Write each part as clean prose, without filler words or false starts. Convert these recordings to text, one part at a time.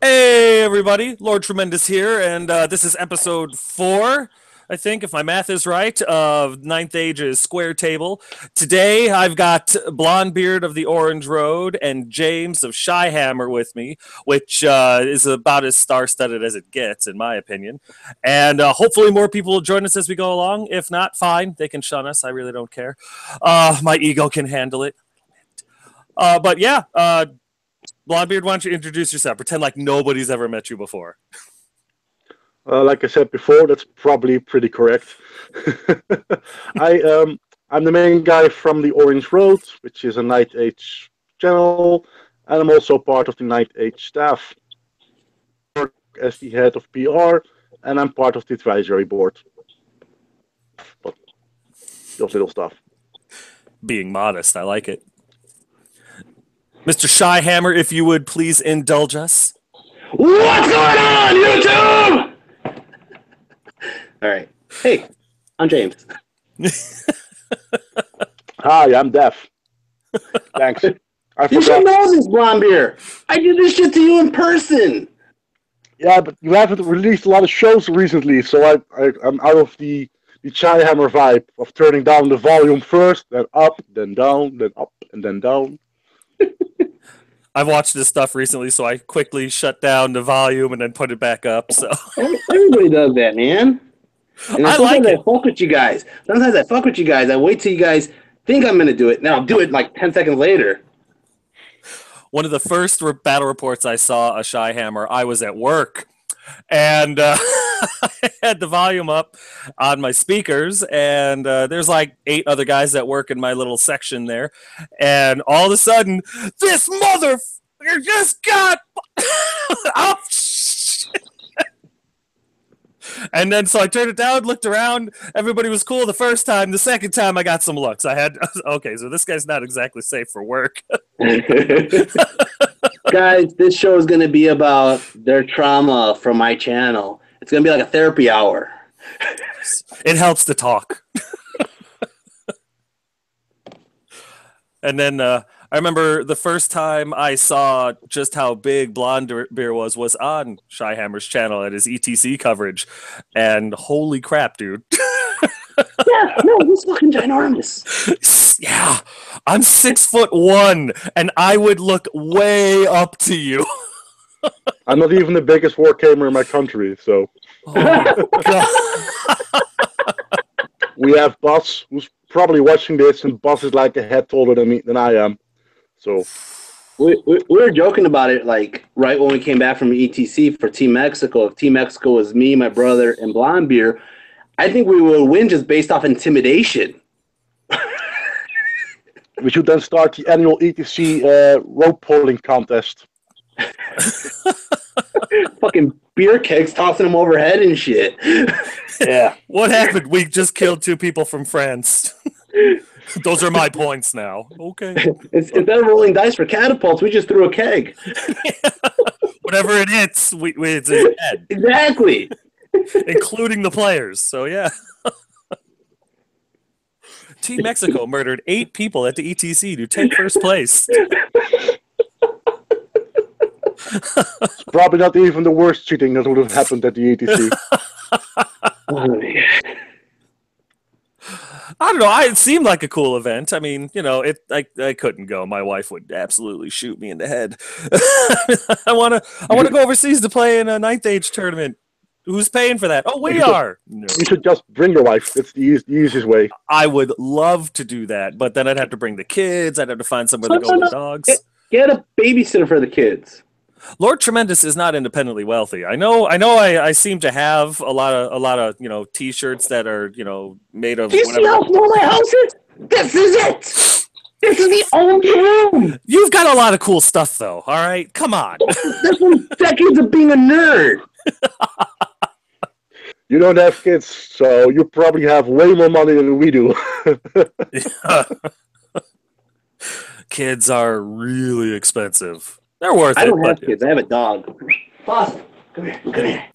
Hey, everybody. Lord Tremendous here, and this is episode 4, I think, if my math is right, of Ninth Age's Square Table. Today, I've got Blonde Beard of the Orange Road and James of Chihammer with me, which is about as star-studded as it gets, in my opinion. And hopefully more people will join us as we go along. If not, fine. They can shun us. I really don't care. My ego can handle it. But yeah, Blondebeard, why don't you introduce yourself? Pretend like nobody's ever met you before. Like I said before, that's probably pretty correct. I'm the main guy from the Orange Road, which is a Night Age channel, and I'm also part of the Night Age staff as the head of PR, and I'm part of the advisory board. But those little stuff. Being modest, I like it. Mr. Shyhammer, if you would please indulge us. What's going on, YouTube? All right. Hey, I'm James. Hi, I'm deaf. Thanks. I You should forgot. know this, Blonde Beer. I did this shit to you in person. Yeah, but you haven't released a lot of shows recently, so I'm out of the Chihammer vibe of turning down the volume first, then up, then down, then up, and then down. I've watched this stuff recently, so I quickly shut down the volume and then put it back up. So Everybody does that, man. And then I like sometimes I it. fuck with you guys. Sometimes I fuck with you guys. I wait till you guys think I'm going to do it. Now I'll do it like 10 seconds later. One of the first battle reports I saw a Shyhammer, I was at work. And I had the volume up on my speakers, and there's like 8 other guys that work in my little section there. And all of a sudden, this motherfucker just got oh, and then so I turned it down, looked around. Everybody was cool the first time. The second time, I got some looks. Okay, so this guy's not exactly safe for work. Guys, this show is going to be about their trauma from my channel. It's going to be like a therapy hour. It helps to talk. And then I remember the first time I saw just how big Blonde Beer was on Shyhammer's channel at his ETC coverage, and holy crap, dude! Yeah, no, he's fucking ginormous. Yeah, I'm 6'1", and I would look way up to you. I'm not even the biggest wargamer in my country, so Oh, God. we have Bas, who's probably watching this, and Bas is like a head taller than I am. So We were joking about it, like, right when we came back from ETC for Team Mexico. If Team Mexico was me, my brother, and Blonde Beer, I think we would win just based off intimidation. we should then start the annual ETC rope pulling contest. Fucking beer kegs tossing them overhead and shit. Yeah. What happened? We just killed 2 people from France. Those are my points now. Okay. Instead of rolling dice for catapults, we just threw a keg. Whatever it hits, it's dead, Exactly. including the players. So yeah. Team Mexico murdered 8 people at the ETC to take first place. It's probably not even the worst cheating that would have happened at the ETC. I don't know. It seemed like a cool event. I mean, I couldn't go. My wife would absolutely shoot me in the head. I wanna go overseas to play in a Ninth Age tournament. Who's paying for that? Oh, we are. No. You should just bring your wife. It's the easiest way. I would love to do that, but then I'd have to bring the kids. I'd have to find somewhere to go with dogs. Get a babysitter for the kids. Lord Tremendous is not independently wealthy. I seem to have a lot of T-shirts that are made of. Do you see how small my house is? This is it. This is the only room. You've got a lot of cool stuff, though. All right, come on. That's from decades of being a nerd. You don't have kids, so you probably have way more money than we do. Kids are really expensive. They're worth it. I don't have kids. I have a dog. Boss, come here. Come here.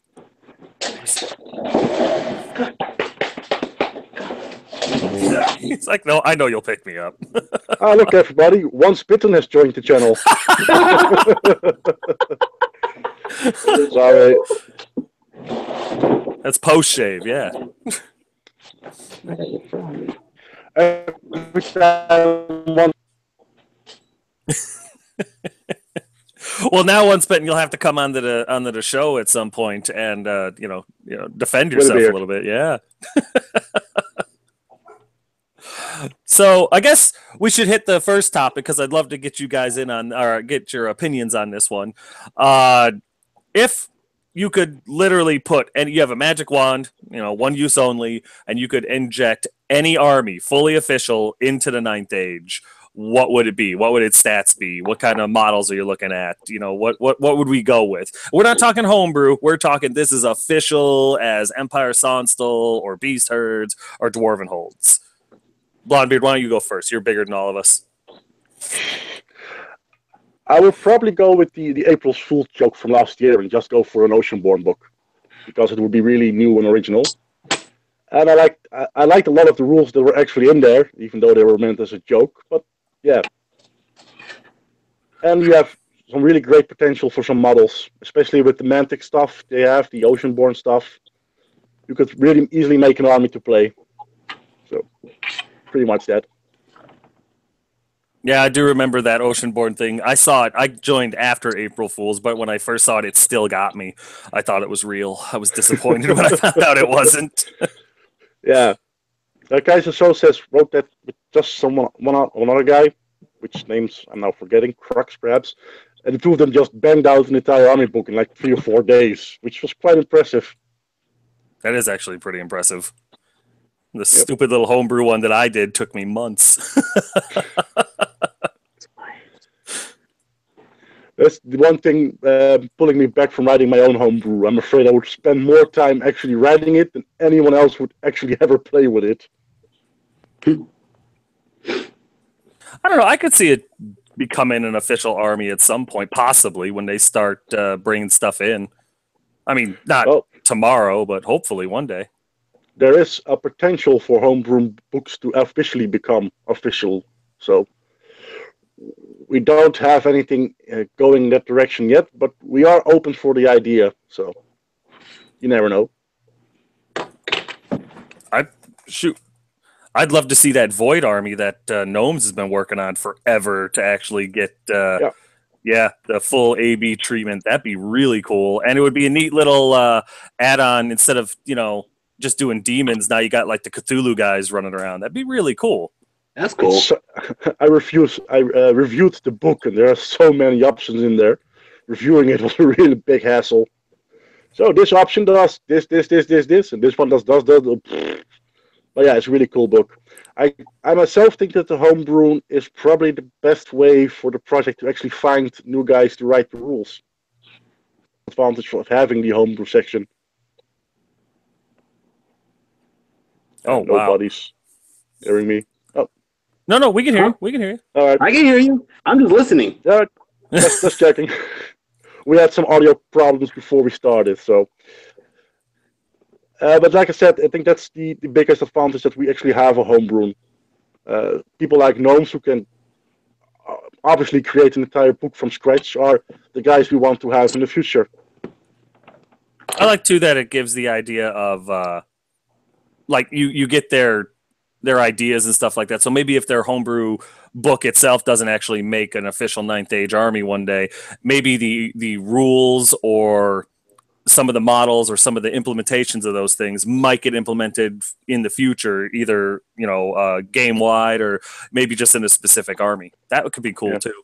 He's like, no, I know you'll pick me up. Ah, look, everybody. Once Bitten has joined the channel. Sorry. That's post shave, yeah. Every time one Well, now once bitten, you'll have to come onto the show at some point and defend with a yourself a beard. little bit. Yeah. So I guess we should hit the first topic because I'd love to get you guys in on or get your opinions on this one. If you could literally put and you have a magic wand, one use only, and you could inject any army, fully official, into the ninth age, what would it be? What would its stats be? What kind of models are you looking at? What would we go with? We're not talking homebrew. We're talking this is official as Empire Sonstal or Beast Herds or Dwarven Holds. Blondebeard, why don't you go first? You're bigger than all of us. I would probably go with the April Fool's joke from last year and just go for an Oceanborn book because it would be really new and original. And I liked a lot of the rules that were actually in there, even though they were meant as a joke. But yeah, and you have some really great potential for some models, especially with the Mantic stuff they have, the Oceanborn stuff. You could really easily make an army to play. So pretty much that. Yeah, I do remember that Oceanborn thing. I saw it. I joined after April Fool's, but when I first saw it, it still got me. I thought it was real. I was disappointed when I found out it wasn't. Yeah. Kaiser So says wrote that with just one other guy, which names I'm now forgetting, Crux perhaps, and the two of them just banged out an entire army book in like 3 or 4 days, which was quite impressive. That is actually pretty impressive. The stupid little homebrew one that I did took me months. That's the one thing pulling me back from writing my own homebrew. I'm afraid I would spend more time actually writing it than anyone else would actually ever play with it. I don't know. I could see it becoming an official army at some point, possibly when they start bringing stuff in. I mean, not tomorrow, but hopefully one day. There is a potential for homebrew books to officially become official. So we don't have anything going in that direction yet, but we are open for the idea. So you never know. I'd love to see that Void army that Gnomes has been working on forever to actually get the full AB treatment. That'd be really cool, and it would be a neat little add-on instead of just doing demons. Now you got like the Cthulhu guys running around. That'd be really cool. That's cool. I reviewed the book, and there are so many options in there. Reviewing it was a really big hassle. So this option does this, and this one does that. But yeah, it's a really cool book. I myself think that the homebrew is probably the best way for the project to actually find new guys to write the rules. Advantage of having the homebrew section. Oh, nobody's hearing me. Oh. No, we can hear you. We can hear you. All right. I can hear you. I'm just listening. Just checking. We had some audio problems before we started, so. But like I said, I think that's the biggest advantage that we actually have a homebrew. People like Gnomes who can obviously create an entire book from scratch are the guys we want to have in the future. I like too that it gives the idea of like you get their ideas and stuff like that. So maybe if their homebrew book itself doesn't actually make an official ninth age army one day, maybe the rules or some of the models or some of the implementations of those things might get implemented in the future, either game wide or maybe just in a specific army. That could be cool too.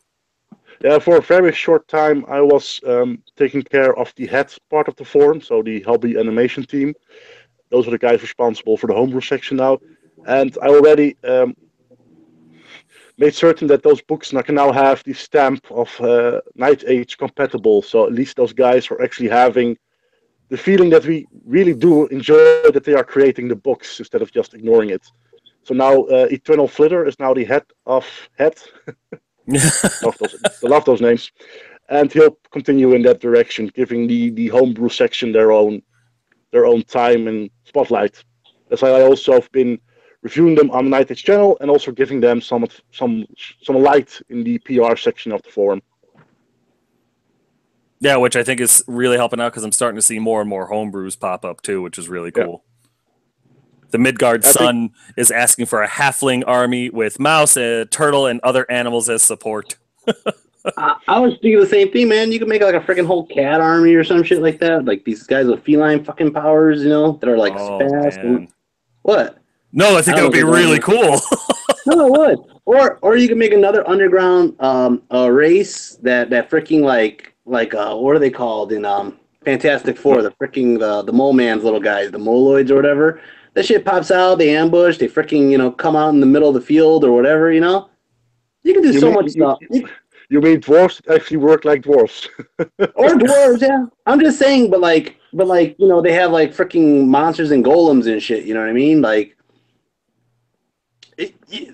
Yeah, for a very short time, I was taking care of the head part of the forum, so the hobby animation team. Those are the guys responsible for the homebrew section now, and I already made certain that those books can now have the stamp of Night Age compatible. So at least those guys are actually having the feeling that we really do enjoy that they are creating the books instead of just ignoring it. So now Eternal Flitter is now the head of Head. I love those names. And he'll continue in that direction, giving the homebrew section their own time and spotlight. That's why I also have been reviewing them on the 9A Channel and also giving them some light in the PR section of the forum. Yeah, which I think is really helping out because I'm starting to see more and more homebrews pop up too, which is really Yeah, cool. The Midgard I think Sun is asking for a halfling army with mouse, a turtle, and other animals as support. I was thinking the same thing, man. You could make like a freaking whole cat army or some shit like that. Like these guys with feline fucking powers, you know, that are like Oh fast. And man. what? No, I I think that don't would know be if they're really going. cool. No, it would. Or you can make another underground a race that freaking what are they called in Fantastic Four? The freaking the mole man's little guys, the moloids or whatever. That shit pops out, they ambush, they freaking, come out in the middle of the field or whatever, you know? You can do you so mean much stuff. you mean dwarves that actually work like dwarves. Or dwarves, yeah. I'm just saying, but they have like freaking monsters and golems and shit, you know what I mean? Like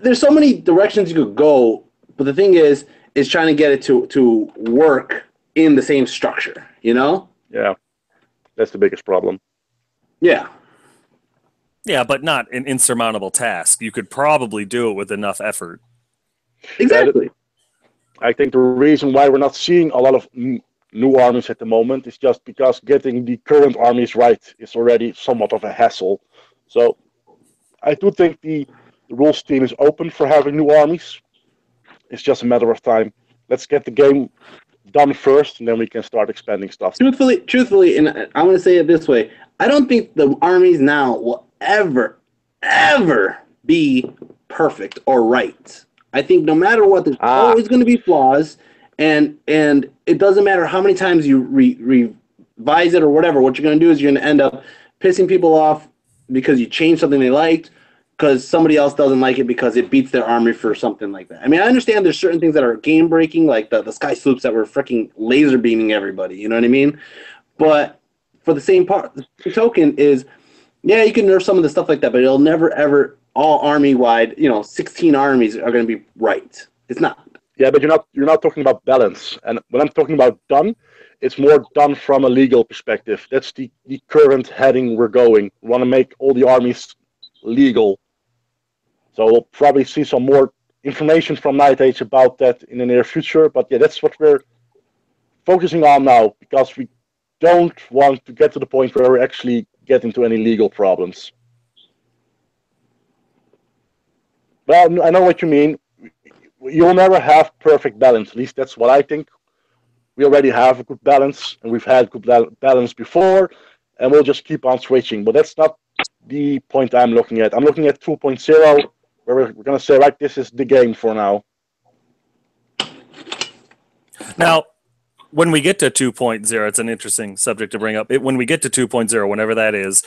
there's so many directions you could go, but the thing is trying to get it to work in the same structure. You know? Yeah, that's the biggest problem. Yeah, Yeah, but not an insurmountable task. You could probably do it with enough effort. Uh, exactly. I think the reason why we're not seeing a lot of new armies at the moment is just because getting the current armies right is already somewhat of a hassle. So I do think the rules team is open for having new armies. It's just a matter of time. Let's get the game done first, and then we can start expanding stuff. Truthfully, and I'm going to say it this way: I don't think the armies now will ever be perfect or right. I think no matter what, there's Ah, always going to be flaws, and it doesn't matter how many times you revise it or whatever. What you're going to do is you're going to end up pissing people off because you changed something they liked, because somebody else doesn't like it because it beats their army for something like that. I mean, I understand there's certain things that are game breaking, like the sky sloops that were freaking laser beaming everybody. You know what I mean? But for the same part, the token is, yeah, you can nerf some of the stuff like that, but it'll never ever all army wide. 16 armies are going to be right. It's not. yeah, but you're not talking about balance. And when I'm talking about done, it's more done from a legal perspective. That's the current heading we're going. We want to make all the armies legal. So we'll probably see some more information from Night Age about that in the near future. But yeah, that's what we're focusing on now because we don't want to get to the point where we actually get into any legal problems. Well, I know what you mean. You'll never have perfect balance. At least that's what I think. We already have a good balance, and we've had good balance before, and we'll just keep on switching. But that's not the point I'm looking at. I'm looking at 2.0, where we're going to say, right, this is the game for now. Now, when we get to 2.0, it's an interesting subject to bring up. When we get to 2.0, whenever that is,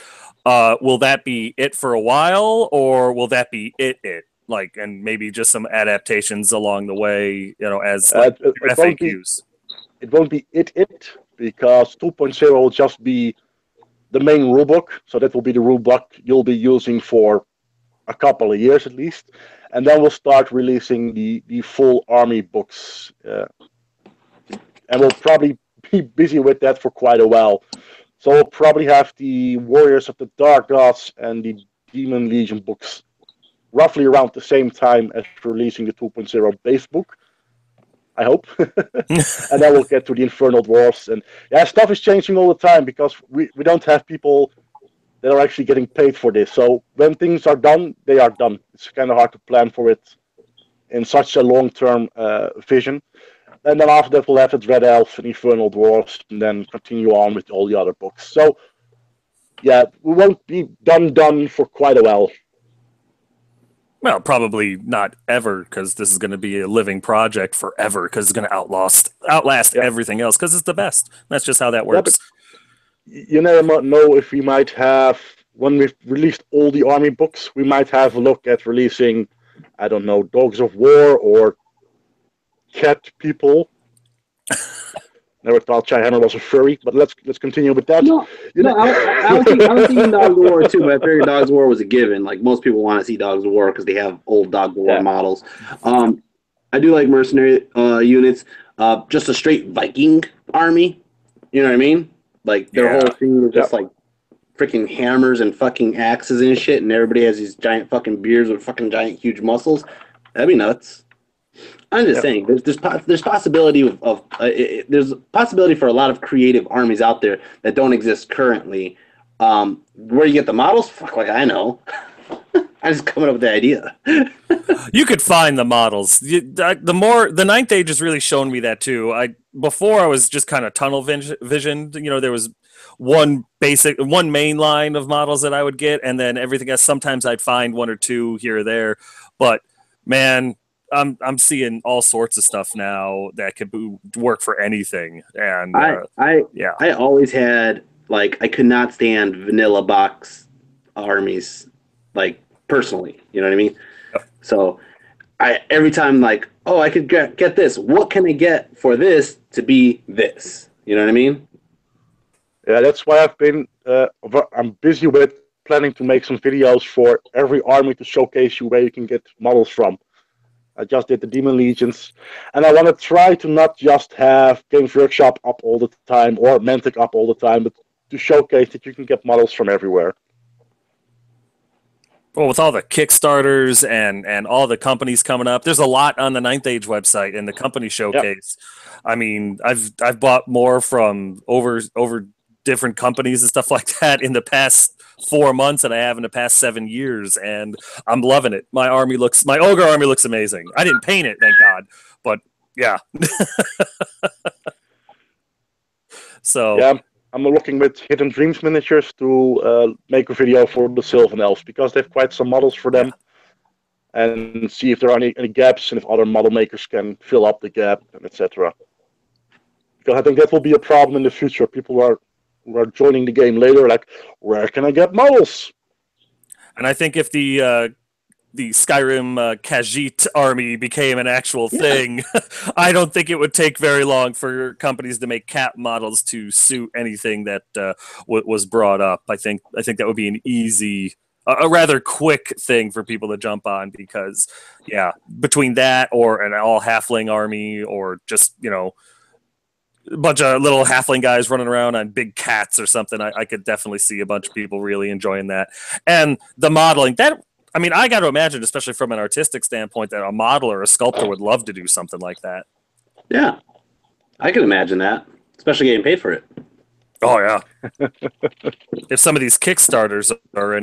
will that be it for a while, or will that be it? Like, and maybe just some adaptations along the way, as like It won't be FAQs. it won't be it because 2.0 will just be the main rulebook. So that will be the rulebook you'll be using for a couple of years at least, and then we'll start releasing the full army books, and we'll probably be busy with that for quite a while. So we'll probably have the Warriors of the Dark Gods and the Demon Legion books roughly around the same time as releasing the 2.0 base book. I hope. And then we'll get to the Infernal Dwarfs. And yeah, stuff is changing all the time because we don't have people that are actually getting paid for this. So when things are done, they are done. It's kind of hard to plan for it in such a long-term vision. And then after that, we'll have the Dread Elf and Infernal Dwarfs, and then continue on with all the other books. So yeah, we won't be done for quite a while. Well, probably not ever, because this is going to be a living project forever, because it's going to outlast Yeah, everything else, because it's the best. That's just how that yeah, but works. you never know if we might have, when we've released all the army books, we might have a look at releasing, I don't know, Dogs of War or Cat People. Never thought Chihammer was a furry, but let's continue with that. No, You no, I was thinking know, Dogs of War too, but I figured Dogs of War was a given. Like most people want to see Dogs of War because they have old Dogs of War yeah, models. I do like mercenary units. Just a straight Viking army. You know what I mean? Like their whole Yeah. thing is yeah. just like freaking hammers and fucking axes and shit, and everybody has these giant fucking beards with fucking giant huge muscles. That'd be nuts. I'm just saying, there's possibility there's possibility for a lot of creative armies out there that don't exist currently. Where you get the models, fuck, like I know. I'm just coming up with the idea. You could find the models. The Ninth Age has really shown me that too. Before I was just kind of tunnel visioned. You know, there was one main line of models that I would get, and then everything else. Sometimes I'd find one or two here or there, but man, I'm seeing all sorts of stuff now that could work for anything. And I always had, like, I could not stand vanilla box armies, like, personally. You know what I mean? Yep. So every time, like, oh, I could get this. What can I get for this to be this? You know what I mean? Yeah, that's why I'm busy with planning to make some videos for every army to showcase you where you can get models from. I just did the Demon Legions, and I want to try to not just have Games Workshop up all the time or Mantic up all the time, but to showcase that you can get models from everywhere. Well, with all the Kickstarters and all the companies coming up, there's a lot on the Ninth Age website and the company showcase. Yep. I mean, I've bought more from over different companies and stuff like that in the past 4 months than I have in the past 7 years, and I'm loving it. My ogre army looks amazing. I didn't paint it, thank God, but yeah. So yeah, I'm looking with Hidden Dreams miniatures to make a video for the Sylvan Elves because they have quite some models for them, and see if there are any gaps and if other model makers can fill up the gap, and etc. Because I think that will be a problem in the future. People who are joining the game later, like, where can I get models? And I think if the Skyrim Khajiit army became an actual thing, I don't think it would take very long for companies to make cap models to suit anything that was brought up. I think that would be an easy, a rather quick thing for people to jump on because, yeah, between that or an all halfling army or just, you know, a bunch of little halfling guys running around on big cats or something, I could definitely see a bunch of people really enjoying that. And the modeling, I mean, I got to imagine, especially from an artistic standpoint, that a modeler or a sculptor would love to do something like that. Yeah, I can imagine that, especially getting paid for it. Oh, yeah. If some of these Kickstarters are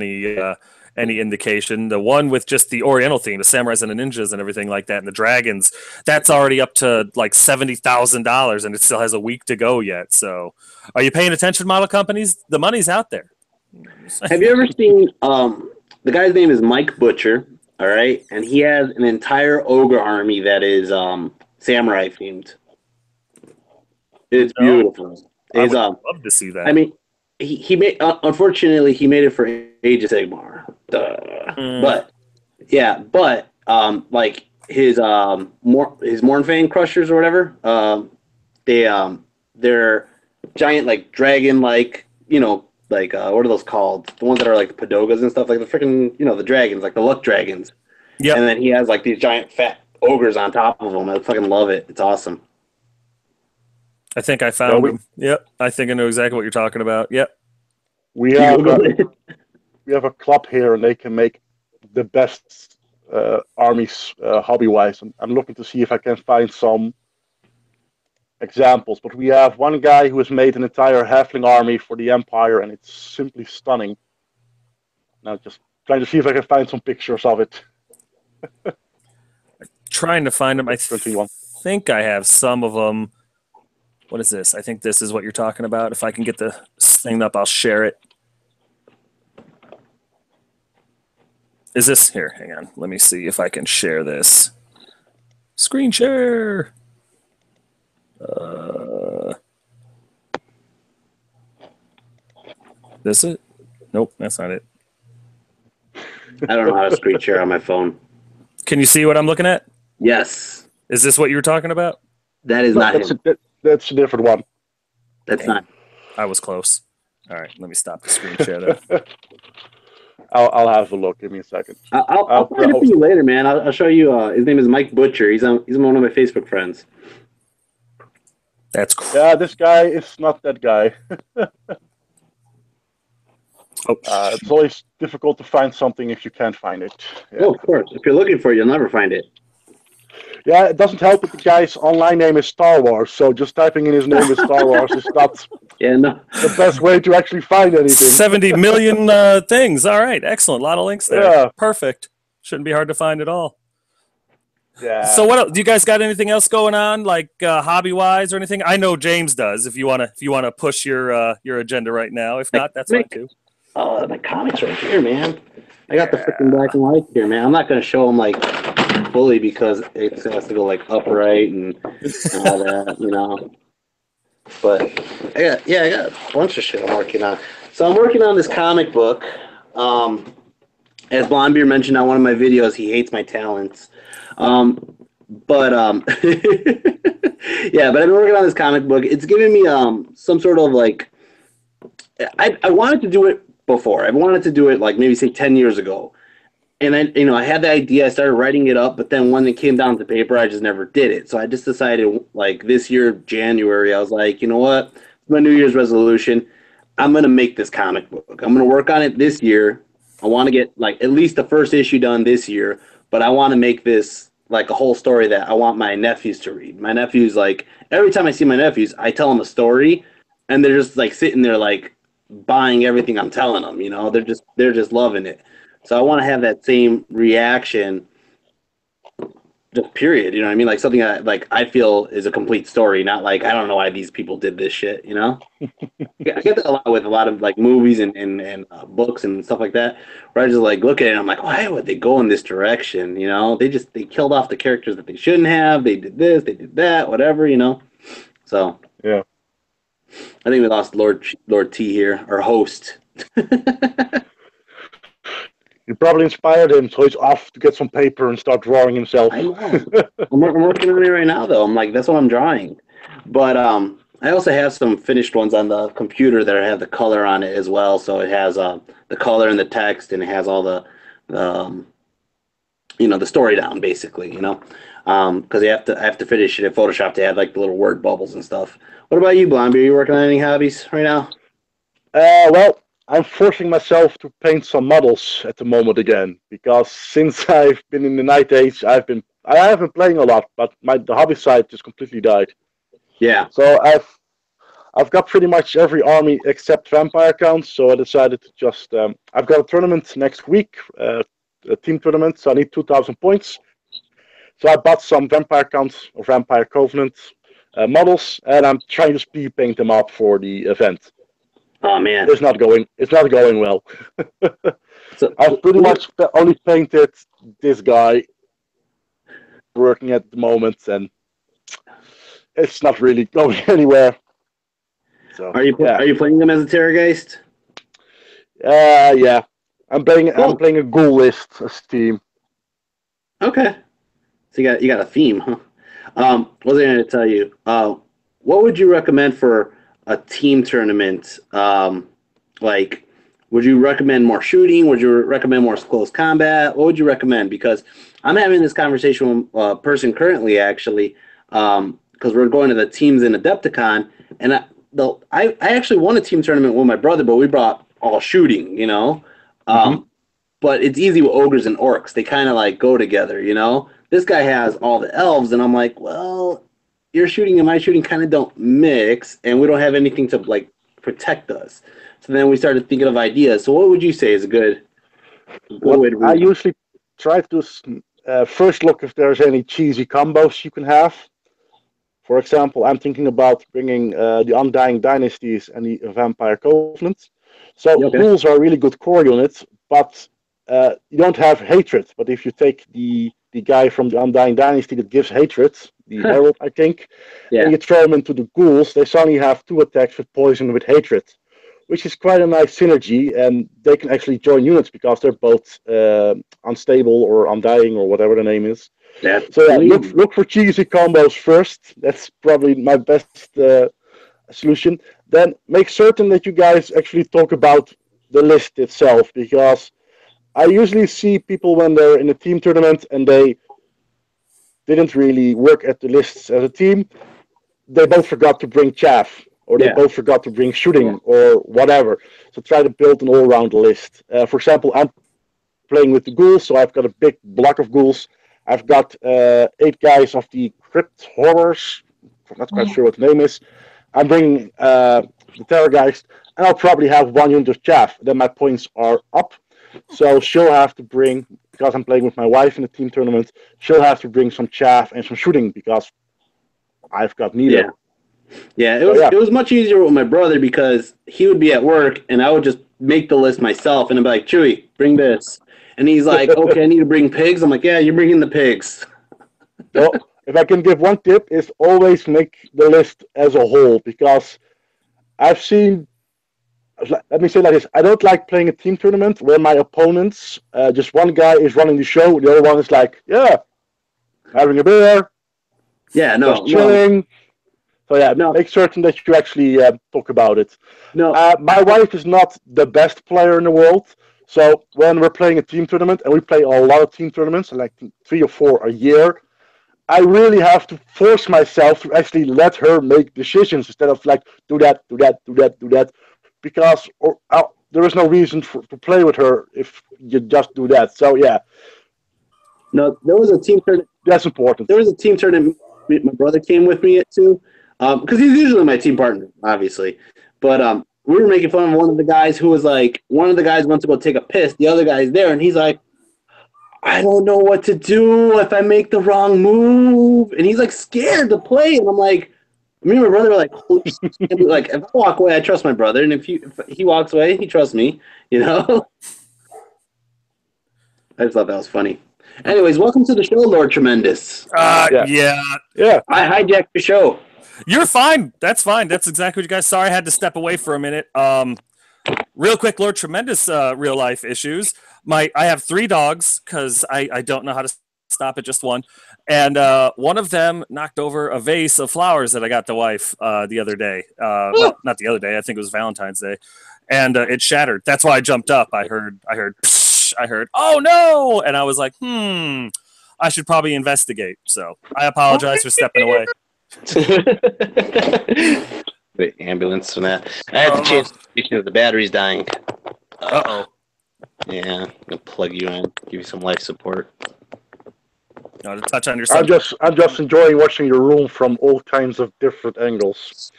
any indication, the one with just the Oriental theme, the samurais and the ninjas and everything like that, and the dragons, that's already up to like $70,000, and it still has a week to go yet. So, are you paying attention, model companies? The money's out there. Have you ever seen? The guy's name is Mike Butcher. All right, and he has an entire ogre army that is samurai themed. It's beautiful. I would love to see that. I mean, he made. Unfortunately, he made it for Age of Sigmar. But yeah, like his Mornfang Crushers or whatever. They're giant, like dragon, like, you know, like what are those called? The ones that are like the Padogas and stuff, like the freaking, you know, the dragons, like the luck dragons. Yeah. And then he has like these giant fat ogres on top of them. I fucking love it. It's awesome. I think I found him. Yep. I think I know exactly what you're talking about. Yep. We have a club here, and they can make the best armies hobby-wise. I'm looking to see if I can find some examples. But we have one guy who has made an entire halfling army for the Empire, and it's simply stunning. Now, just trying to see if I can find some pictures of it. Trying to find them. I think I have some of them. What is this? I think this is what you're talking about. If I can get the thing up, I'll share it. Is this here? Hang on. Let me see if I can share this. Screen share. This it? Nope, that's not it. I don't know how to screen share on my phone. Can you see what I'm looking at? Yes. Is this what you were talking about? That is not him. That's a different one. That's not. I was close. All right, let me stop the screen share then. I'll have a look. Give me a second. I'll find it for you later, man. I'll show you. His name is Mike Butcher. He's one of my Facebook friends. That's cool. Yeah, this guy is not that guy. It's always difficult to find something if you can't find it. Yeah. Oh, of course. If you're looking for it, you'll never find it. Yeah, it doesn't help that the guy's online name is Star Wars, so just typing in his name with Star Wars is not Yeah, no. the best way to actually find anything. 70 million things. All right, excellent. A lot of links there. Yeah. Perfect. Shouldn't be hard to find at all. Yeah. So what else? Do you guys got anything else going on, like hobby wise or anything? I know James does. If you wanna push your agenda right now. If not, that's fine too. Oh, my comics right here, man. I got the freaking black and white here, man. I'm not gonna show them like fully because it has to go like upright and all that, you know. But I got a bunch of shit I'm working on. So I'm working on this comic book. As Blondebeard mentioned on one of my videos, he hates my talents. Yeah, but I've been working on this comic book. It's giving me some sort of like I wanted to do it before. I wanted to do it like maybe say 10 years ago. And I had the idea, I started writing it up, but then when it came down to paper, I just never did it. So I just decided like this year, January, I was like, you know what? It's my New Year's resolution. I'm going to make this comic book. I'm going to work on it this year. I want to get like at least the first issue done this year, but I want to make this like a whole story that I want my nephews to read. My nephews, like every time I see my nephews, I tell them a story and they're just like sitting there like buying everything I'm telling them, you know, they're just loving it. So I want to have that same reaction, just period. You know what I mean? Like something that like I feel is a complete story, not like I don't know why these people did this shit. You know? Yeah, I get that a lot with a lot of like movies and books and stuff like that, where I just like look at it and I'm like, why would they go in this direction? You know? They killed off the characters that they shouldn't have. They did this, they did that, whatever. You know? So Yeah. I think we lost Lord T here, our host. You probably inspired him, so he's off to get some paper and start drawing himself. I know. I'm working on it right now, though. I'm like, that's what I'm drawing. But I also have some finished ones on the computer that have the color on it as well. So it has the color and the text, and it has all the the story down, basically, you know. Because I have to finish it in Photoshop to add like the little word bubbles and stuff. What about you, Blondie? Are you working on any hobbies right now? Well, I'm forcing myself to paint some models at the moment again, because since I've been in the Night Age, I have been playing a lot, but the hobby side just completely died. Yeah. So I've got pretty much every army except vampire counts. So I decided to just I've got a tournament next week, a team tournament. So I need 2,000 points. So I bought some vampire counts or vampire covenant models, and I'm trying to speed paint them up for the event. Oh man, it's not going well. So, I've pretty much only painted this guy working at the moment, and it's not really going anywhere. So are you playing them as a Terrorgeist? Yeah. I'm playing Cool. I'm playing a ghoul list as team. Okay. So you got a theme, huh? What was I going to tell you? What would you recommend for a team tournament? Like, would you recommend more shooting? Would you recommend more close combat? What would you recommend? Because I'm having this conversation with a person currently, actually, because we're going to the teams in Adepticon, and I actually won a team tournament with my brother, but we brought all shooting, you know. But it's easy with ogres and orcs. They kind of like go together, you know. This guy has all the elves, and I'm like, well, your shooting and my shooting kind of don't mix, and we don't have anything to like protect us. So then we started thinking of ideas. So what would you say is a good way to I usually try to first look if there's any cheesy combos you can have. For example, I'm thinking about bringing the Undying Dynasties and the Vampire Covenant. So ghouls are really good core units, but you don't have hatred. But if you take the guy from the Undying Dynasty that gives hatred, the Herald, I think, and you throw them into the ghouls, they suddenly have 2 attacks with poison with hatred, which is quite a nice synergy, and they can actually join units because they're both unstable or undying or whatever the name is. Look for cheesy combos first. That's probably my best solution. Then make certain that you guys actually talk about the list itself, because I usually see people when they're in a team tournament and they didn't really work at the lists as a team, they both forgot to bring chaff, or they both forgot to bring shooting or whatever. So try to build an all-round list. For example, I'm playing with the ghouls, so I've got a big block of ghouls. I've got 8 guys of the Crypt Horrors. I'm not quite sure what the name is. I'm bringing the Terrorgeist, and I'll probably have 1 unit of chaff. Then my points are up. So she'll have to bring, because I'm playing with my wife in the team tournament, she'll have to bring some chaff and some shooting because I've got neither. Yeah, it was much easier with my brother because he would be at work and I would just make the list myself and I'd be like, Chewy, bring this. And he's like, okay, I need to bring pigs. I'm like, yeah, you're bringing the pigs. Well, if I can give one tip, is always make the list as a whole because I've seen. Let me say like this: I don't like playing a team tournament where my opponents, just one guy is running the show, the other one is like, yeah, having a beer, just chilling. So yeah, make certain that you actually talk about it. No, my wife is not the best player in the world, so when we're playing a team tournament, and we play a lot of team tournaments, like 3 or 4 a year, I really have to force myself to actually let her make decisions instead of like do that, because there is no reason to play with her if you just do that. So yeah. No, there was a team tournament. That's important. There was a team tournament my brother came with me to, because he's usually my team partner, obviously. But we were making fun of one of the guys who was like, one of the guys wants to go take a piss. The other guy's there, and he's like, I don't know what to do if I make the wrong move. And he's like scared to play. And I'm like, me and my brother were like, holy shit. Like, if I walk away, I trust my brother. And if he walks away, he trusts me, you know? I just thought that was funny. Anyways, welcome to the show, Lord Tremendous. Yeah. I hijacked the show. You're fine. That's fine. That's exactly what you guys. Sorry, I had to step away for a minute. Real quick, Lord Tremendous real life issues. I have 3 dogs because I don't know how to stop at just one. And one of them knocked over a vase of flowers that I got the wife the other day. Well, not the other day. I think it was Valentine's Day. And it shattered. That's why I jumped up. I heard, psh, I heard, oh no! And I was like, I should probably investigate. So I apologize for stepping away. The ambulance and that. I had to change the station. The battery's dying. Uh-oh. Yeah, I'll plug you in, give you some life support. To touch on your subject. I'm just enjoying watching your room from all kinds of different angles.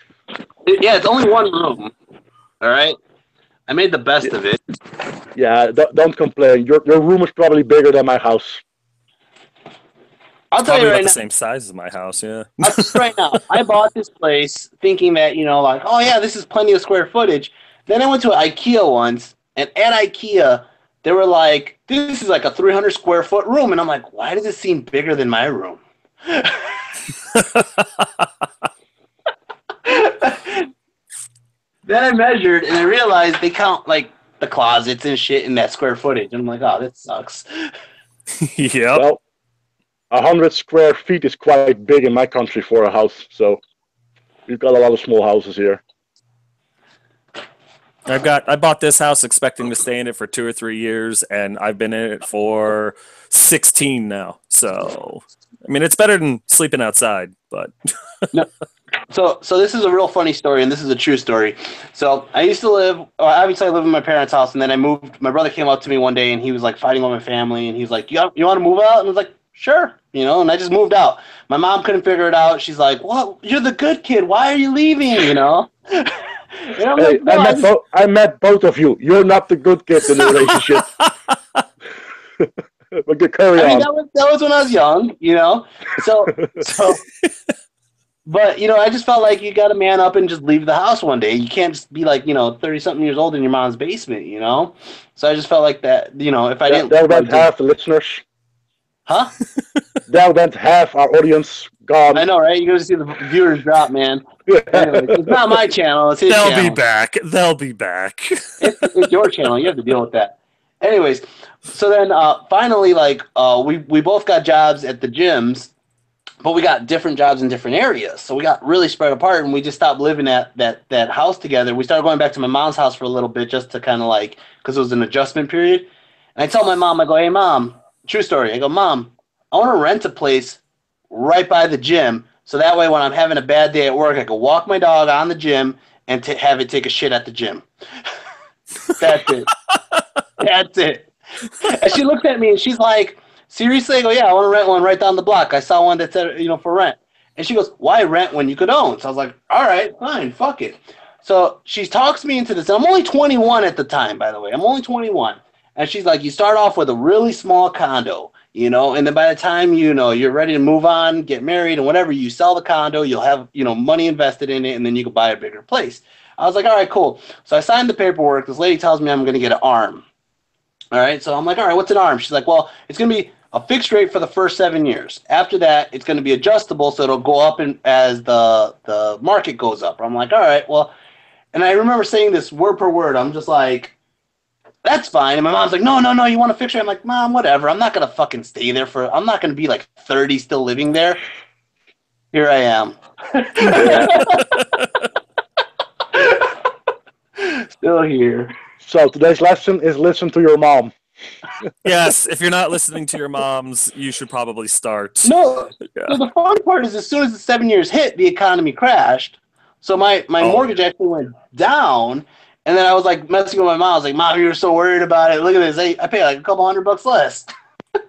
Yeah, it's only one room. All right, I made the best of it. Yeah, don't complain. Your room is probably bigger than my house. I'll tell you right now. The same size as my house. Yeah. I'll tell you right now. I bought this place thinking that like, oh yeah, this is plenty of square footage. Then I went to IKEA once, and at IKEA, they were like, this is like a 300 square foot room. And I'm like, why does it seem bigger than my room? Then I measured and I realized they count like the closets and shit in that square footage. And I'm like, oh, that sucks. Yeah. Well, 100 square feet is quite big in my country for a house. So we've got a lot of small houses here. I bought this house expecting to stay in it for 2 or 3 years, and I've been in it for 16 now. So, I mean, it's better than sleeping outside, but. No. So this is a real funny story, and this is a true story. So I used to live, obviously I lived in my parents' house, and then I moved. My brother came up to me one day, and he was like fighting with my family, and he was like, you want to move out? And I was like, sure, and I just moved out. My mom couldn't figure it out. She's like, what? You're the good kid. Why are you leaving, And I'm hey, like, no, I met both of you. You're not the good kid in the relationship. But carry on. That was when I was young, So, but I just felt like you got to man up and just leave the house one day. You can't just be like 30-something years old in your mom's basement, So I just felt like that, if I didn't. That went half the listeners. Huh? That went half our audience gone. I know, right? You're going to see the viewers drop, man. Anyway, it's not my channel. It's his channel. They'll be back. It's your channel. You have to deal with that. Anyways, so then finally, we both got jobs at the gyms, but we got different jobs in different areas. So we got really spread apart, and we just stopped living at that house together. We started going back to my mom's house for a little bit just to kind of because it was an adjustment period. And I told my mom, I go, hey, Mom, true story. I go, Mom, I want to rent a place right by the gym, so that way when I'm having a bad day at work, I can walk my dog on the gym and have it take a shit at the gym. That's it. That's it. And she looked at me and she's like, seriously? I go, yeah, I want to rent one right down the block. I saw one that said, for rent. And she goes, why rent when you could own? So I was like, all right, fine, fuck it. So she talks me into this. I'm only 21 at the time, by the way. I'm only 21. And she's like, you start off with a really small condo, and then by the time, you're ready to move on, get married and whatever, you sell the condo, you'll have, money invested in it, and then you can buy a bigger place. I was like, all right, cool. So I signed the paperwork. This lady tells me I'm going to get an arm. All right. So I'm like, all right, what's an arm? She's like, well, it's going to be a fixed rate for the first 7 years. After that, it's going to be adjustable, so it'll go up as the market goes up. I'm like, all right, well, and I remember saying this word per word. I'm just like, that's fine. And my mom's like, no, you want a fixed rate? I'm like, Mom, whatever. I'm not going to fucking stay there I'm not going to be like 30 still living there. Here I am. Still here. So today's lesson is listen to your mom. Yes, if you're not listening to your moms, you should probably start. No, Yeah. so the fun part is as soon as the 7 years hit, the economy crashed. So my mortgage actually went down, and then I was like messing with my mom. I was like, Mom, you were so worried about it. Look at this. I pay like a couple $100 less. All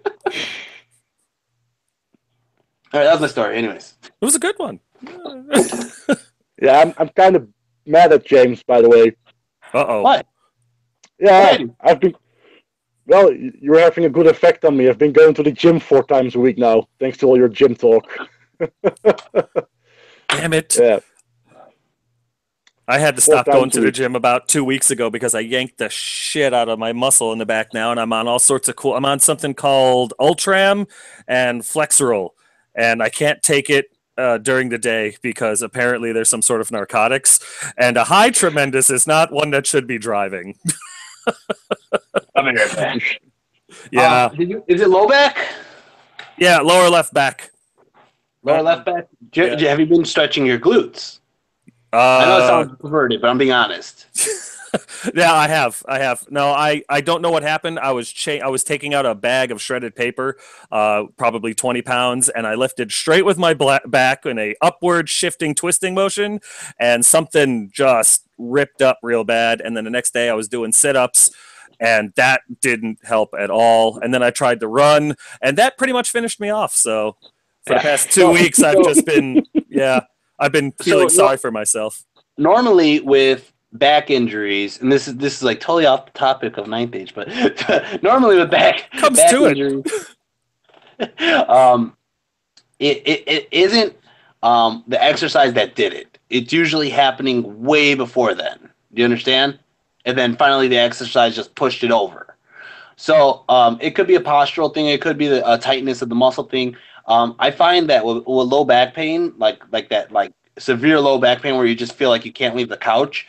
right, that was my story. Anyways. It was a good one. Yeah, I'm kind of mad at James, by the way. Uh-oh. What? Yeah, well, you're having a good effect on me. I've been going to the gym 4 times a week now, thanks to all your gym talk. Damn it. Yeah. I had to stop going to the gym about 2 weeks ago because I yanked the shit out of my muscle in the back now, and I'm on all sorts of I'm on something called Ultram and Flexerol, and I can't take it during the day because apparently there's some sort of narcotics, and a high tremendous is not one that should be driving. I'm in right back. Yeah. Is it low back? Yeah, lower left back. Lower left back? Have you been stretching your glutes? I know it sounds perverted, but I'm being honest. Yeah, I have. No, I don't know what happened. I was taking out a bag of shredded paper, probably 20 pounds, and I lifted straight with my back in a upward shifting twisting motion, and something just ripped up real bad. And then the next day I was doing sit-ups, and that didn't help at all. And then I tried to run, and that pretty much finished me off. So for the past 2 weeks, I've just been, I've been feeling sorry for myself. Normally with back injuries, and this is like totally off the topic of ninth age, but normally with back injuries, it isn't the exercise that did it. It's usually happening way before then. Do you understand? And then finally the exercise just pushed it over. So it could be a postural thing. It could be a tightness of the muscle thing. I find that with low back pain, like severe low back pain where you just feel like you can't leave the couch,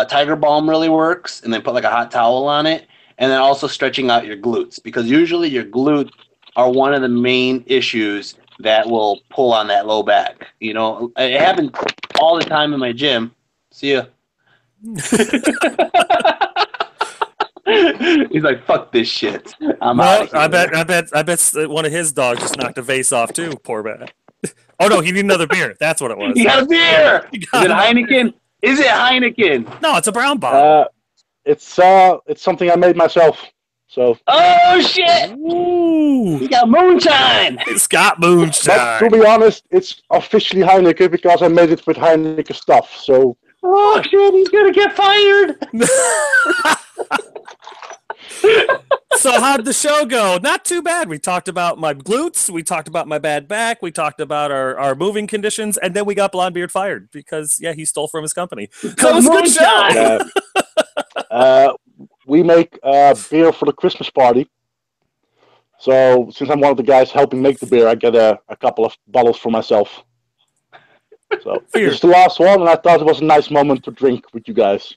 Tiger Balm really works, and then put like a hot towel on it, and then also stretching out your glutes, because usually your glutes are one of the main issues that will pull on that low back. It happens all the time in my gym. See ya. He's like, fuck this shit. I'm out. I bet one of his dogs just knocked a vase off too. Poor man. Oh no, he needed another beer. That's what it was. He got a beer. Is it Heineken? Is it Heineken? No, it's a brown bottle. It's something I made myself. So. Oh shit! Ooh. He got moonshine. It's got moonshine. But to be honest, it's officially Heineken because I made it with Heineken stuff. So. Oh shit! He's gonna get fired. So how'd the show go? Not too bad. We talked about my glutes. We talked about my bad back. We talked about our moving conditions. And then we got Blondebeard fired because, he stole from his company. So it was a good show. We make beer for the Christmas party. So since I'm one of the guys helping make the beer, I get a couple of bottles for myself. So this is the last one, and I thought it was a nice moment to drink with you guys.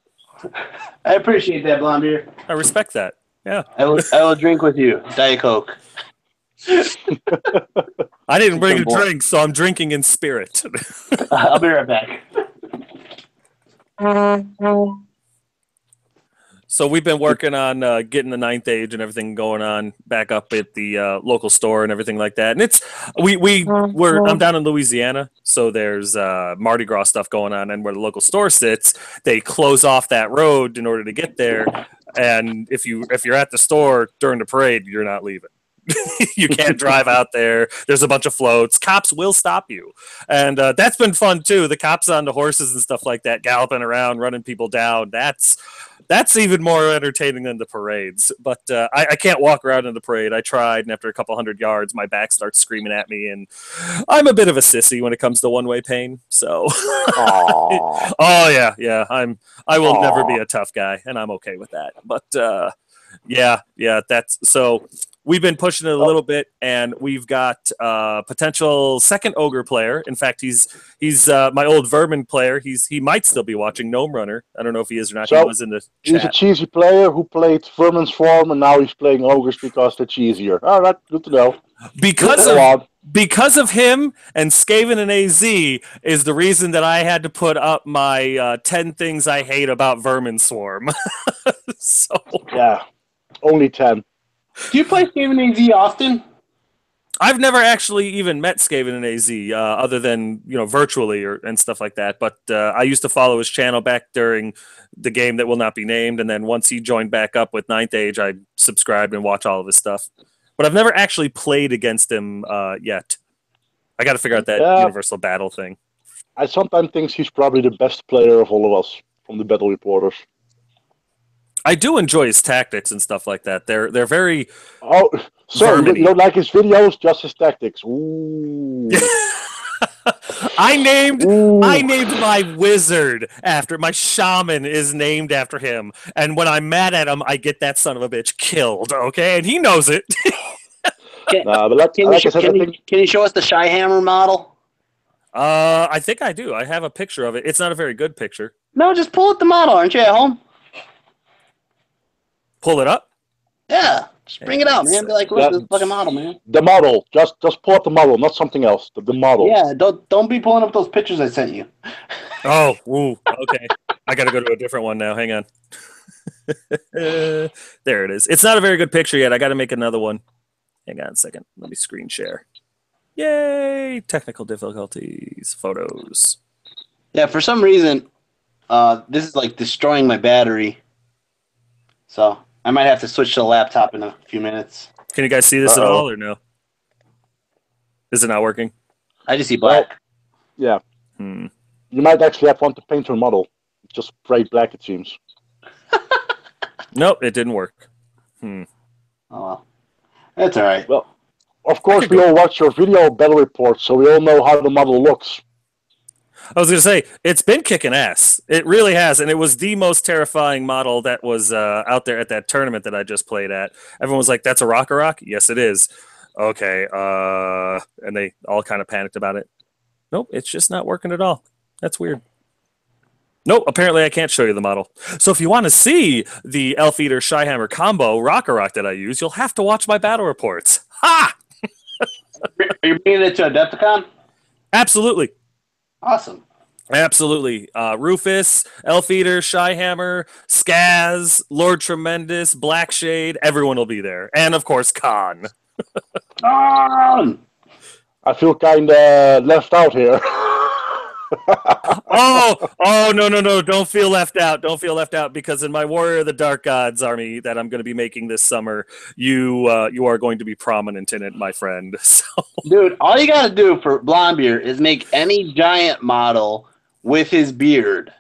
I appreciate that, Blondebeard. I respect that. Yeah. I will drink with you. Diet Coke. I didn't bring a drink, so I'm drinking in spirit. I'll be right back. So we've been working on getting the ninth age and everything going on back up at the local store and everything like that. And I'm down in Louisiana, so there's Mardi Gras stuff going on, and where the local store sits, they close off that road in order to get there. And if you're at the store during the parade, you're not leaving. You can't drive out there. There's a bunch of floats. Cops will stop you. And that's been fun too. The cops on the horses and stuff like that, galloping around, running people down. That's even more entertaining than the parades. But I can't walk around in the parade. I tried, and after a couple 100 yards, my back starts screaming at me, and I'm a bit of a sissy when it comes to one-way pain. So, oh yeah. I will never be a tough guy, and I'm okay with that. But yeah, that's so. We've been pushing it a little bit, and we've got potential second ogre player. In fact, he's my old vermin player. He might still be watching Gnome Runner. I don't know if he is or not. So, he was in the chat. He's a cheesy player who played Vermin Swarm, and now he's playing ogres because they're cheesier. All right, good to know. Because of him and Skaven and AZ is the reason that I had to put up my 10 things I hate about Vermin Swarm. So Yeah, only 10. Do you play Skaven AZ often? I've never actually even met Skaven and AZ other than virtually and stuff like that. But I used to follow his channel back during the game that will not be named, and then once he joined back up with 9th Age, I subscribed and watched all of his stuff. But I've never actually played against him yet. I got to figure out that universal battle thing. I sometimes think he's probably the best player of all of us from the battle reporters. I do enjoy his tactics and stuff like that. They're very so vermin-y. you don't like his videos, just his tactics. Ooh. I named my wizard after my shaman is named after him, and when I'm mad at him, I get that son of a bitch killed. Okay, and he knows it. Can you show us the Chihammer model? I think I do. I have a picture of it. It's not a very good picture. No, just pull up the model. Aren't you at home? Pull it up? Yeah. Just bring it out, man. Be like, look, this fucking model, man. The model. Just pull up the model, not something else. The model. Yeah, don't be pulling up those pictures I sent you. Oh, ooh, okay. I got to go to a different one now. Hang on. There it is. It's not a very good picture yet. I got to make another one. Hang on a second. Let me screen share. Yay! Technical difficulties. Photos. Yeah, for some reason, this is like destroying my battery. So I might have to switch to the laptop in a few minutes. Can you guys see this at all or no? Is it not working? I just see black. Yeah. You might actually have one to paint your model. Just bright black, it seems. Nope, it didn't work. Oh, well. That's all right. Well, of course, we all watch your video battle reports, so we all know how the model looks. I was going to say, it's been kicking ass. It really has, and it was the most terrifying model that was out there at that tournament that I just played at. Everyone was like, that's a rock? Yes, it is. Okay, and they all kind of panicked about it. Nope, it's just not working at all. That's weird. Nope, apparently I can't show you the model. So if you want to see the Elf Eater Chihammer combo rock that I use, you'll have to watch my battle reports. Ha! Are you bringing it to Adepticon? Absolutely. Awesome. Absolutely. Rufus, Elf Eater, Chihammer, Skaz, Lord Tremendous, Blackshade, everyone will be there. And of course, Khan. Khan! I feel kind of left out here. No. Don't feel left out. Don't feel left out, because in my Warrior of the Dark Gods army that I'm going to be making this summer, you are going to be prominent in it, my friend. So, dude, all you got to do for Blondebeard is make any giant model with his beard.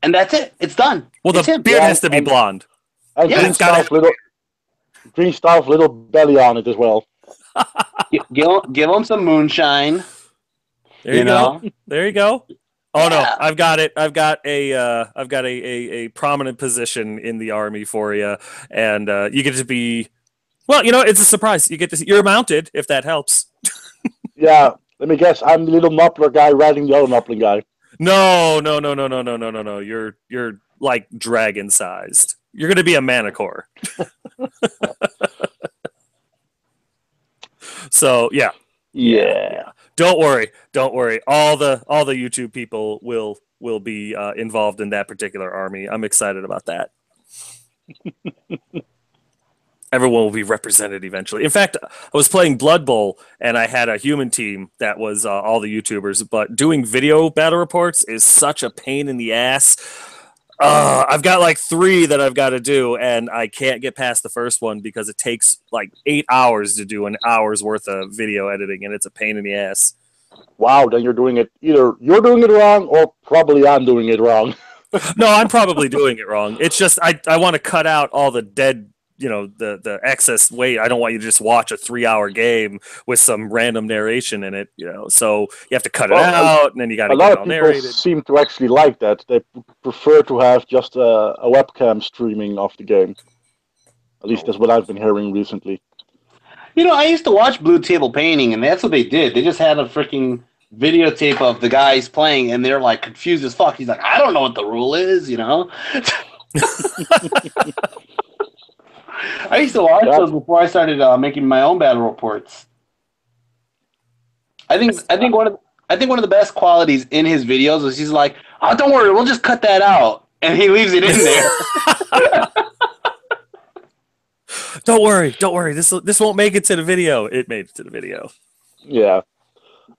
And that's it. It's done. Well, the beard has to be blonde. And Yeah, green stuff, little belly on it as well. Give him some moonshine. There you go. There you go. Oh no, I've got it. I've got a prominent position in the army for you, and you get to be. Well, it's a surprise. You get to see, you're mounted, if that helps. Yeah, let me guess. I'm the little Muppler guy riding the other Muppler guy. No. You're like dragon sized. You're going to be a Manicore. So yeah. Don't worry. All the YouTube people will be involved in that particular army. I'm excited about that. Everyone will be represented eventually. In fact, I was playing Blood Bowl and I had a human team that was all the YouTubers, but doing video battle reports is such a pain in the ass. I've got like 3 that I've got to do, and I can't get past the first one because it takes like 8 hours to do an hour's worth of video editing, and it's a pain in the ass. Wow, then either you're doing it wrong or probably I'm doing it wrong. No, I'm probably doing it wrong. It's just I want to cut out all the dead, the excess weight. I don't want you to just watch a 3-hour game with some random narration in it, So you have to cut it out, and then you got to A get lot it of all people narrated. seem to actually like that. They prefer to have just a webcam streaming of the game. At least that's what I've been hearing recently. I used to watch Blue Table Painting, and that's what they did. They just had a freaking videotape of the guys playing, and they're like confused as fuck. He's like, I don't know what the rule is, I used to watch those before I started making my own battle reports. I think one of the best qualities in his videos is he's like, oh, don't worry, we'll just cut that out, and he leaves it in there. Don't worry. This won't make it to the video. It made it to the video. Yeah.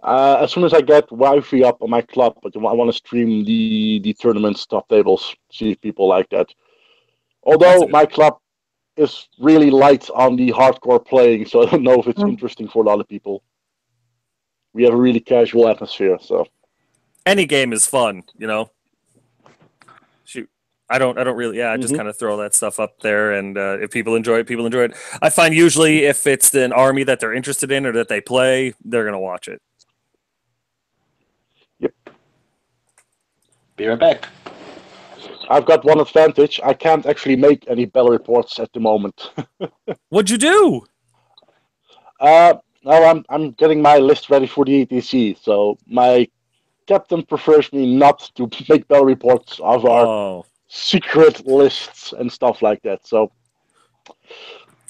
As soon as I get Wi-Fi up on my club, I want to stream the tournament top tables. See if people like that. Although my club is really light on the hardcore playing, so I don't know if it's interesting for a lot of people. We have a really casual atmosphere, so any game is fun, Shoot, I don't really. Yeah, I just kind of throw that stuff up there, and if people enjoy it, people enjoy it. I find usually if it's an army that they're interested in or that they play, they're gonna watch it. Yep. Be right back. I've got one advantage. I can't actually make any battle reports at the moment. What'd you do? No, I'm getting my list ready for the ETC. So my captain prefers me not to make battle reports of our secret lists and stuff like that. So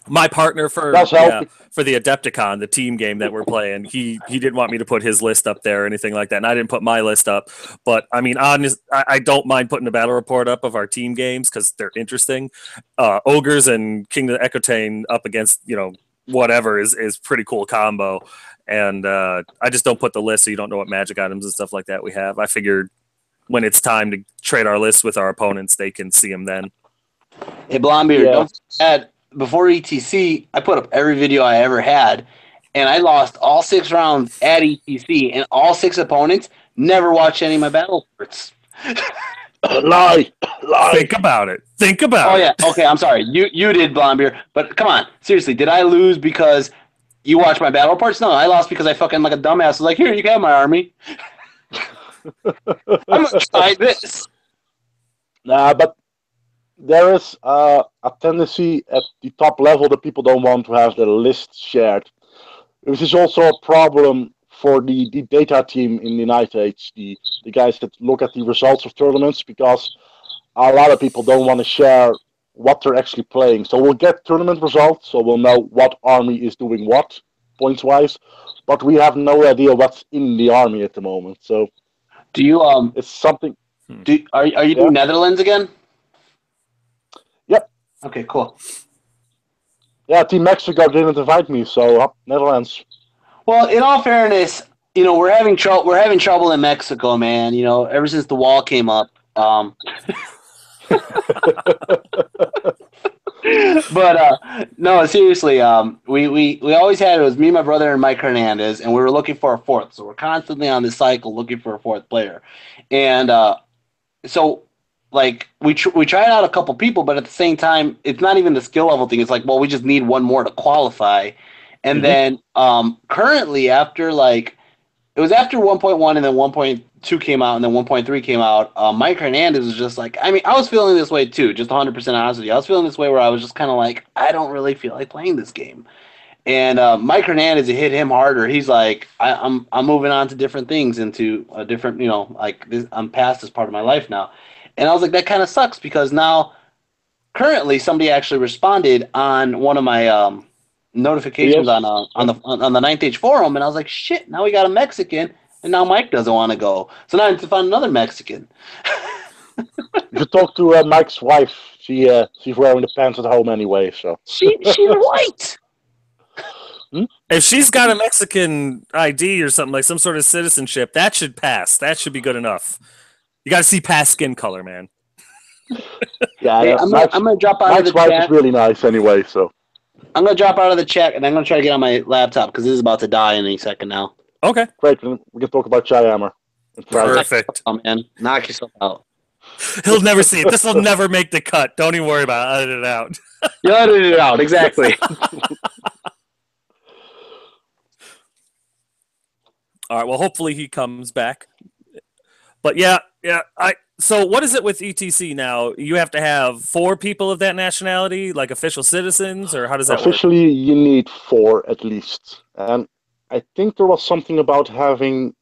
my partner for the Adepticon, the team game that we're playing, he didn't want me to put his list up there or anything like that, and I didn't put my list up. But I mean, I don't mind putting a battle report up of our team games because they're interesting. Ogres and King of Ecotane up against whatever is pretty cool combo, and I just don't put the list so you don't know what magic items and stuff like that we have. I figured when it's time to trade our lists with our opponents, they can see them then. Hey, Blondebeard, don't forget, before ETC, I put up every video I ever had, and I lost all 6 rounds at ETC, and all 6 opponents never watched any of my battle reports. Lie. Think about it. Oh yeah. Okay, I'm sorry. You did, Blondebeard. But come on, seriously, did I lose because you watched my battle reports? No, I lost because I fucking like a dumbass was like, here, you can have my army. I'm gonna try this. Nah, but there is a tendency at the top level that people don't want to have their list shared. This is also a problem for the data team in the Night Age, the guys that look at the results of tournaments, because a lot of people don't want to share what they're actually playing. So we'll get tournament results, so we'll know what army is doing what, points-wise, but we have no idea what's in the army at the moment. So do you it's something. Are you doing Netherlands again? Yep. Okay, cool. Yeah, Team Mexico didn't invite me, so Netherlands. Well, in all fairness, we're having trouble. We're having trouble in Mexico, man. Ever since the wall came up. But no, seriously, we always had it was me, my brother, and Mike Hernandez, and we were looking for a 4th. So we're constantly on this cycle looking for a 4th player, and so like we tried out a couple people, but at the same time, it's not even the skill level thing. It's like, well, we just need one more to qualify, and then currently after it was after 1.1 and then 1.2 came out and then 1.3 came out. Mike Hernandez was just like, I mean, I was feeling this way too, just 100% honest with you. I was feeling this way where I was just kind of like, I don't really feel like playing this game. And Mike Hernandez, it hit him harder. He's like, I'm moving on to different things, into a different, I'm past this part of my life now. And I was like, that kind of sucks because now, currently, somebody actually responded on one of my notifications on the Ninth Age forum, and I was like, shit, now we got a Mexican, and now Mike doesn't want to go. So now I have to find another Mexican. You should talk to Mike's wife. She's wearing the pants at home anyway, so. She's white! If she's got a Mexican ID or something, like some sort of citizenship, that should pass. That should be good enough. You got to see past skin color, man. Yeah, Hey, I'm gonna drop out of Mike's the wife chat. is really nice anyway, so. I'm gonna drop out of the chat and I'm gonna try to get on my laptop because this is about to die any second now. Okay. Great, we can talk about Chihammer. Perfect. Oh man, knock yourself out. He'll never see it. This will never make the cut. Don't even worry about it. Edit it out. You edited it out, exactly. All right. Well, hopefully he comes back. But yeah. So what is it with ETC now? You have to have 4 people of that nationality, like official citizens, or how does that work? Officially, you need 4 at least. And I think there was something about having,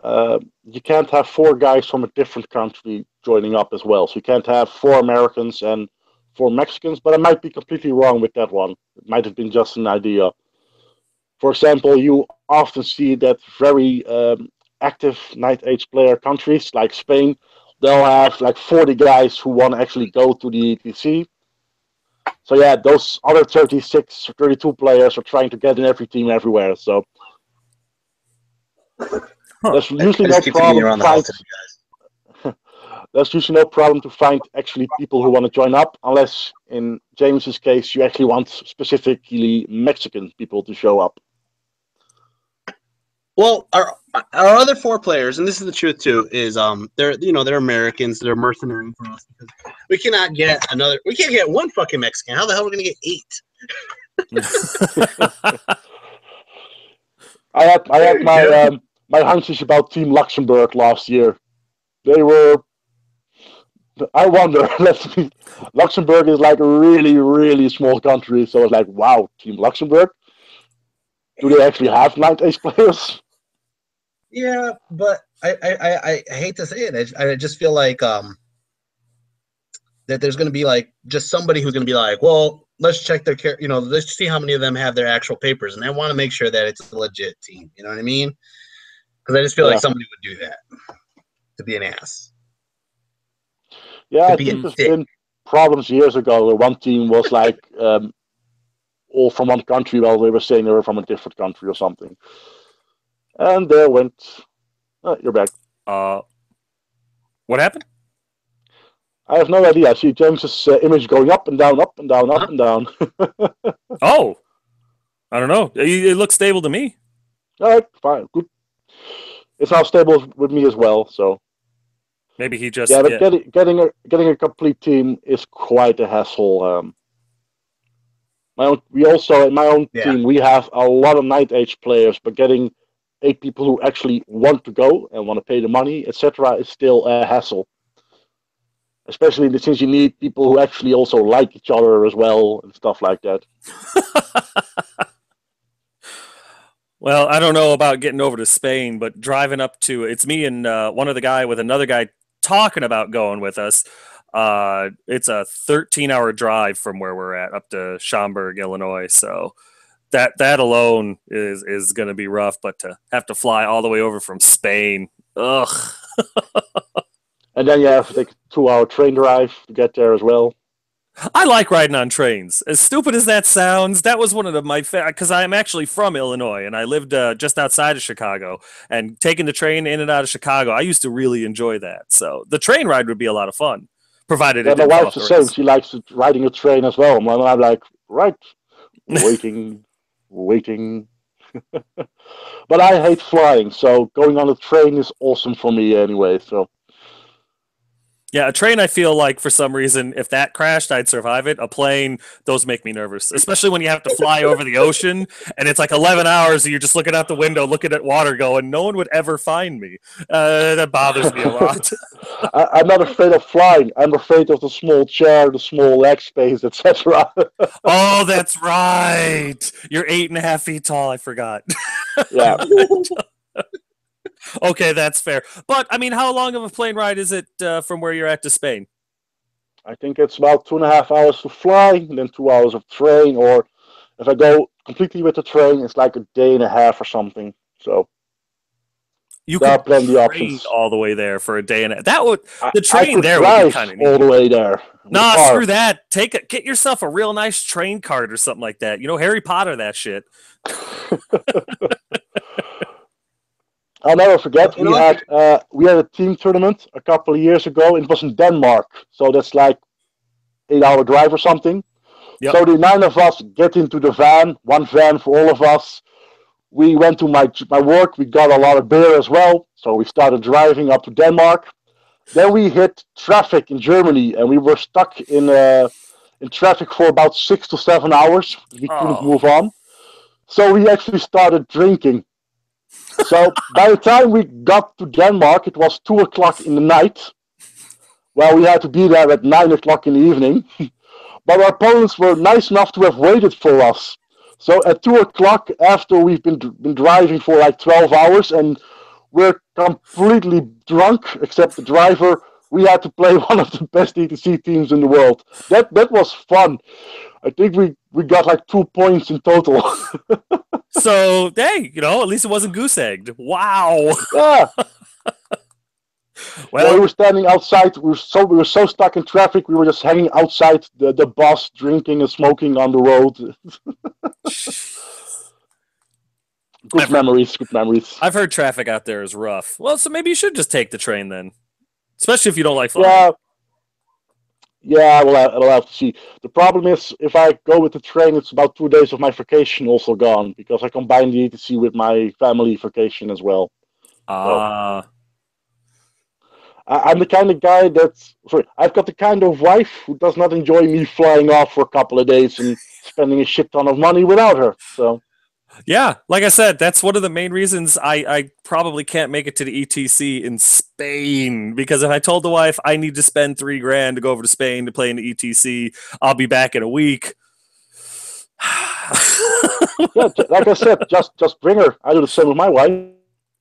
you can't have 4 guys from a different country joining up as well. So you can't have 4 Americans and 4 Mexicans, but I might be completely wrong with that one. It might have been just an idea. For example, you often see that very active Night Age player countries like Spain, they'll have like 40 guys who want to actually go to the ETC. So yeah, those other 36 or 32 players are trying to get in every team everywhere. So there's usually no problem to find. There's usually no problem to find actually people who want to join up, unless in James's case you actually want specifically Mexican people to show up. Well, our other 4 players, and this is the truth too, is they're Americans, they're mercenary for us because we can't get 1 fucking Mexican. How the hell are we gonna get 8? I had my hunches about Team Luxembourg last year. They were. I wonder. Luxembourg is like a really, really small country, so it's like, wow, Team Luxembourg. Do they actually have Night Age players? Yeah, but I hate to say it. I just feel like that there's going to be like just somebody who's going to be like, well, let's check their let's see how many of them have their actual papers, and I want to make sure that it's a legit team. You know what I mean? Because I just feel like somebody would do that to be an ass. Yeah, I think there's been problems years ago where one team was like all from one country, while they were saying they were from a different country or something. And there went. Oh, you're back. What happened? I have no idea. I see James's image going up and down, up and down, up and down. Oh, I don't know. It looks stable to me. All right, fine, good. It's now stable with me as well. So maybe he just but getting a complete team is quite a hassle. In my own team we have a lot of Night Age players, but getting 8 people who actually want to go and want to pay the money, etc., is still a hassle. Especially since you need people who actually also like each other as well and stuff like that. Well, I don't know about getting over to Spain, but driving up to it's me and one of the guy with another guy talking about going with us. It's a 13-hour drive from where we're at up to Schaumburg, Illinois. So that alone is going to be rough. But to have to fly all the way over from Spain, ugh. And then you have to take a 2-hour train drive to get there as well. I like riding on trains. As stupid as that sounds, that was one of my because I'm actually from Illinois and I lived just outside of Chicago. And taking the train in and out of Chicago, I used to really enjoy that. So the train ride would be a lot of fun, provided it didn't my wife's the same. She likes riding a train as well. And I'm like, right, waiting. But I hate flying, so going on a train is awesome for me anyway. So. Yeah, a train, I feel like for some reason, if that crashed, I'd survive it. A plane, those make me nervous, especially when you have to fly over the ocean and it's like 11 hours and you're just looking out the window, looking at water going, no one would ever find me. That bothers me a lot. I'm not afraid of flying. I'm afraid of the small chair, the small leg space, etc. Oh, that's right. You're 8.5 feet tall. I forgot. Yeah. Okay, that's fair. But, I mean, how long of a plane ride is it from where you're at to Spain? I think it's about 2.5 hours to fly, and then 2 hours of train, or if I go completely with the train, it's like a day and a half or something. So you there are plenty of options. All the way there for a day and a half. That would the train there would be kind of neat. All the way there. Nah, screw that. Get yourself a real nice train card or something like that. You know, Harry Potter, that shit. I'll never forget. We had a team tournament a couple of years ago. It was in Denmark, so that's like 8-hour drive or something. Yep. So the 9 of us get into the van, one van for all of us. We went to my work. We got a lot of beer as well. So we started driving up to Denmark. Then we hit traffic in Germany, and we were stuck in traffic for about 6 to 7 hours. We couldn't move on. So we actually started drinking. So by the time we got to Denmark, it was 2 o'clock in the night. Well, we had to be there at 9 o'clock in the evening. But our opponents were nice enough to have waited for us. So at 2 o'clock, after we've been driving for like 12 hours and we're completely drunk, except the driver, we had to play one of the best ETC teams in the world. That was fun. I think we got like 2 points in total. So, hey, at least it wasn't goose egged. Wow. Yeah. Well, we were standing outside. We were so stuck in traffic. We were just hanging outside the bus, drinking and smoking on the road. Good memories. I've heard traffic out there is rough. Well, so maybe you should just take the train then, especially if you don't like flying. Yeah. We'll have to see. The problem is, if I go with the train, it's about 2 days of my vacation also gone because I combine the ETC with my family vacation as well. I'm the kind of guy I've got the kind of wife who does not enjoy me flying off for a couple of days and spending a shit ton of money without her. So, yeah, like I said, that's one of the main reasons I probably can't make it to the ETC in Spain, because if I told the wife I need to spend $3,000 to go over to Spain to play in the ETC, I'll be back in a week. Yeah, like I said, just bring her. I do the same with my wife.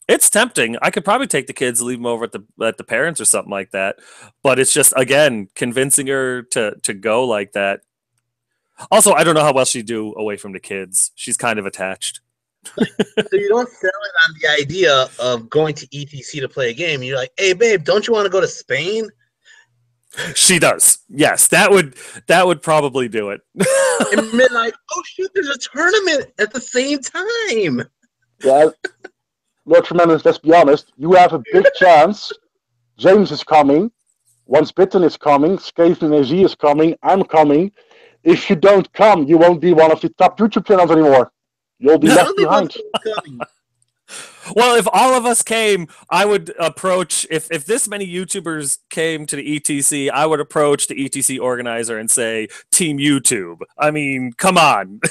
It's tempting. I could probably take the kids, leave them over at the parents or something like that. But it's just, again, convincing her to go like that. Also, I don't know how well she'd do away from the kids. She's kind of attached. So you don't sell it on the idea of going to ETC to play a game. You're like, hey, babe, don't you want to go to Spain? She does. Yes, that would probably do it. And then like, oh, shoot, there's a tournament at the same time. Yeah. Lord Tremendous, let's be honest, you have a big chance. James is coming. Once Bitten is coming. Skaven AZ is coming. I'm coming. If you don't come, you won't be one of the top YouTube channels anymore. You'll be left behind. Well, if all of us came, I would approach, if this many YouTubers came to the ETC, I would approach the ETC organizer and say, Team YouTube. I mean, come on.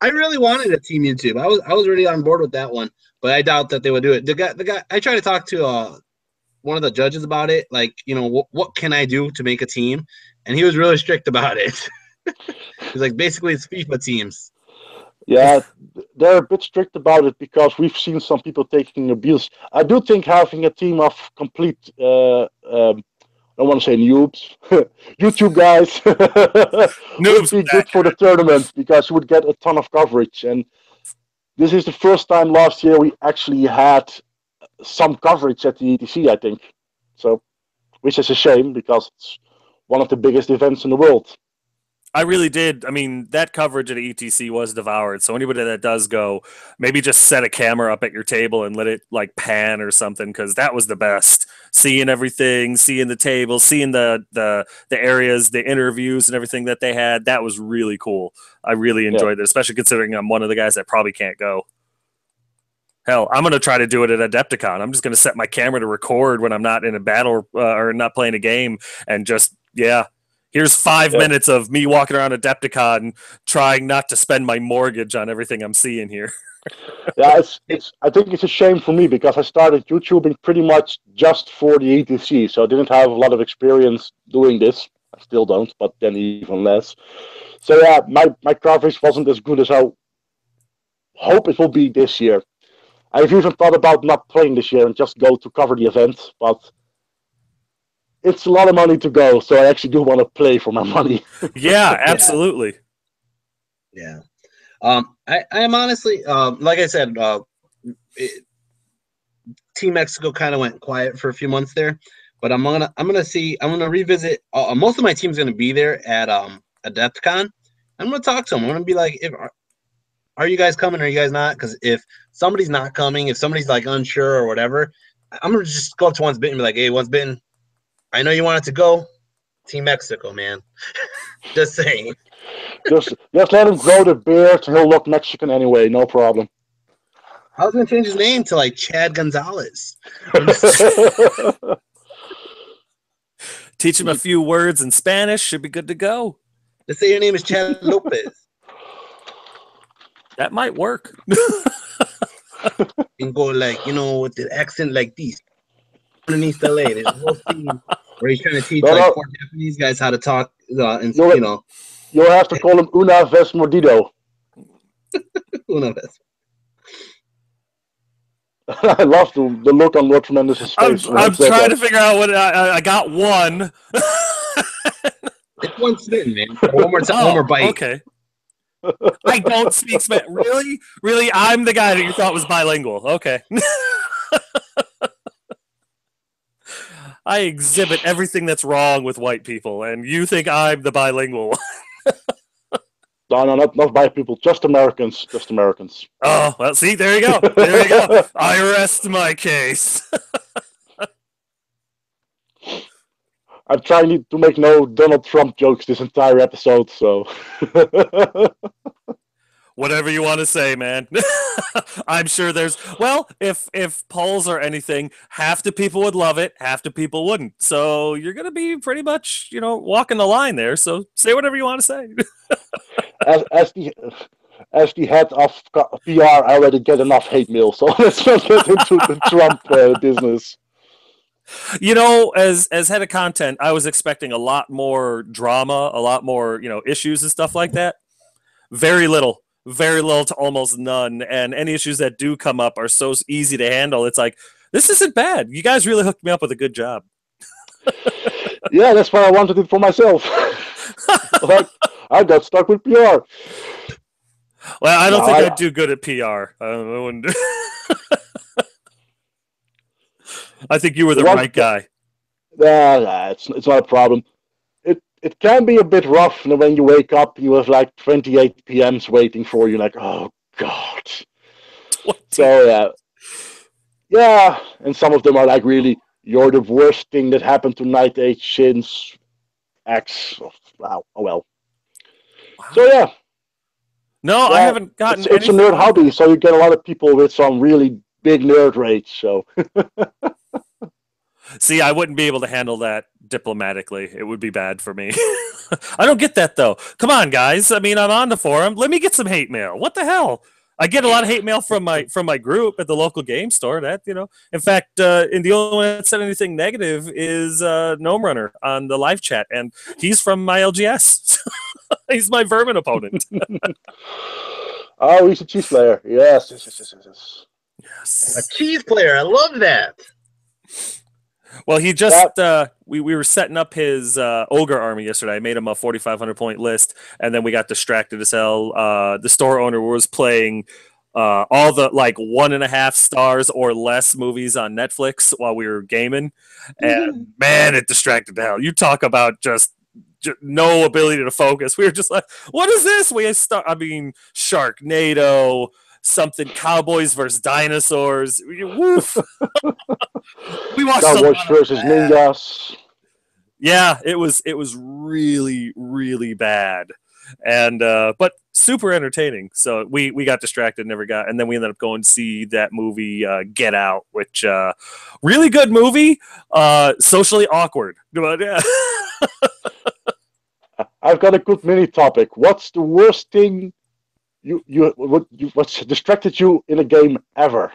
I really wanted a Team YouTube. I was really on board with that one, but I doubt that they would do it. The guy I tried to talk to one of the judges about it, like, what can I do to make a team? And he was really strict about it. He's like, basically, it's FIFA teams. Yeah, they're a bit strict about it because we've seen some people taking abuse. I do think having a team of complete, I don't want to say noobs, YouTube guys, would be good for the tournament because you would get a ton of coverage. And this is the first time last year we actually had some coverage at the ETC, I think. So, which is a shame because it's one of the biggest events in the world. I really did. I mean, that coverage at ETC was devoured. So anybody that does go, maybe just set a camera up at your table and let it like pan or something, because that was the best. Seeing everything, seeing the table, seeing the areas, the interviews and everything that they had. That was really cool. I really enjoyed it, especially considering I'm one of the guys that probably can't go. Hell, I'm going to try to do it at Adepticon. I'm just going to set my camera to record when I'm not in a battle or not playing a game and just, here's 5 minutes of me walking around Adepticon trying not to spend my mortgage on everything I'm seeing here. Yeah, I think it's a shame for me because I started YouTubing pretty much just for the ETC, so I didn't have a lot of experience doing this. I still don't, but then even less. So yeah, my coverage wasn't as good as I hope it will be this year. I've even thought about not playing this year and just go to cover the event, but it's a lot of money to go, so I actually do want to play for my money. Yeah, absolutely. Yeah. I am honestly, like I said, Team Mexico kind of went quiet for a few months there, but I'm gonna revisit. Most of my team's gonna be there at Adepticon. I'm gonna talk to them. I'm gonna be like, are you guys coming? Or are you guys not? Because if somebody's not coming, if somebody's like unsure or whatever, I'm gonna just go up to Once Bitten and be like, hey, Once Bitten, I know you wanted to go. Team Mexico, man. Just saying. Just let him grow the beard. He'll look Mexican anyway. No problem. I was gonna change his name to like Chad Gonzalez. Teach him a few words in Spanish. Should be good to go. Just say your name is Chad Lopez. That might work. And go like, with the accent like this. Underneath LA, there's a whole scene where he's trying to teach four Japanese guys how to talk. You'll have to call him Una vez mordido. Una vez. I love the look on Lord Tremendous' face. I'm trying to figure out what I got. One. It's one spin, man. One more time. One more bite. Okay. I don't speak Spanish. Really? Really? I'm the guy that you thought was bilingual. Okay. I exhibit everything that's wrong with white people, and you think I'm the bilingual one. No, not white people. Just Americans. Just Americans. Oh, well, see, there you go. There you go. I rest my case. I'm trying to make no Donald Trump jokes this entire episode, so... Whatever you want to say, man. I'm sure there's... Well, if polls are anything, half the people would love it, half the people wouldn't. So you're going to be pretty much, walking the line there. So say whatever you want to say. as the head of PR, I already get enough hate mail, so let's not get into the Trump business. As head of content, I was expecting a lot more drama, a lot more, issues and stuff like that. Very little to almost none. And any issues that do come up are so easy to handle. It's like, this isn't bad. You guys really hooked me up with a good job. Yeah, that's why I wanted it for myself. I got stuck with PR. Well, I don't think I'd do good at PR. I wouldn't. I think you were the right guy. It's not a problem. It can be a bit rough when you wake up. You have like 28 PMs waiting for you. Like, oh god. So yeah, and some of them are like, really, you're the worst thing that happened to Night Age since X. Wow. Oh well. Wow. So yeah. No, I haven't gotten. It's a nerd hobby, so you get a lot of people with some really big nerd rage. So. See, I wouldn't be able to handle that diplomatically. It would be bad for me. I don't get that, though. Come on, guys. I mean, I'm on the forum. Let me get some hate mail. What the hell? I get a lot of hate mail from my group at the local game store. In fact, and the only one that said anything negative is Gnome Runner on the live chat, and he's from my LGS. He's my vermin opponent. Oh, he's a cheese player. Yes. A cheese player. I love that. Well, he just we were setting up his ogre army yesterday. I made him a 4,500 point list, and then we got distracted as hell. The store owner was playing all the 1.5 stars or less movies on Netflix while we were gaming, and man, it distracted the hell. You talk about just no ability to focus. We were just like, "What is this?" Sharknado. Something Cowboys versus Dinosaurs. Woof. We watched Cowboys versus Ninjas. Yeah, it was really, really bad. And but super entertaining. So we got distracted, and then we ended up going to see that movie Get Out, which really good movie, socially awkward. But yeah. I've got a good mini topic. What's the worst thing what's distracted you in a game ever?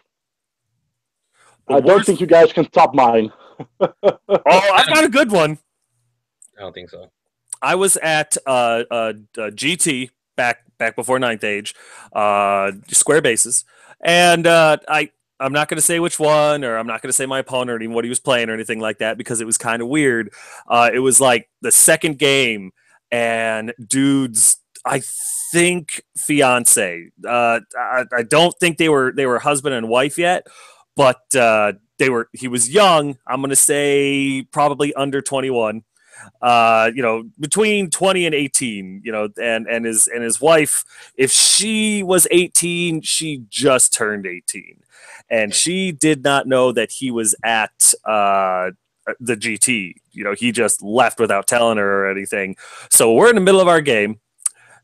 I don't think you guys can top mine. I got a good one. I don't think so. I was at GT back before Ninth Age, Square Bases, and I'm not going to say which one, or I'm not going to say my opponent or even what he was playing or anything like that, because it was kind of weird. It was like the second game, and dude's, I think, fiance. I don't think they were husband and wife yet, but he was young. I'm going to say probably under 21. Between 20 and 18, and his wife, if she was 18, she just turned 18, and she did not know that he was at a the GT. You know, he just left without telling her or anything. So we're in the middle of our game.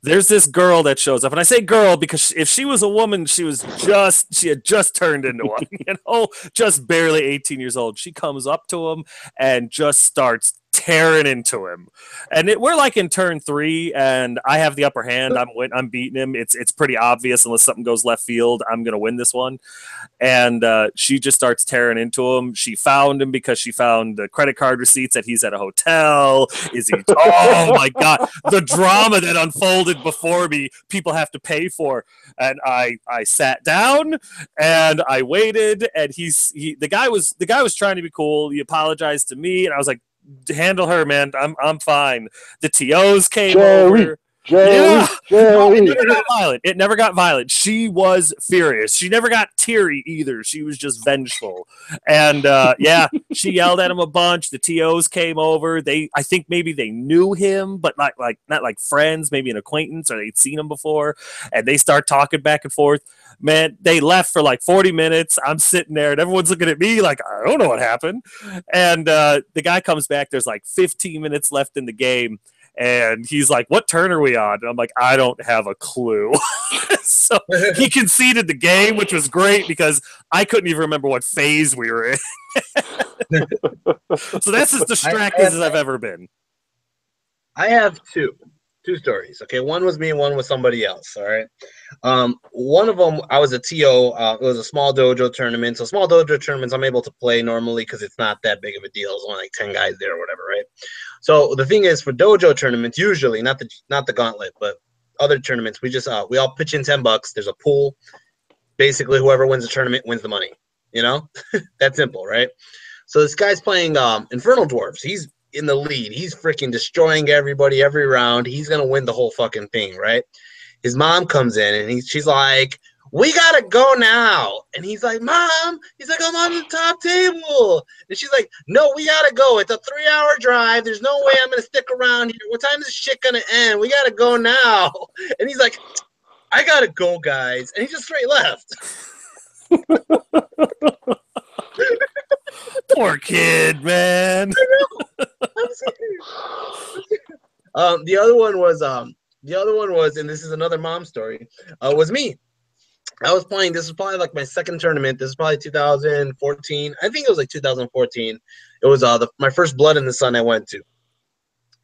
There's this girl that shows up, and I say girl because if she was a woman, she had just turned into one, you know, just barely 18 years old. She comes up to him and just starts tearing into him, and we're like in turn 3, and I have the upper hand. I'm beating him. It's pretty obvious unless something goes left field, I'm gonna win this one. And she just starts tearing into him. She found him because she found the credit card receipts that he's at a hotel. Is he? Oh my god, the drama that unfolded before me. People have to pay for, and I sat down and I waited, and the guy was trying to be cool. He apologized to me, and I was like, handle her, man. I'm fine. The TOs came over. Yeah. No, it never got violent. It never got violent. She was furious. She never got teary either. She was just vengeful. And yeah, she yelled at him a bunch. The TOs came over. I think maybe they knew him, but not like friends, maybe an acquaintance, or they'd seen him before. And they start talking back and forth. Man, they left for like 40 minutes. I'm sitting there and everyone's looking at me like, I don't know what happened. And the guy comes back. There's like 15 minutes left in the game. And he's like, what turn are we on? And I'm like, I don't have a clue. So he conceded the game, which was great because I couldn't even remember what phase we were in. So that's as distracted as I've ever been. I have two stories. Okay, one was me and one was somebody else. All right. One of them, I was a TO. It was a small dojo tournament. So small dojo tournaments, I'm able to play normally because it's not that big of a deal. There's only like 10 guys there or whatever, right? So the thing is, for dojo tournaments, usually not the gauntlet, but other tournaments, we all pitch in $10. There's a pool. Basically, whoever wins the tournament wins the money. You know, that simple, right? So this guy's playing Infernal Dwarves. He's in the lead. He's freaking destroying everybody every round. He's gonna win the whole fucking thing, right? His mom comes in and she's like, we gotta go now. And he's like, Mom, I'm on the top table. And she's like, no, we gotta go. It's a 3-hour drive. There's no way I'm gonna stick around here. What time is this shit gonna end? We gotta go now. And he's like, I gotta go, guys. And he just straight left. Poor kid, man. I know. I'm serious. The other one was, and this is another mom story, was me. I was playing, this was probably like my second tournament. This is probably 2014. I think it was like 2014. It was my first Blood in the Sun I went to.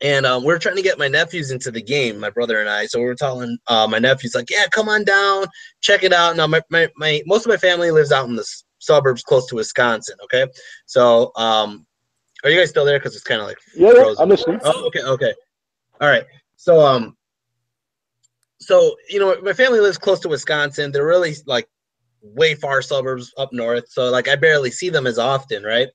And we were trying to get my nephews into the game, my brother and I. So we were telling my nephews, like, yeah, come on down, check it out. Now, my most of my family lives out in the suburbs close to Wisconsin, okay? So are you guys still there? Because it's kind of like frozen. I'm listening. Oh, okay. All right. So, you know, my family lives close to Wisconsin. They're really, like, way far suburbs up north. So, like, I barely see them as often, right?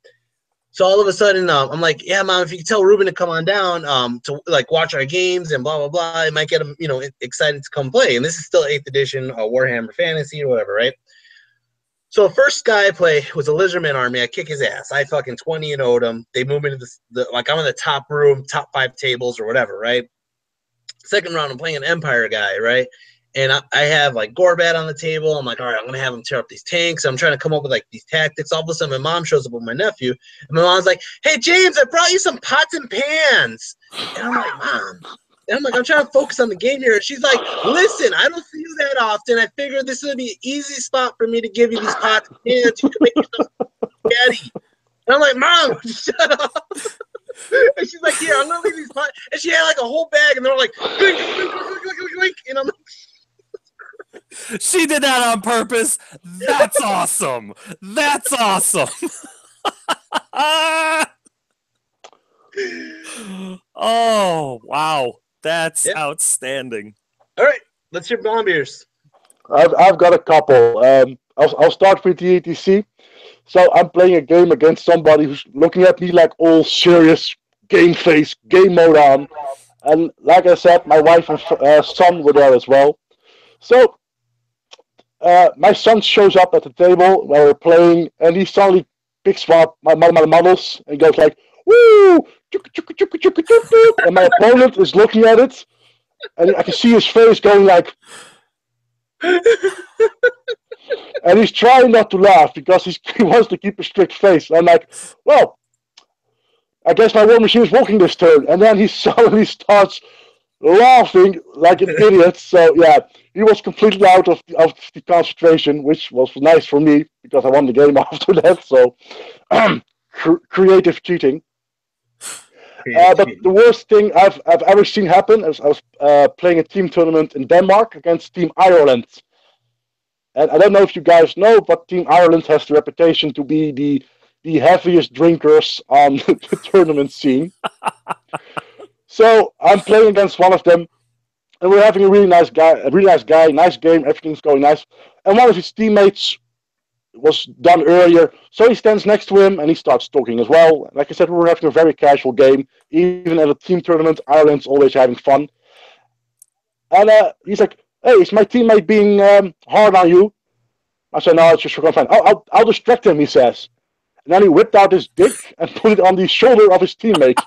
So all of a sudden, I'm like, yeah, Mom, if you could tell Ruben to come on down to, like, watch our games and blah, blah, blah, it might get him, you know, excited to come play. And this is still 8th edition Warhammer Fantasy or whatever, right? So first guy I play was a Lizardman army. I kick his ass. I fucking 20-0'd him. They move me to like, I'm in the top room, top 5 tables or whatever, right? Second round, I'm playing an Empire guy, right? And I have, like, Gorbat on the table. I'm like, all right, I'm going to have him tear up these tanks. I'm trying to come up with, like, these tactics. All of a sudden, my mom shows up with my nephew. And my mom's like, hey, James, I brought you some pots and pans. And I'm like, Mom. And I'm like, I'm trying to focus on the game here. And she's like, listen, I don't see you that often. I figured this would be an easy spot for me to give you these pots and pans. You can make yourself spaghetti. And I'm like, Mom, shut up. And she's like, here, I'm going to leave these pots. And she had, like, a whole bag. And they're like, glink, glink, glink, glink, glink, glink. And I'm like, she did that on purpose. That's awesome. That's awesome. Oh, wow. That's outstanding. All right. Let's hear bomb beers. I've got a couple. I'll start with the ETC. So I'm playing a game against somebody who's looking at me like all serious, game face, game mode on. And like I said, my wife and son were there as well. So my son shows up at the table where we're playing, and he suddenly picks up my models and goes like, woo! And my opponent is looking at it, and I can see his face going like, and he's trying not to laugh because he wants to keep a strict face. I'm like, well, I guess my war machine is working this turn. And then he suddenly starts laughing like an idiot. So yeah, he was completely out of the concentration, which was nice for me because I won the game after that. So creative cheating. But the worst thing I've ever seen happen is I was playing a team tournament in Denmark against Team Ireland. And I don't know if you guys know, but Team Ireland has the reputation to be the heaviest drinkers on the tournament scene. So I'm playing against one of them, and we're having a really nice guy, nice game, everything's going nice. And one of his teammates was done earlier, so he stands next to him and he starts talking as well. Like I said, we were having a very casual game, even at a team tournament. Ireland's always having fun. And he's like, "Hey, is my teammate being hard on you?" I said, "No, it's just for fun." I'll distract him," he says. And then he whipped out his dick and put it on the shoulder of his teammate.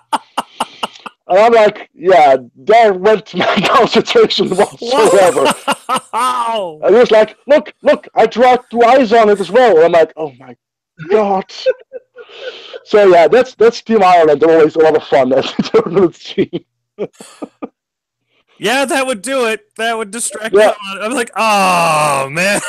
And I'm like, yeah, there went my concentration whatsoever. Wow. And he was like, look, I draw 2 eyes on it as well. And I'm like, oh my God. So yeah, that's Team Ireland. They're always a lot of fun at the tournament scene. Yeah, that would do it. That would distract me. I'm like, oh man.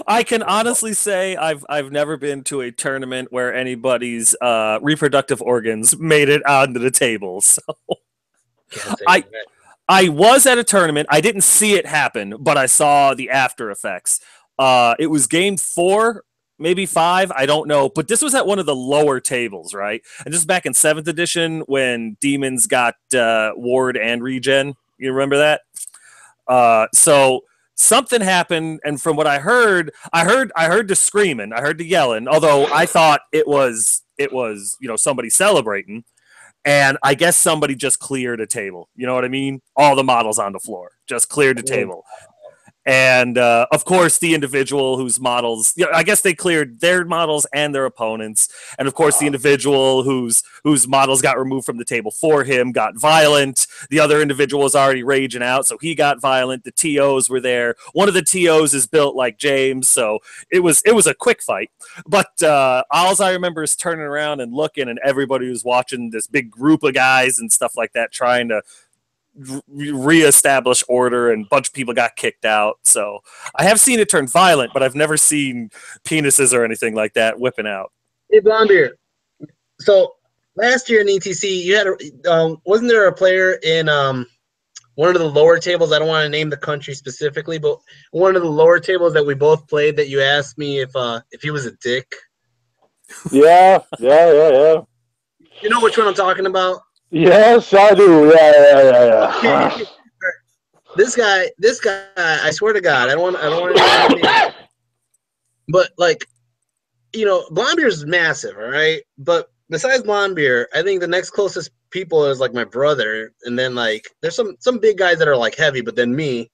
I can honestly say I've never been to a tournament where anybody's reproductive organs made it onto the table. So I was at a tournament. I didn't see it happen, but I saw the after effects. It was game 4, maybe 5. I don't know, but this was at one of the lower tables, right? And this is back in 7th edition when demons got ward and regen. You remember that? So something happened, and from what I heard the screaming, I heard the yelling. Although I thought it was somebody celebrating, and I guess somebody just cleared a table. You know what I mean? All the models on the floor just cleared the table. And of course, the individual whose models, I guess they cleared their models and their opponents. And of course, the individual whose models got removed from the table for him got violent. The other individual was already raging out, so he got violent. The TOs were there. One of the TOs is built like James, so it was a quick fight. But all I remember is turning around and looking, and everybody was watching this big group of guys and stuff like that, trying to reestablish order, and a bunch of people got kicked out. So I have seen it turn violent, but I've never seen penises or anything like that whipping out. Hey, Blondbeard. So last year in ETC, you had wasn't there a player in one of the lower tables? I don't want to name the country specifically, but one of the lower tables that we both played that you asked me if he was a dick. Yeah. You know which one I'm talking about? Yes, I do. Yeah. This guy, I swear to God, I don't want to. But like, Blondbeer's massive, all right. But besides Blondbeer, I think the next closest people is like my brother, and then like there's some big guys that are like heavy, but then me,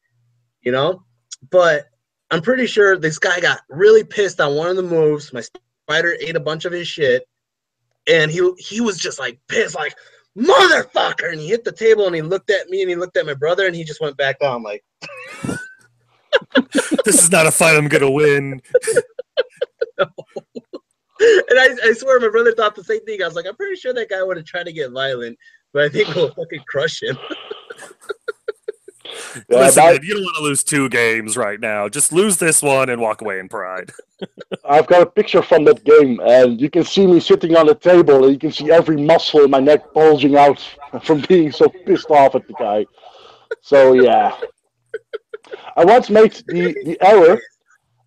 But I'm pretty sure this guy got really pissed on one of the moves. My spider ate a bunch of his shit, and he was just like pissed, like, motherfucker, and he hit the table, and he looked at me, and he looked at my brother, and he just went back down like, this is not a fight I'm gonna win. No. And I swear my brother thought the same thing. I was like, I'm pretty sure that guy would have tried to get violent, but I think we'll fucking crush him. Listen, man, you don't want to lose 2 games right now. Just lose this one and walk away in pride. I've got a picture from that game, and you can see me sitting on the table, and you can see every muscle in my neck bulging out from being so pissed off at the guy. So yeah, I once made the error.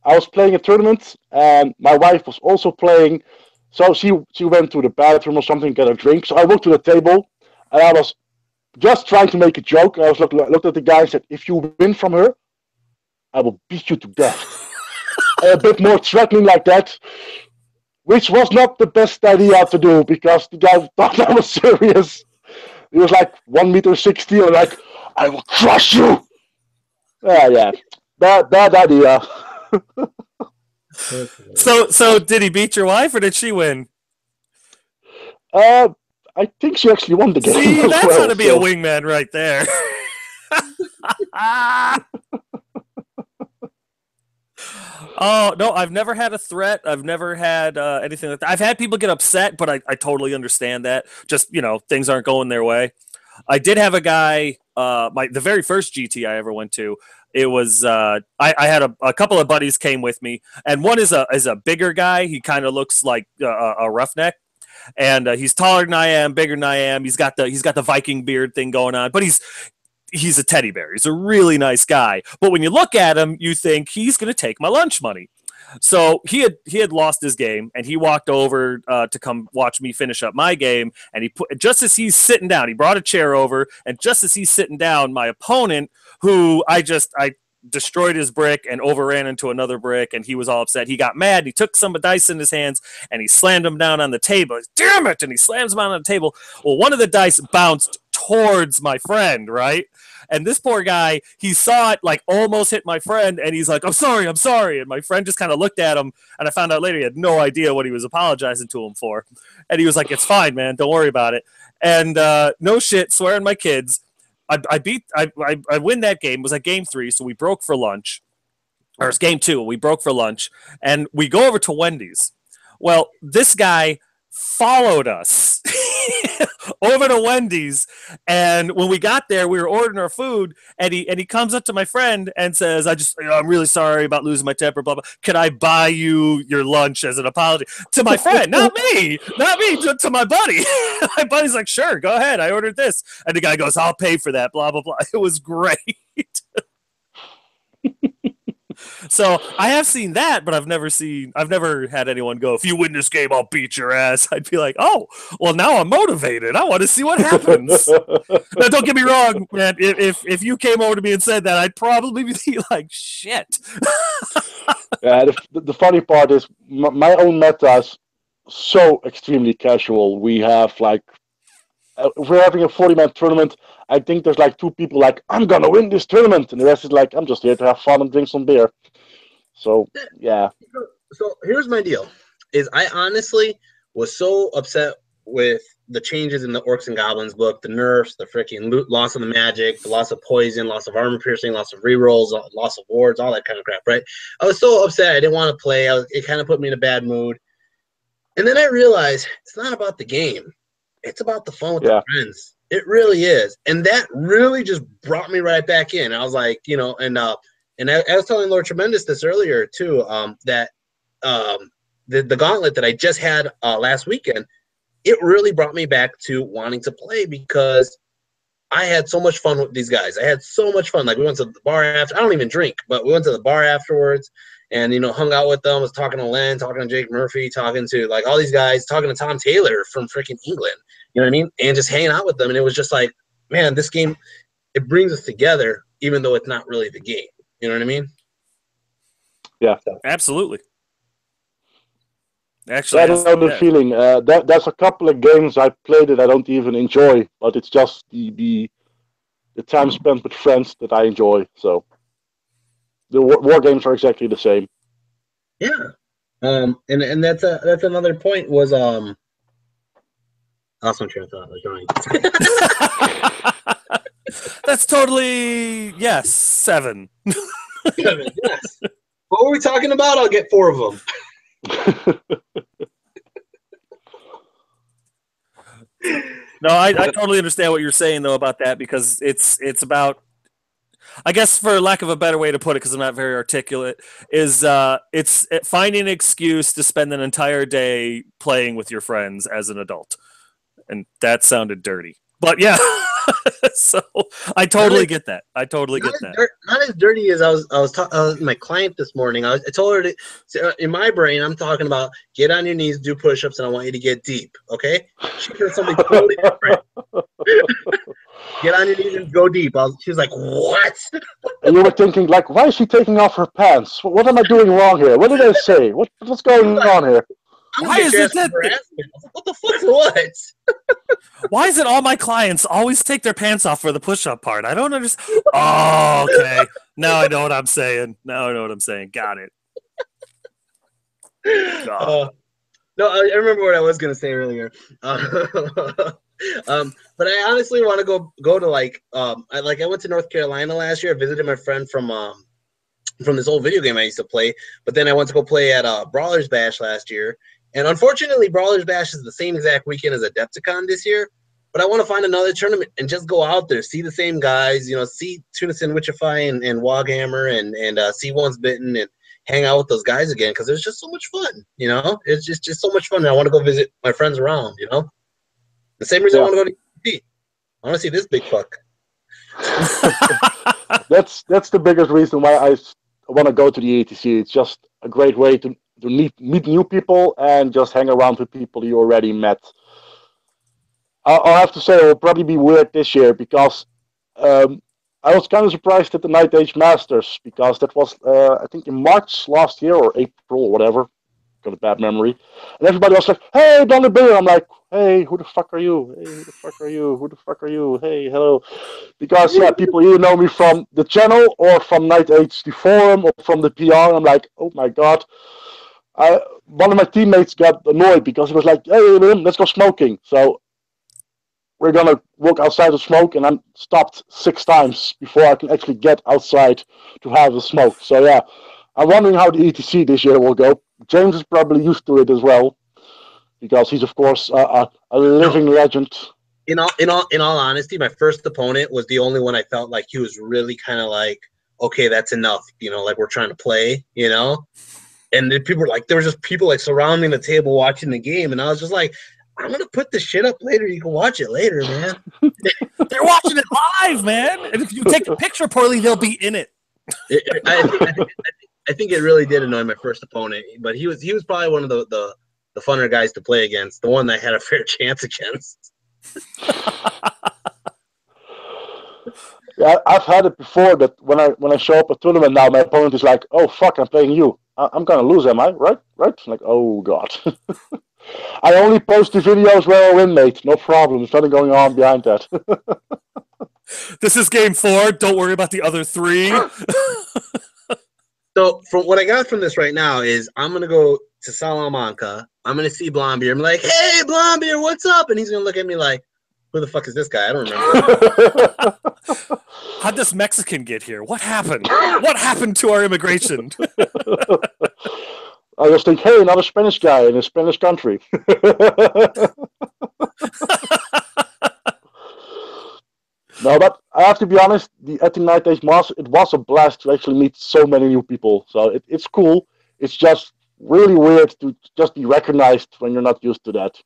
I was playing a tournament, and my wife was also playing. So she went to the bathroom or something, get a drink. So I walked to the table, and I was just trying to make a joke. I was looked at the guy and said, "If you win from her, I will beat you to death." A bit more threatening like that, which was not the best idea to do because the guy thought I was serious. He was like 1.60 m and like, "I will crush you." Yeah, bad idea. So did he beat your wife or did she win? I think she actually won the game. See, that's well, gotta be a wingman right there. Oh no, I've never had a threat. I've never had anything like that. I've had people get upset, but I totally understand that. Just things aren't going their way. I did have a guy. The very first GT I ever went to. It was I had a couple of buddies came with me, and one is a bigger guy. He kind of looks like a roughneck, and he's taller than I am, bigger than I am. He's got the Viking beard thing going on, but he's a teddy bear. He's a really nice guy. But when you look at him, you think he's going to take my lunch money. So he had lost his game, and he walked over to come watch me finish up my game. And just as he's sitting down, he brought a chair over, and just as he's sitting down, my opponent, who I destroyed his brick and overran into another brick, and he was all upset. He got mad. He took some dice in his hands and he slammed them down on the table. Damn it! And he slams them on the table. Well, one of the dice bounced towards my friend, right? And this poor guy, he saw it like almost hit my friend, and he's like, I'm sorry. And my friend just kind of looked at him, and I found out later he had no idea what he was apologizing to him for. And he was like, it's fine, man. Don't worry about it. And no shit, swearing my kids. I win that game. It was like game 3, so we broke for lunch. Or it's game 2, we broke for lunch, and we go over to Wendy's. Well, this guy followed us over to Wendy's, and when we got there, we were ordering our food, and he comes up to my friend and says, I'm really sorry about losing my temper, blah blah. Can I buy you your lunch as an apology? To my friend, not me, to my buddy. My buddy's like, sure, go ahead. I ordered this, and the guy goes, I'll pay for that, blah blah blah. It was great. So I have seen that, but I've never had anyone go, if you win this game, I'll beat your ass. I'd be like, oh, well, now I'm motivated. I want to see what happens. Now, don't get me wrong, man. If you came over to me and said that, I'd probably be like, shit. Yeah, the funny part is my own meta is so extremely casual. We have if we're having a 40-man tournament, I think there's like 2 people like, I'm gonna win this tournament, and the rest is like, I'm just here to have fun and drink some beer. So yeah. So here's my deal: is I honestly was so upset with the changes in the Orcs and Goblins book, the nerfs, the freaking loss of the magic, the loss of poison, loss of armor piercing, loss of rerolls, loss of wards, all that kind of crap. Right? I was so upset. I didn't want to play. It kind of put me in a bad mood. And then I realized it's not about the game. It's about the fun with the friends. It really is. And that really just brought me right back in. I was like, and I was telling Lord Tremendous this earlier too, that the gauntlet that I just had last weekend, it really brought me back to wanting to play because I had so much fun with these guys. I had so much fun. Like, we went to the bar after. I don't even drink, but we went to the bar afterwards and, hung out with them, was talking to Len, talking to Jake Murphy, talking to, like, all these guys, talking to Tom Taylor from freaking England. You know what I mean? And just hanging out with them. And it was just like, man, this game, it brings us together, even though it's not really the game. You know what I mean? Yeah. Absolutely. Actually, I don't know the feeling. There's a couple of games I played that I don't even enjoy, but it's just the time spent with friends that I enjoy. So the war games are exactly the same. Yeah. And that's another point was awesome train of thought. That's totally 7. 7, yes. What were we talking about? I'll get 4 of them. No, I totally understand what you're saying though about that, because it's about, I guess, for lack of a better way to put it, because I'm not very articulate, is it's finding an excuse to spend an entire day playing with your friends as an adult, and that sounded dirty, but yeah. So I totally get that. Not as dirty as I was talking my client this morning. I told her in my brain, I'm talking about get on your knees, do push-ups, and I want you to get deep. Okay? She heard something totally different. Get on your knees and go deep. She was like, "What?" And you were thinking, like, why is she taking off her pants? What am I doing wrong here? What did I say? What's going on here? Why is it that? What the fuck for what? Why is it all my clients always take their pants off for the push-up part? I don't understand. Oh, okay. Now I know what I'm saying. Got it. No, I remember what I was gonna say earlier. But I honestly want to go to I went to North Carolina last year. I visited my friend from from this old video game I used to play. But then I went to go play at Brawler's Bash last year. And unfortunately, Brawler's Bash is the same exact weekend as Adepticon this year. But I want to find another tournament and just go out there, see the same guys, see Tunison Witchify and Woghammer and C1's Bitten and hang out with those guys again because there's just so much fun, It's just so much fun. And I want to go visit my friends around, The same reason I want to go to ET. I want to see this big fuck. That's the biggest reason why I want to go to the ETC. It's just a great way to meet new people and just hang around with people you already met. I'll have to say it will probably be weird this year because I was kind of surprised at the Night Age Masters because that was I think in March last year or April or whatever. Got a bad memory. And everybody was like, "Hey, Donny Beer." I'm like, "Hey, who the fuck are you? Hey, who the fuck are you? Who the fuck are you? Hey, hello." Because people either know me from the channel or from Night Age the forum or from the PR. I'm like, "Oh my god." One of my teammates got annoyed because he was like, "Hey, let's go smoking." So we're gonna walk outside to smoke, and I'm stopped 6 times before I can actually get outside to have a smoke. So yeah, I'm wondering how the ETC this year will go. James is probably used to it as well, because he's of course a living legend. In all honesty, my first opponent was the only one I felt like he was really kind of like, okay, that's enough, like we're trying to play, And then people were like, there were just people like surrounding the table watching the game, and I was just like, I'm gonna put the shit up later. You can watch it later, man. They're watching it live, man. And if you take the picture poorly, they'll be in it. I think it really did annoy my first opponent, but he was probably one of the funner guys to play against, the one that had a fair chance against. Yeah, I've had it before that when I show up at tournament now, my opponent is like, "Oh fuck, I'm playing you. I'm gonna lose, am I? Right? I'm like, oh god." I only post the videos where I win, mate. No problem. There's nothing going on behind that. This is game 4. Don't worry about the other 3. So, from what I got from this right now is I'm gonna go to Salamanca. I'm gonna see Blondbeer. I'm like, "Hey, Blondbeer, what's up?" And he's gonna look at me like, "Who the fuck is this guy? I don't remember." How'd this Mexican get here? What happened? What happened to our immigration? I just think, hey, another Spanish guy in a Spanish country. No, but I have to be honest, at the Night Age Master, it was a blast to actually meet so many new people. So it's cool. It's just really weird to just be recognized when you're not used to that.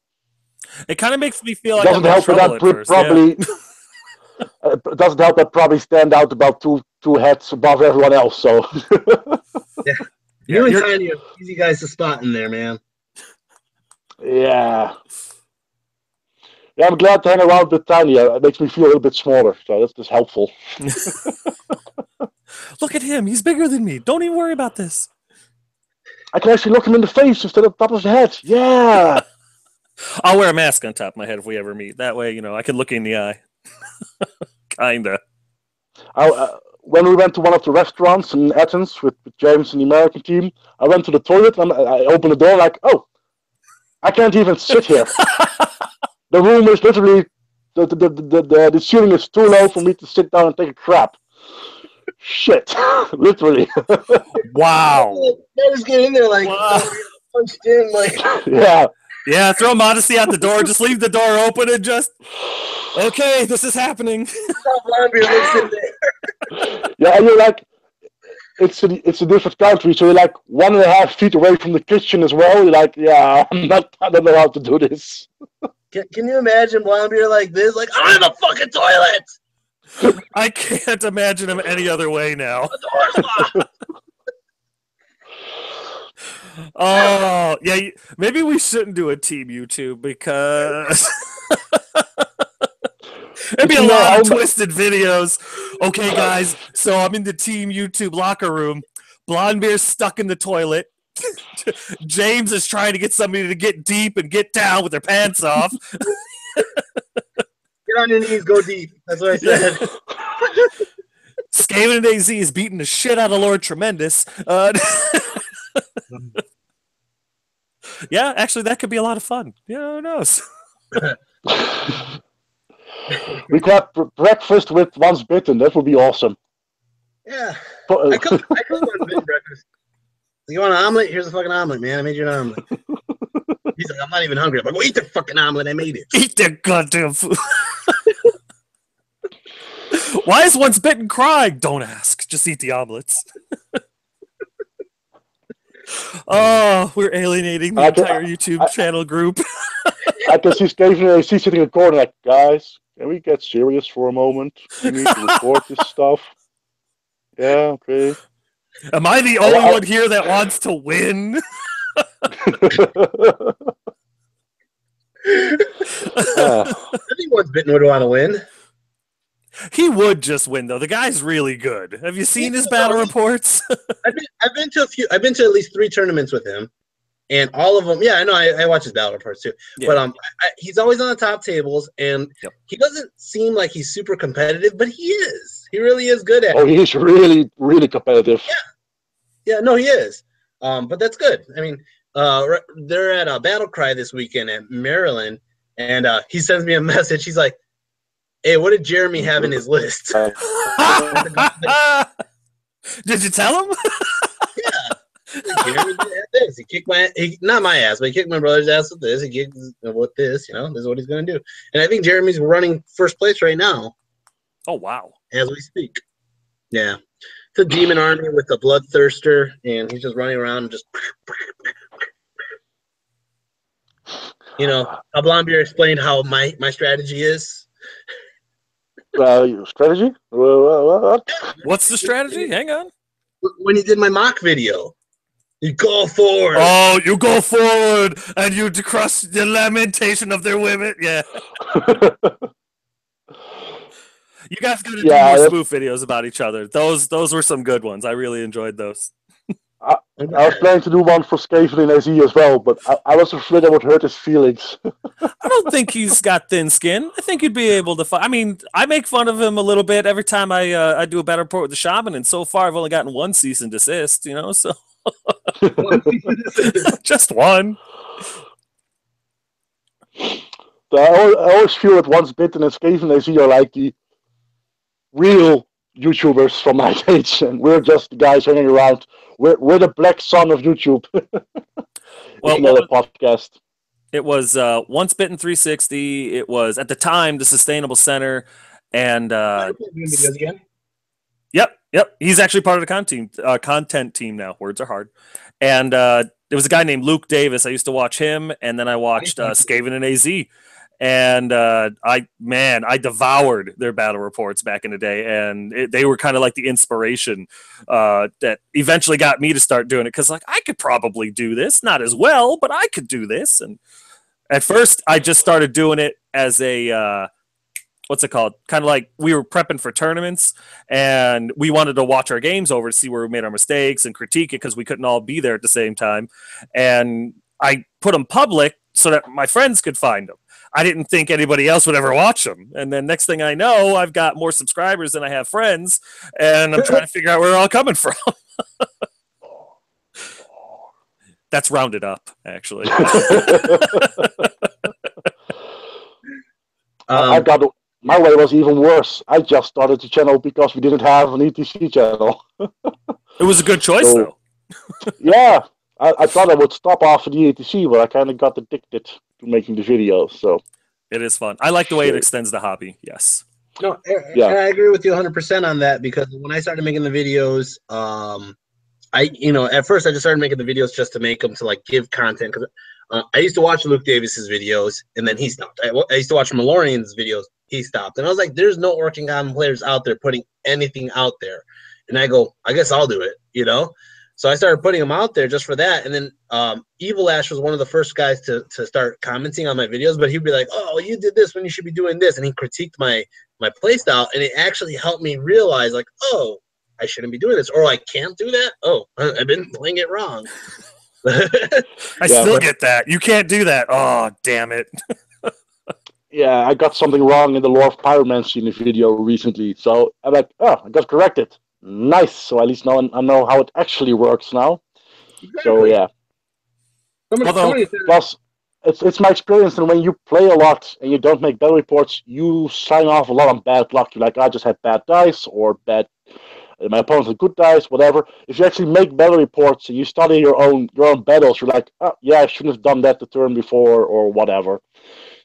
It kind of makes me feel like doesn't I'm in help trouble that at first. Probably. Yeah. It doesn't help that probably stand out about two heads above everyone else. So. Yeah. You and Tiny are easy guys to spot in there, man. Yeah. Yeah, I'm glad to hang around with Tiny. It makes me feel a little bit smaller, so that's just helpful. Look at him. He's bigger than me. Don't even worry about this. I can actually look him in the face instead of top of his head. Yeah. I'll wear a mask on top of my head if we ever meet. That way, I can look in the eye. Kinda. When we went to one of the restaurants in Athens with James and the American team, I went to the toilet and I opened the door like, oh, I can't even sit here. The room is literally, the ceiling is too low for me to sit down and take a crap. Shit. Literally. Wow. I just get in there like, punched in like. Yeah. Yeah, throw modesty out the door. Just leave the door open and just, okay, this is happening. Yeah, and you're like, it's a different country, so you're like 1.5 feet away from the kitchen as well. You're like, yeah, I don't know how to do this. Can you imagine Blondbeer like this? Like, I'm in the fucking toilet! I can't imagine him any other way now. The door's locked! Oh, yeah, maybe we shouldn't do a team YouTube because it'd be a lot of twisted videos. Okay, guys, so I'm in the team YouTube locker room. Blondbeer's stuck in the toilet. James is trying to get somebody to get deep and get down with their pants off. Get on your knees, go deep. That's what I said. Skaven and AZ is beating the shit out of Lord Tremendous. Yeah, actually, that could be a lot of fun. Yeah, who knows? We could have breakfast with Once Bitten. That would be awesome. Yeah. I cook unbitten breakfast. You want an omelet? Here's a fucking omelet, man. I made you an omelet. He's like, I'm not even hungry. I'm like, well, eat the fucking omelet. I made it. Eat that goddamn food. Why is Once Bitten crying? Don't ask. Just eat the omelets. Oh, we're alienating the entire YouTube channel group. I can see Stephen and AC sitting in the corner like, guys, can we get serious for a moment? We need to record this stuff. Yeah, okay. Am I the only one here that wants to win? I think Once Bitten would want to win. He would just win, though. The guy's really good. Have you seen his battle reports? I've been to a few. I've been to at least 3 tournaments with him, and all of them. Yeah, I know. I watch his battle reports too. Yeah. But he's always on the top tables, and he doesn't seem like he's super competitive, but he is. He really is good at it. Oh, he's really, really competitive. Yeah. No, he is. But that's good. I mean, they're at a Battle Cry this weekend at Maryland, and he sends me a message. He's like, hey, what did Jeremy have in his list? Did you tell him? Yeah. Jeremy did this. He kicked not my ass, but he kicked my brother's ass with this. He kicked with this, this is what he's going to do. And I think Jeremy's running first place right now. Oh, wow. As we speak. Yeah. It's a demon army with a bloodthirster, and he's just running around and just... Blondebeard explained how my strategy is. Strategy? What? What's the strategy? Hang on. When you did my mock video, you go forward. Oh, you go forward and you crush the lamentation of their women. Yeah. You guys got to do more spoof videos about each other. Those were some good ones. I really enjoyed those. I was planning to do one for Skaven and AZ as well, but I was afraid I would hurt his feelings. I don't think he's got thin skin. I think you'd be able to I mean, I make fun of him a little bit every time I do a battle report with the Shaman, and so far I've only gotten 1 cease and desist, so... Just one. I always feel that Once Bitten and Skaven and AZ are like the real YouTubers from my age, and we're just the guys hanging around. We're the black sun of YouTube. Well, another podcast. It was Once Bitten 360. It was at the time the Sustainable Center, and Yep. He's actually part of the content team now. Words are hard. And there was a guy named Luke Davis. I used to watch him, and then I watched Skaven and AZ. And I devoured their battle reports back in the day, and they were kind of like the inspiration that eventually got me to start doing it, because I could probably do this, not as well, but I could do this. And at first I just started doing it as a what's it called? Kind of like we were prepping for tournaments, and we wanted to watch our games over to see where we made our mistakes and critique it, because we couldn't all be there at the same time. And I put them public so that my friends could find them. I didn't think anybody else would ever watch them. And then next thing I know, I've got more subscribers than I have friends, and I'm trying to figure out where they're all coming from. That's rounded up, actually. My way was even worse. I just started the channel because we didn't have an ETC channel. It was a good choice, though. Yeah. I thought I would stop after the ETC, but I kind of got addicted to making the videos. So it is fun. I like the way it extends the hobby. Yes. No, yeah. I agree with you 100% on that, because when I started making the videos, at first I just started making the videos just to make them to give content, because I used to watch Luke Davis's videos, and then he stopped. I used to watch Malorian's videos. He stopped, and I was like, "There's no Orking Common players out there putting anything out there," and I go, "I guess I'll do it," So I started putting them out there just for that. And then Evil Ash was one of the first guys to start commenting on my videos, but he'd be like, "Oh, you did this when you should be doing this." And he critiqued my play style, and it actually helped me realize, oh, I shouldn't be doing this, or I can't do that. Oh, I've been playing it wrong. I still get that. You can't do that. Oh, damn it. Yeah, I got something wrong in the lore of pyromancy in the video recently. So I'm like, oh, I got corrected. Nice. So at least now I know how it actually works now. Exactly. So yeah. Plus, it's my experience that when you play a lot and you don't make battle reports, you sign off a lot on bad luck. You're like, I just had bad dice or bad my opponent has good dice, whatever. If you actually make battle reports and you study your own battles, you're like, oh yeah, I shouldn't have done that the turn before or whatever.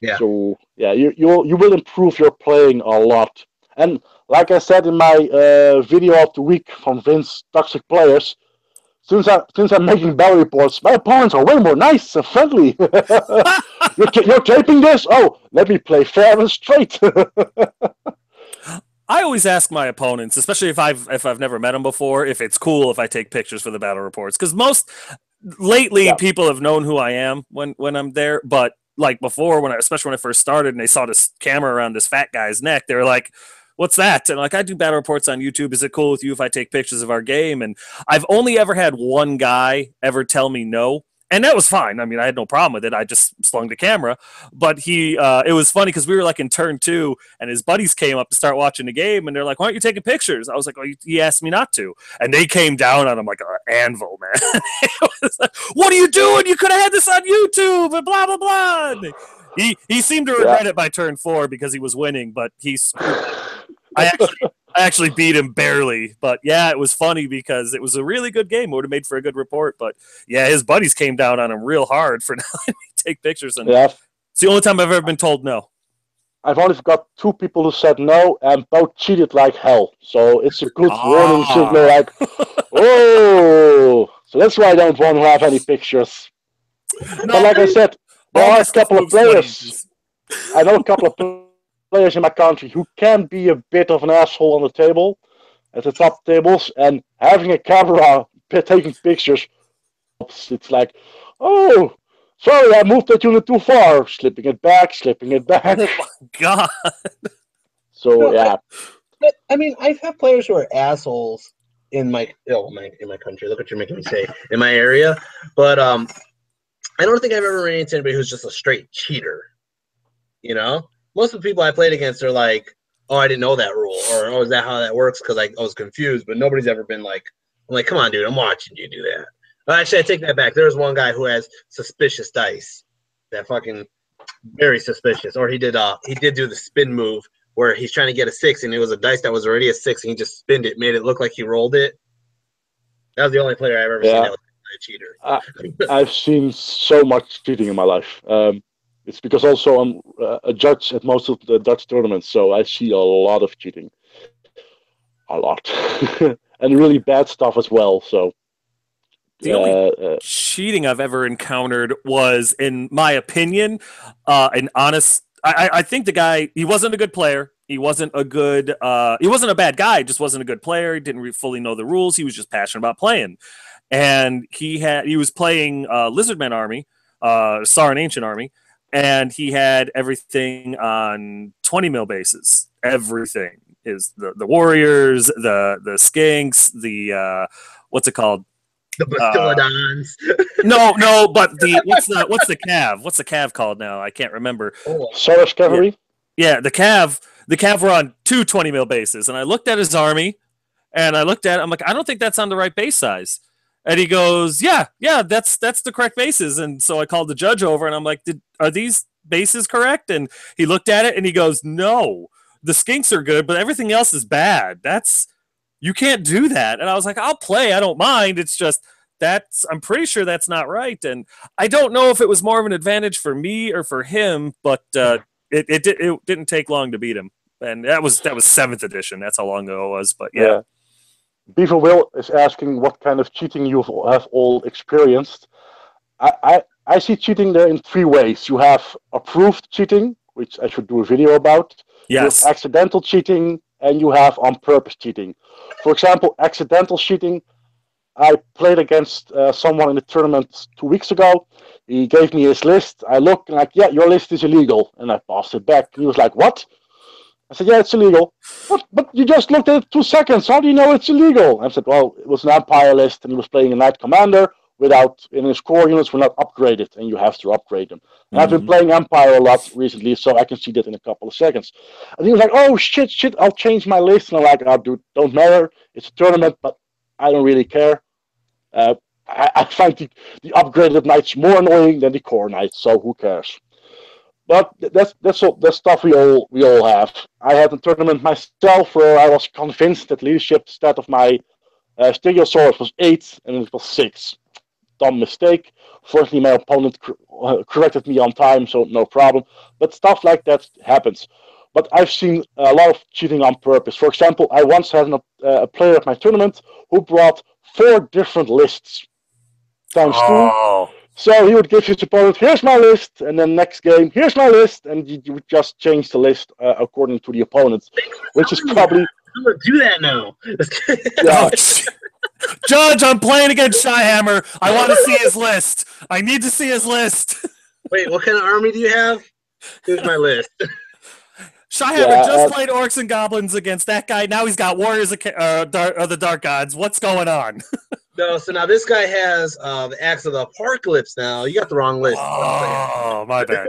Yeah. So yeah, you will improve your playing a lot. And like I said in my video of the week from Vince Toxic Players, since I'm making battle reports, my opponents are way more nice and friendly. You're taping this? Oh, let me play fair and straight. I always ask my opponents, especially if I've never met them before, if it's cool if I take pictures for the battle reports. Because lately people have known who I am when I'm there, but like before, especially when I first started and they saw this camera around this fat guy's neck, they were like, what's that? And like, I do battle reports on YouTube. Is it cool with you if I take pictures of our game? And I've only ever had one guy ever tell me no. And that was fine. I mean, I had no problem with it. I just slung the camera. But it was funny because we were like in turn 2 and his buddies came up to start watching the game and they're like, why aren't you taking pictures? I was like, oh, he asked me not to. And they came down on him like an anvil, man. Like, what are you doing? You could have had this on YouTube and blah, blah, blah. And he seemed to regret it by turn 4 because he was winning, but I actually beat him barely. But yeah, it was funny because it was a really good game. It would have made for a good report. But yeah, his buddies came down on him real hard for not letting me take pictures. And it's the only time I've ever been told no. I've only got 2 people who said no, and both cheated like hell. So it's a good warning signal. Like, oh, so that's why I don't want to have any pictures. No, but like I said, there are a couple of players. I know a couple of players in my country who can be a bit of an asshole on the table, at the top tables, and having a camera taking pictures, it's like, oh, sorry, I moved that unit too far, slipping it back. Oh my god! So yeah. I mean, I've had players who are assholes in my country. Look what you're making me say, in my area, but I don't think I've ever ran into anybody who's just a straight cheater. You know. Most of the people I played against are like, oh, I didn't know that rule, or oh, is that how that works? Because I was confused, but nobody's ever been like, I'm like, come on, dude, I'm watching you do that. Well, actually, I take that back. There was one guy who has suspicious dice, that fucking very suspicious. Or he did do the spin move where he's trying to get a 6, and it was a dice that was already a 6, and he just spinned it, made it look like he rolled it. That was the only player I've ever seen that was a cheater. I've seen so much cheating in my life. It's because also I'm a judge at most of the Dutch tournaments, so I see a lot of cheating. A lot. And really bad stuff as well, so. The only cheating I've ever encountered was, in my opinion, an honest... I think the guy, he wasn't a good player. He wasn't a bad guy, just wasn't a good player. He didn't fully know the rules. He was just passionate about playing. And he was playing Lizardman Army, Sauron Ancient Army, and he had everything on 20 mil bases. Everything is the warriors, the skinks, the what's it called? The Bastillodons. No, but what's the cav? What's the cav called now? I can't remember. Saurus Cavalry? Yeah, the cav were on 2 20 mil bases, and I looked at his army, and I'm like, I don't think that's on the right base size. And he goes, yeah, that's the correct bases. And so I called the judge over, and I'm like, are these bases correct? And he looked at it, and he goes, no, the skinks are good, but everything else is bad. You can't do that. And I was like, I'll play. I don't mind. It's just I'm pretty sure that's not right. And I don't know if it was more of an advantage for me or for him, but it didn't take long to beat him. And that was 7th edition. That's how long ago it was. But yeah. Beaver Will is asking what kind of cheating you have all experienced. I see cheating there in 3 ways. You have approved cheating, which I should do a video about. Yes. You have accidental cheating, and you have on-purpose cheating. For example, accidental cheating. I played against someone in the tournament 2 weeks ago. He gave me his list. I looked and like, yeah, your list is illegal. And I passed it back. He was like, what? I said, yeah, it's illegal. But you just looked at it 2 seconds. How do you know it's illegal? I said, well, it was an Empire list, and he was playing a Knight Commander and his core units were not upgraded, and you have to upgrade them. And I've been playing Empire a lot recently, so I can see that in a couple of seconds. And he was like, oh, shit, I'll change my list. And I'm like, oh, dude, don't matter. It's a tournament, but I don't really care. I find the upgraded knights more annoying than the core knights, so who cares? But that's stuff we all have. I had a tournament myself where I was convinced that leadership stat of my Stegosaurus was 8 and it was 6. Dumb mistake. Fortunately, my opponent corrected me on time, so no problem. But stuff like that happens. But I've seen a lot of cheating on purpose. For example, I once had a player at my tournament who brought 4 different lists times 2. So he would give his opponent, here's my list, and then next game, here's my list, and you would just change the list according to the opponent, which is probably... I'm going to do that now. Yeah. Judge, I'm playing against Chihammer. I want to see his list. I need to see his list. Wait, what kind of army do you have? Here's my list. Chihammer just played Orcs and Goblins against that guy. Now he's got Warriors of the Dark Gods. What's going on? No, so now this guy has the Axe of the Apocalypse now. You got the wrong list. Oh, my bad.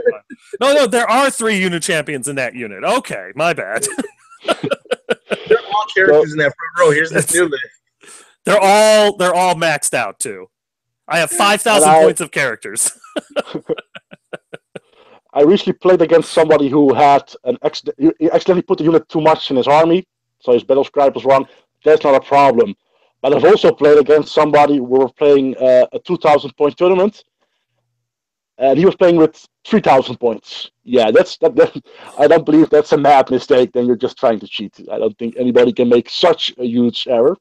No, there are 3 unit champions in that unit. Okay, my bad. They're all characters in that front row. Here's this new list. They're all maxed out too. I have 5,000 points of characters. I recently played against somebody who had he accidentally put the unit too much in his army, so his battle scribe was wrong. That's not a problem. But I've also played against somebody who were playing a 2,000 point tournament, and he was playing with 3,000 points. Yeah, that I don't believe that's a mad mistake. Then you're just trying to cheat. I don't think anybody can make such a huge error.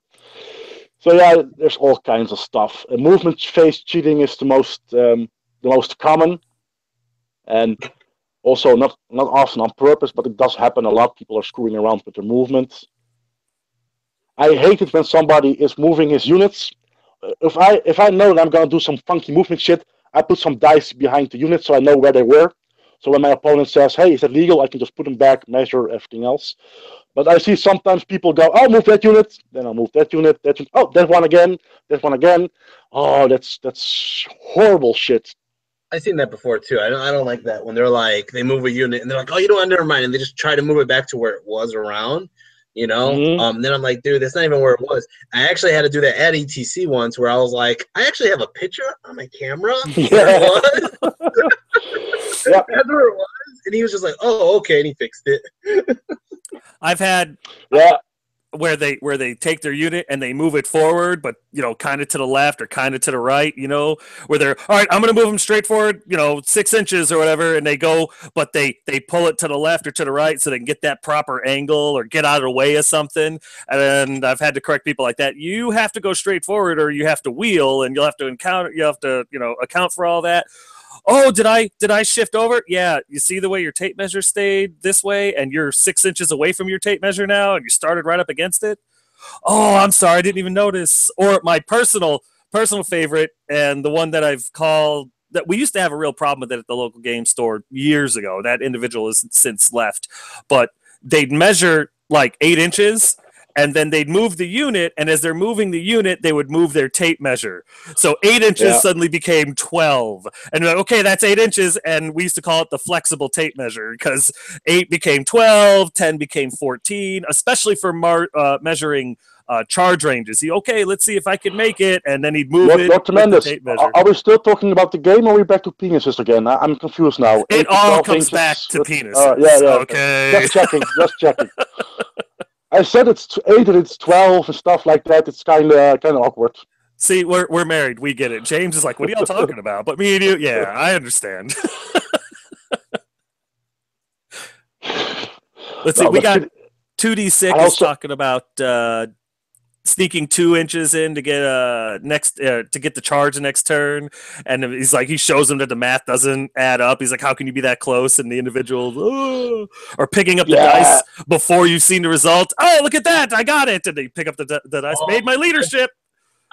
So yeah, there's all kinds of stuff. Movement phase cheating is the most common, and also not often on purpose, but it does happen a lot. People are screwing around with their movement. I hate it when somebody is moving his units. If I know that I'm gonna do some funky movement shit, I put some dice behind the unit so I know where they were. So when my opponent says, "Hey, is that legal?" I can just put them back, measure everything else. But I see sometimes people go, "I'll move that unit," then I'll move that unit. Oh, that one again. Oh, that's horrible shit. I've seen that before too. I don't like that when they're like they move a unit and they're like, "Oh, you know what? Never mind," and they just try to move it back to where it was around. You know. Then I'm like, dude, that's not even where it was. I actually had to do that at ETC once, where I was like, I actually have a picture on my camera where it was. Yeah. That's where it was, and he was just like, "Oh, okay," and he fixed it. I've had where they take their unit and they move it forward, but kind of to the left or kind of to the right, where they're all right. I'm gonna move them straight forward, 6 inches or whatever, and they go, but they pull it to the left or to the right so they can get that proper angle or get out of the way of something. And I've had to correct people like that. You have to go straight forward, or you have to wheel, and you'll have to account for all that. Oh, did I shift over? Yeah, you see the way your tape measure stayed this way, and you're 6 inches away from your tape measure now, and you started right up against it? Oh, I'm sorry, I didn't even notice. Or my personal favorite, and the one that I've called, that we used to have a real problem with it at the local game store years ago. That individual has since left. But they'd measure like 8 inches, and then they'd move the unit, and as they're moving the unit, they would move their tape measure. So 8 inches suddenly became 12. And like, okay, that's 8 inches, and we used to call it the flexible tape measure, because 8 became 12, 10 became 14, especially for measuring charge ranges. Okay, let's see if I can make it, and then he'd move it. You're tremendous. Are we still talking about the game, or are we back to penises again? I'm confused now. It all comes back to penis. Okay. Just checking. I said it's 8 and it's 12 and stuff like that. It's kind of awkward. See, we're married. We get it. James is like, what are y'all talking about? But me and you, yeah, I understand. Let's see. We got 2D6 is talking about sneaking 2 inches in to get to get the charge the next turn, and he's like, he shows him that the math doesn't add up. He's like, how can you be that close? And the individual or picking up the dice before you've seen the result. Oh, look at that, I got it. And they pick up the dice. Made my leadership.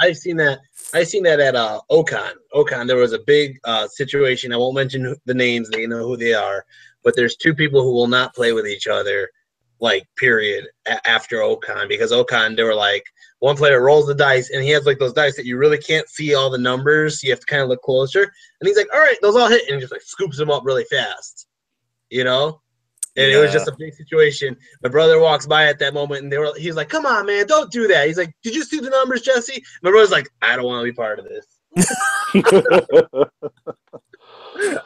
I've seen that at Ocon. There was a big situation. I won't mention the names. They know who they are, but there's 2 people who will not play with each other, like, period, after Ocon, because Ocon, they were like, one player rolls the dice, and he has like those dice that you really can't see all the numbers. You have to kind of look closer. And he's like, all right, those all hit. And he just like scoops them up really fast, And it was just a big situation. My brother walks by at that moment, and he's like, come on, man, don't do that. He's like, did you see the numbers, Jesse? My brother's like, I don't want to be part of this.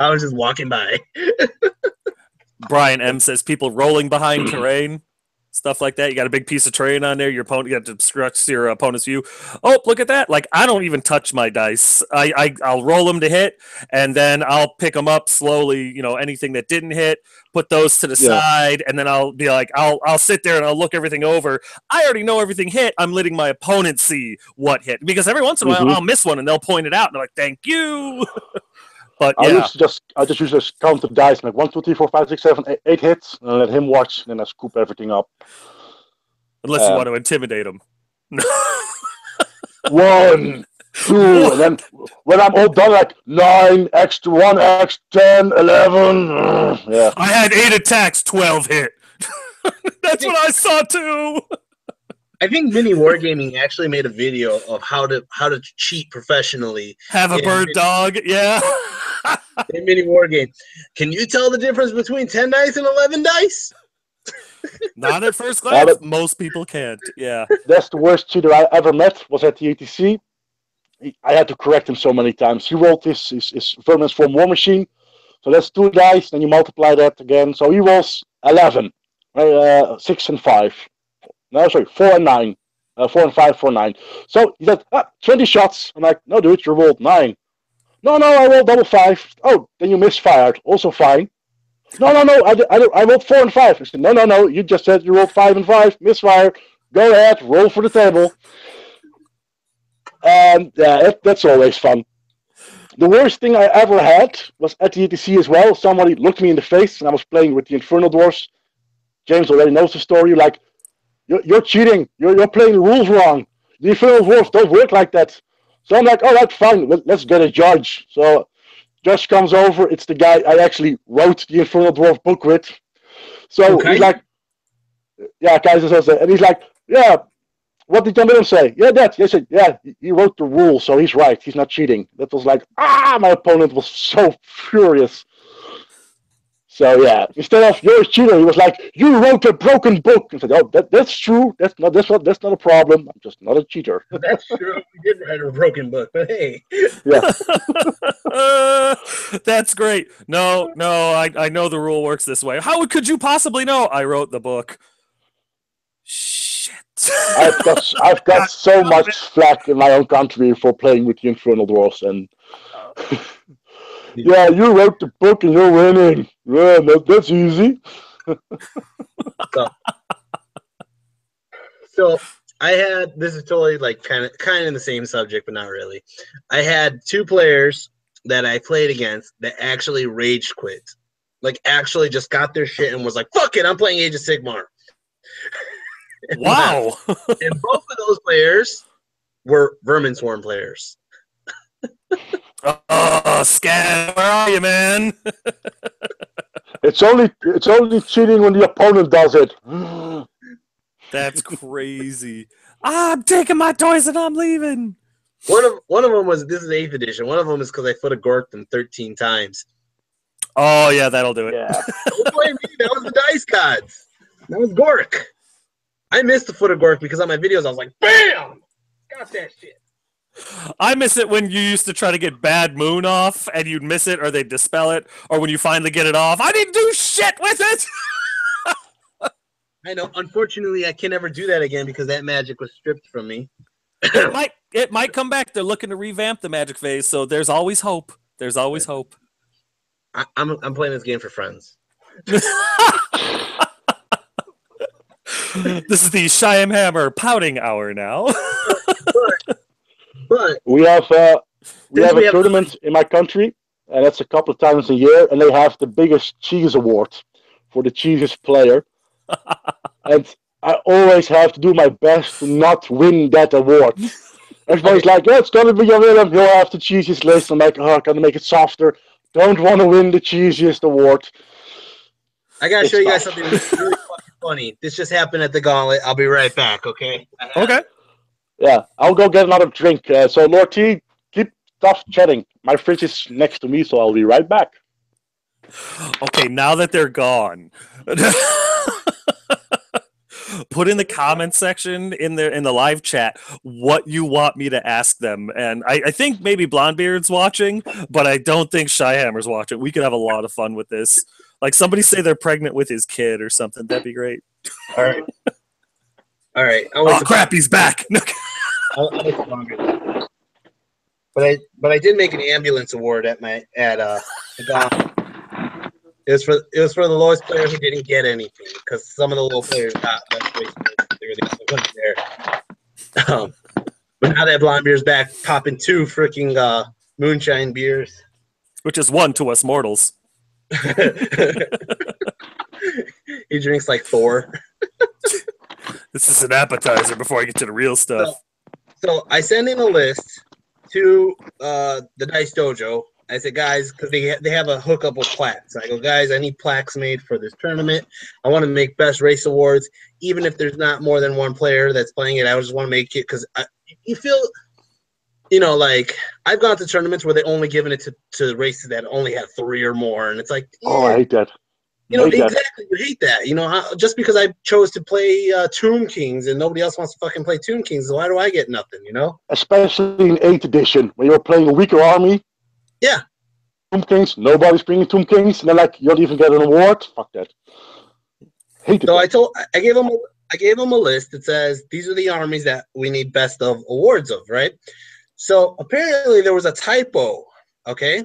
I was just walking by. Brian M says people rolling behind terrain, stuff like that. You got a big piece of terrain on there. Your opponent, you have to obstruct your opponent's view. Oh, look at that! Like I don't even touch my dice. I'll roll them to hit, and then I'll pick them up slowly. You know, anything that didn't hit, put those to the side, and then I'll be like, I'll sit there and I'll look everything over. I already know everything hit. I'm letting my opponent see what hit because every once in a while I'll miss one and they'll point it out and they're like, "Thank you." But yeah, I just usually count the dice, like 1, 2, 3, 4, 5, 6, 7, 8 hits, and let him watch, and then I scoop everything up. Unless you want to intimidate him. 1, 2, and then when I'm all done, like 9, extra 1, extra 10, 11. Yeah. I had 8 attacks, 12 hit. That's what I saw too. I think Mini Wargaming actually made a video of how to cheat professionally. Have a bird dog, yeah. In Mini Wargame. Can you tell the difference between 10 dice and 11 dice? Not at first glance. Most people can't. Yeah. That's the worst cheater I ever met. Was at the ETC. I had to correct him so many times. He rolled his Vermin's Form War Machine. So that's 2 dice. Then you multiply that again. So he rolls 11. 6 and 5. No, sorry, 4 and 9. 4 and 5, 4, 9. So he said, 20 shots. I'm like, no, dude, you rolled 9. No, I rolled double 5. Oh, then you misfired. Also fine. No, I rolled 4 and 5. I said, no, you just said you rolled 5 and 5. Misfire. Go ahead, roll for the table. And that's always fun. The worst thing I ever had was at the ETC as well. Somebody looked me in the face, and I was playing with the Infernal Dwarfs. James already knows the story. Like, you're cheating. You're playing the rules wrong. The Infernal Dwarfs don't work like that. So I'm like, all right, fine. Let's get a judge. So judge comes over. It's the guy I actually wrote the Infernal Dwarf book with. So he's like, yeah, Kaiser says that. And he's like, yeah, what did John Williams say? Yeah, that. He said, yeah, he wrote the rules, so he's right. He's not cheating. That was like, my opponent was so furious. So yeah, instead of you're a cheater, he was like, you wrote a broken book. I said, oh, that's true. That's not a problem. I'm just not a cheater. That's true. We did write a broken book, but hey. Yeah. That's great. No, I know the rule works this way. How could you possibly know? I wrote the book. Shit. I've got so much flack in my own country for playing with the Infernal Dwarfs, and yeah, you wrote the book and you're winning. Yeah, that's easy. So I had, this is totally like kind of in the same subject, but not really. I had 2 players that I played against that actually rage quit. Like actually just got their shit and was like, fuck it, I'm playing Age of Sigmar. Wow. And both of those players were Vermin Swarm players. Oh, Scan, where are you, man? It's only cheating when the opponent does it. That's crazy. I'm taking my toys and I'm leaving. One of them was, this is 8th edition. One of them is because I foot a gorked them 13 times. Oh yeah, that'll do it. Yeah. Don't blame me. That was the dice gods. That was Gork. I missed the foot of Gork because on my videos I was like, BAM! Got that shit. I miss it when you used to try to get Bad Moon off and you'd miss it or they'd dispel it, or when you finally get it off, I didn't do shit with it! I know. Unfortunately, I can never do that again because that magic was stripped from me. It might come back. They're looking to revamp the magic phase, so there's always hope. There's always hope. I'm playing this game for friends. This is the Chihammer pouting hour now. But we have a tournament in my country, and that's a couple of times a year, and they have the biggest cheese award for the cheesiest player. And I always have to do my best to not win that award. Everybody's like, yeah, it's gonna be your Willem, you'll have the cheesiest list. I'm like, oh, gonna make it softer. Don't want to win the cheesiest award. I gotta show you guys something really fucking funny. This just happened at the gauntlet. I'll be right back, okay? Okay. Yeah, I'll go get another drink. So, Lord T, keep tough chatting. My fridge is next to me, so I'll be right back. Okay, now that they're gone. put in the comment section in the live chat what you want me to ask them. And I think maybe Blondebeard's watching, but I don't think Chihammer's watching. We could have a lot of fun with this. Like somebody say they're pregnant with his kid or something. That'd be great. All right. All right. Oh crap, he's back. But I did make an ambulance award at the golf. It was for the lowest player who didn't get anything because some of the low players got best race. They were the only ones there. But now that Blondebeard's back, popping 2 freaking moonshine beers, which is 1 to us mortals. He drinks like 4. This is an appetizer before I get to the real stuff. So I send in a list to the Dice Dojo. I said, guys, because they have a hookup with plaques. I go, guys, I need plaques made for this tournament. I want to make best race awards, even if there's not more than one player that's playing it. I just want to make it because you feel, like I've gone to tournaments where they only given it to races that only have 3 or more, and it's like, oh, I hate that. Exactly. You hate that. Just because I chose to play Tomb Kings and nobody else wants to fucking play Tomb Kings, why do I get nothing? Especially in 8th edition when you're playing a weaker army. Yeah. Tomb Kings. Nobody's bringing Tomb Kings. And then you don't even get an award. Fuck that. Hate it. So I gave them a list that says these are the armies that we need best of awards of, right? So apparently there was a typo. Okay.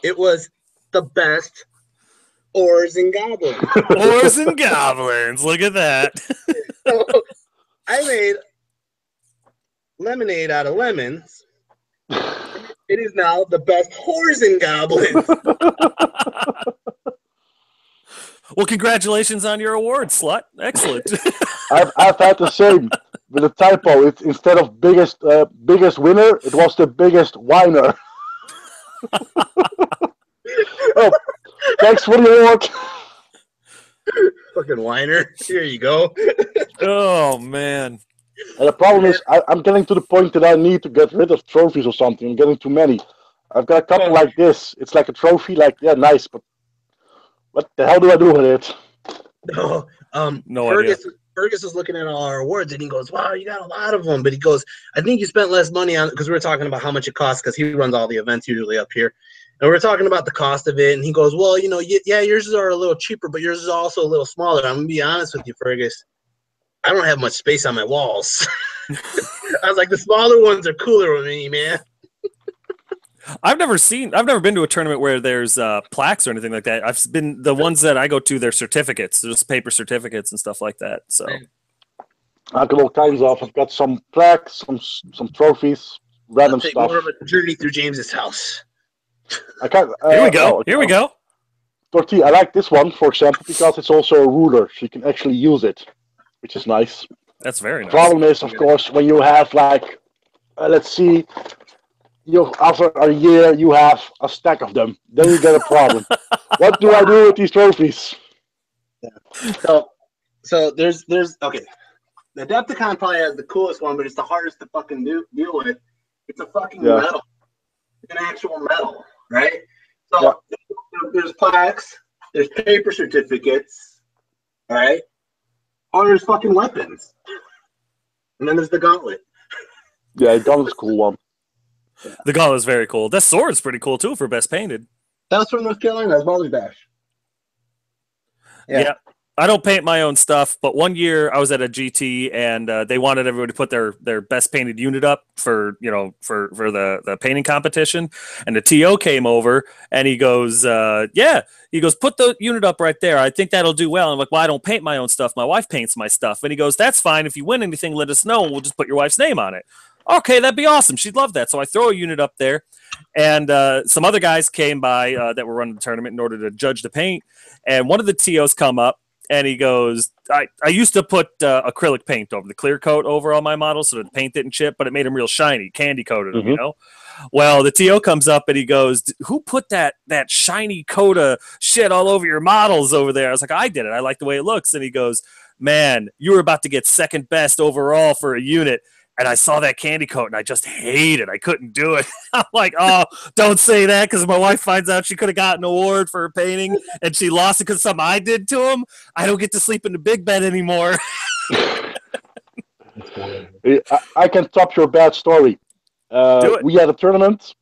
It was the best Oars and Goblins. Oars and Goblins. Look at that. So I made lemonade out of lemons. It is now the best Whores and Goblins. Well, congratulations on your award, slut. Excellent. I've had the same with a typo. It's instead of biggest winner, it was the biggest whiner. Oh, thanks for the award. Fucking whiner. Here you go. Oh, man. And the problem is, I'm getting to the point that I need to get rid of trophies or something. I'm getting too many. I've got a couple like this. It's like a trophy, nice, but what the hell do I do with it? No idea. Fergus was looking at all our awards, and he goes, wow, you got a lot of them. But he goes, I think you spent less money on it, because we were talking about how much it costs, because he runs all the events usually up here. And we're talking about the cost of it, and he goes, well, yeah, yours are a little cheaper, but yours is also a little smaller. I'm going to be honest with you, Fergus. I don't have much space on my walls. I was like, the smaller ones are cooler with me, man. I've never been to a tournament where there's plaques or anything like that. I've been the ones that I go to, they're certificates, there's paper certificates and stuff like that. So I've got all kinds of. I've got some plaques, some trophies, random stuff. More of a journey through James's house. I can't. Here we go. Tortilla. I like this one, for example, because it's also a ruler, so you can actually use it, which is nice. That's very nice. The problem is, of course, when you have let's see. After a year, you have a stack of them. Then you get a problem. What do I do with these trophies? Yeah. So there's okay. The Adepticon probably has the coolest one, but it's the hardest to fucking deal with. It's a fucking metal. It's an actual metal, right? So there's plaques, there's paper certificates, all right? Or there's fucking weapons. And then there's the gauntlet. Yeah, the gauntlet's a cool one. The gauntlet is very cool. That sword's pretty cool too for best painted. That was from North Carolina. That was Molly's Bash. Yeah. I don't paint my own stuff, but one year I was at a GT and they wanted everyone to put their best painted unit up for the painting competition. And the TO came over and he goes, put the unit up right there. I think that'll do well. I'm like, well, I don't paint my own stuff. My wife paints my stuff. And he goes, that's fine. If you win anything, let us know. We'll just put your wife's name on it. Okay, that'd be awesome. She'd love that. So I throw a unit up there, and some other guys came by that were running the tournament in order to judge the paint. And one of the TOs come up, and he goes, I used to put acrylic paint over the clear coat over all my models so the paint didn't chip, but it made them real shiny, candy coated them, you know? Well, the TO comes up and he goes, who put that shiny coat of shit all over your models over there? I was like, I did it. I like the way it looks. And he goes, man, you were about to get second best overall for a unit. and I saw that candy coat, and I just hated it. I couldn't do it. I'm like, oh, don't say that, because my wife finds out she could have gotten an award for her painting, and she lost it because something I did to him. I don't get to sleep in the big bed anymore. I can top your bad story. Do it. We had a tournament.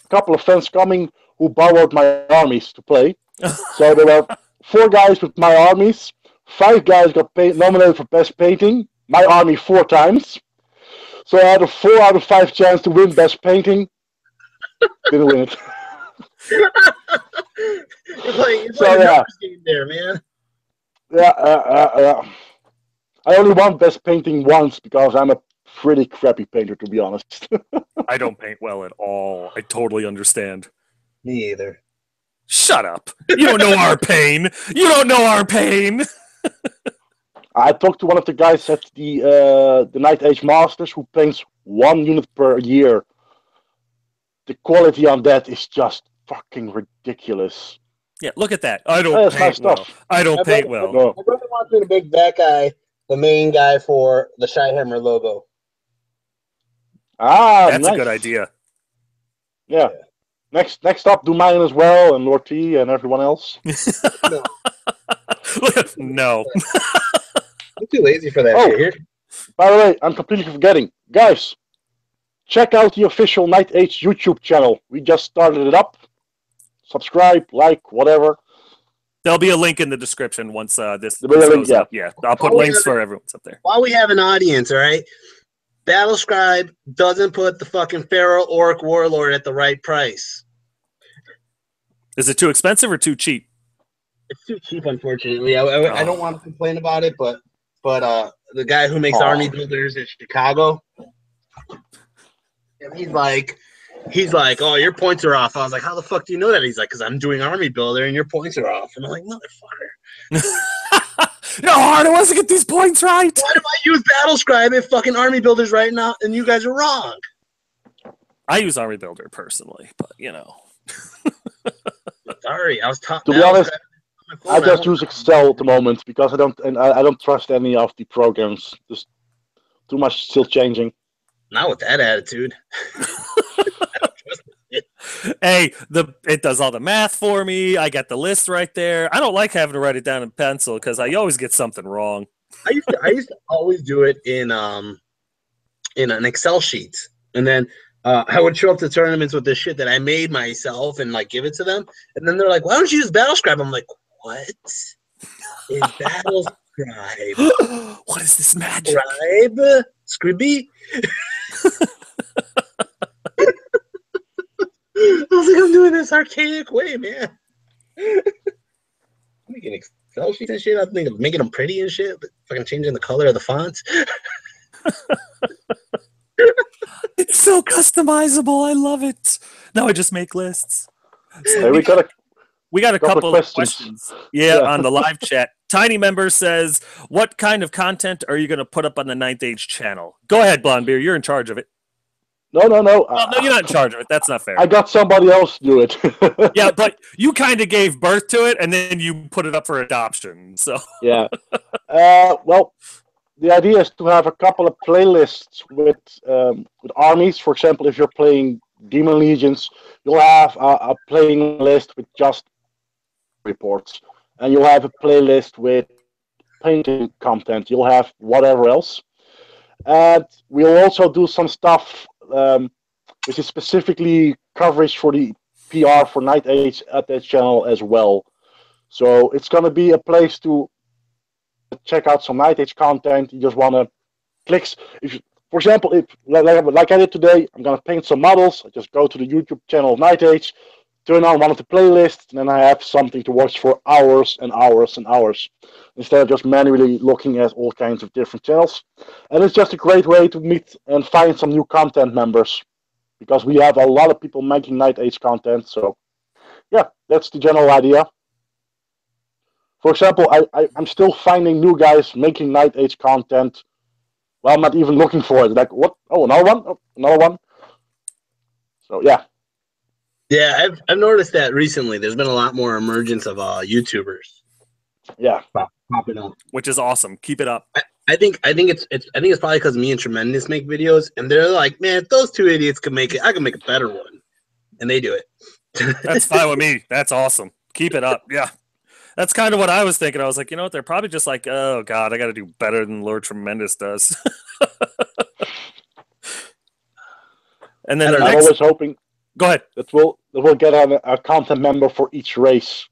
A couple of friends coming who borrowed my armies to play. So there were 4 guys with my armies. 5 guys got nominated for best painting. My army 4 times. So I had a 4 out of 5 chance to win best painting. Didn't win it. You're playing a numbers game there, man. Yeah. I only won best painting once because I'm a pretty crappy painter, to be honest. I don't paint well at all. I totally understand. Me either. Shut up. You don't know our pain. You don't know our pain. I talked to one of the guys at the Night Age Masters who paints 1 unit per year. The quality on that is just fucking ridiculous. Yeah, look at that. I don't paint well. I don't paint well. No. My brother wants me to make that guy the main guy for the Chihammer logo. That's nice. a good idea. Yeah. Next up, do mine as well, and Lord T and everyone else. No. I'm too lazy for that shit. By the way, I'm completely forgetting. Guys, check out the official Night Age YouTube channel. We just started it up. Subscribe, like, whatever. There'll be a link in the description once this goes up. Yeah, I'll put links for everyone's up there. While we have an audience, all right? Battlescribe doesn't put the fucking Pharaoh Orc Warlord at the right price. Is it too expensive or too cheap? It's too cheap, unfortunately. I don't want to complain about it, but the guy who makes army builders in Chicago, and he's like, oh, your points are off. I was like, how the fuck do you know that? He's like, because I'm doing army builder and your points are off. And I'm like, motherfucker. No, hard it was to get these points right. Why do I use Battlescribe if fucking army builder's right now and you guys are wrong? I use army builder personally, but you know. Sorry, I was taught. To be honest, I just use Excel at the moment because I don't trust any of the programs. There's too much still changing. Not with that attitude. Hey, it does all the math for me. I got the list right there. I don't like having to write it down in pencil because I always get something wrong. I used to always do it in an Excel sheet, and then I would show up to tournaments with this shit that I made myself and like give it to them, and then they're like, "Why don't you use Battlescribe?" I'm like, "What is Battlescribe? What is this magic? Scribe? Scribby?" I was like, I'm doing this archaic way, man. Making Excel sheets and shit. I think of making them pretty and shit, but fucking changing the color of the fonts. It's so customizable. I love it. Now I just make lists. So Hey, we got a couple of questions. Yeah, Yeah. on the live chat. Tiny Member says, what kind of content are you going to put up on the Ninth Age channel? Go ahead, Blondebeard. You're in charge of it. No. Well, no, you're not in charge of it. That's not fair. I got somebody else to do it. Yeah, but you kind of gave birth to it, and then you put it up for adoption. So Yeah. Well, the idea is to have a couple of playlists with armies. For example, if you're playing Demon Legions, you'll have a playing list with just reports, and you'll have a playlist with painting content. You'll have whatever else, and we'll also do some stuff which is specifically coverage for the PR for Night Age at that channel as well. So it's going to be a place to check out some Night Age content. You just want to click. For example, if like I did today, I'm going to paint some models. I just go to the YouTube channel of Night Age, turn on one of the playlists, and then I have something to watch for hours and hours and hours, instead of just manually looking at all kinds of different channels. And it's just a great way to meet and find some new content members, because we have a lot of people making Night Age content. So yeah, that's the general idea. For example, I'm still finding new guys making Night Age content. Well, I'm not even looking for it. Like, what? Oh, another one? Oh, another one? So yeah. Yeah, I've noticed that recently. There's been a lot more emergence of YouTubers. Yeah. Popping up. which is awesome. Keep it up. it's probably because me and Tremendous make videos, and they're like, man, if those two idiots can make it, I can make a better one, and they do it. That's fine with me. That's awesome. Keep it up. Yeah. That's kind of what I was thinking. I was like, you know what? They're probably just like, oh God, I got to do better than Lord Tremendous does. And then I'm always hoping. Go ahead. That we'll get a content member for each race.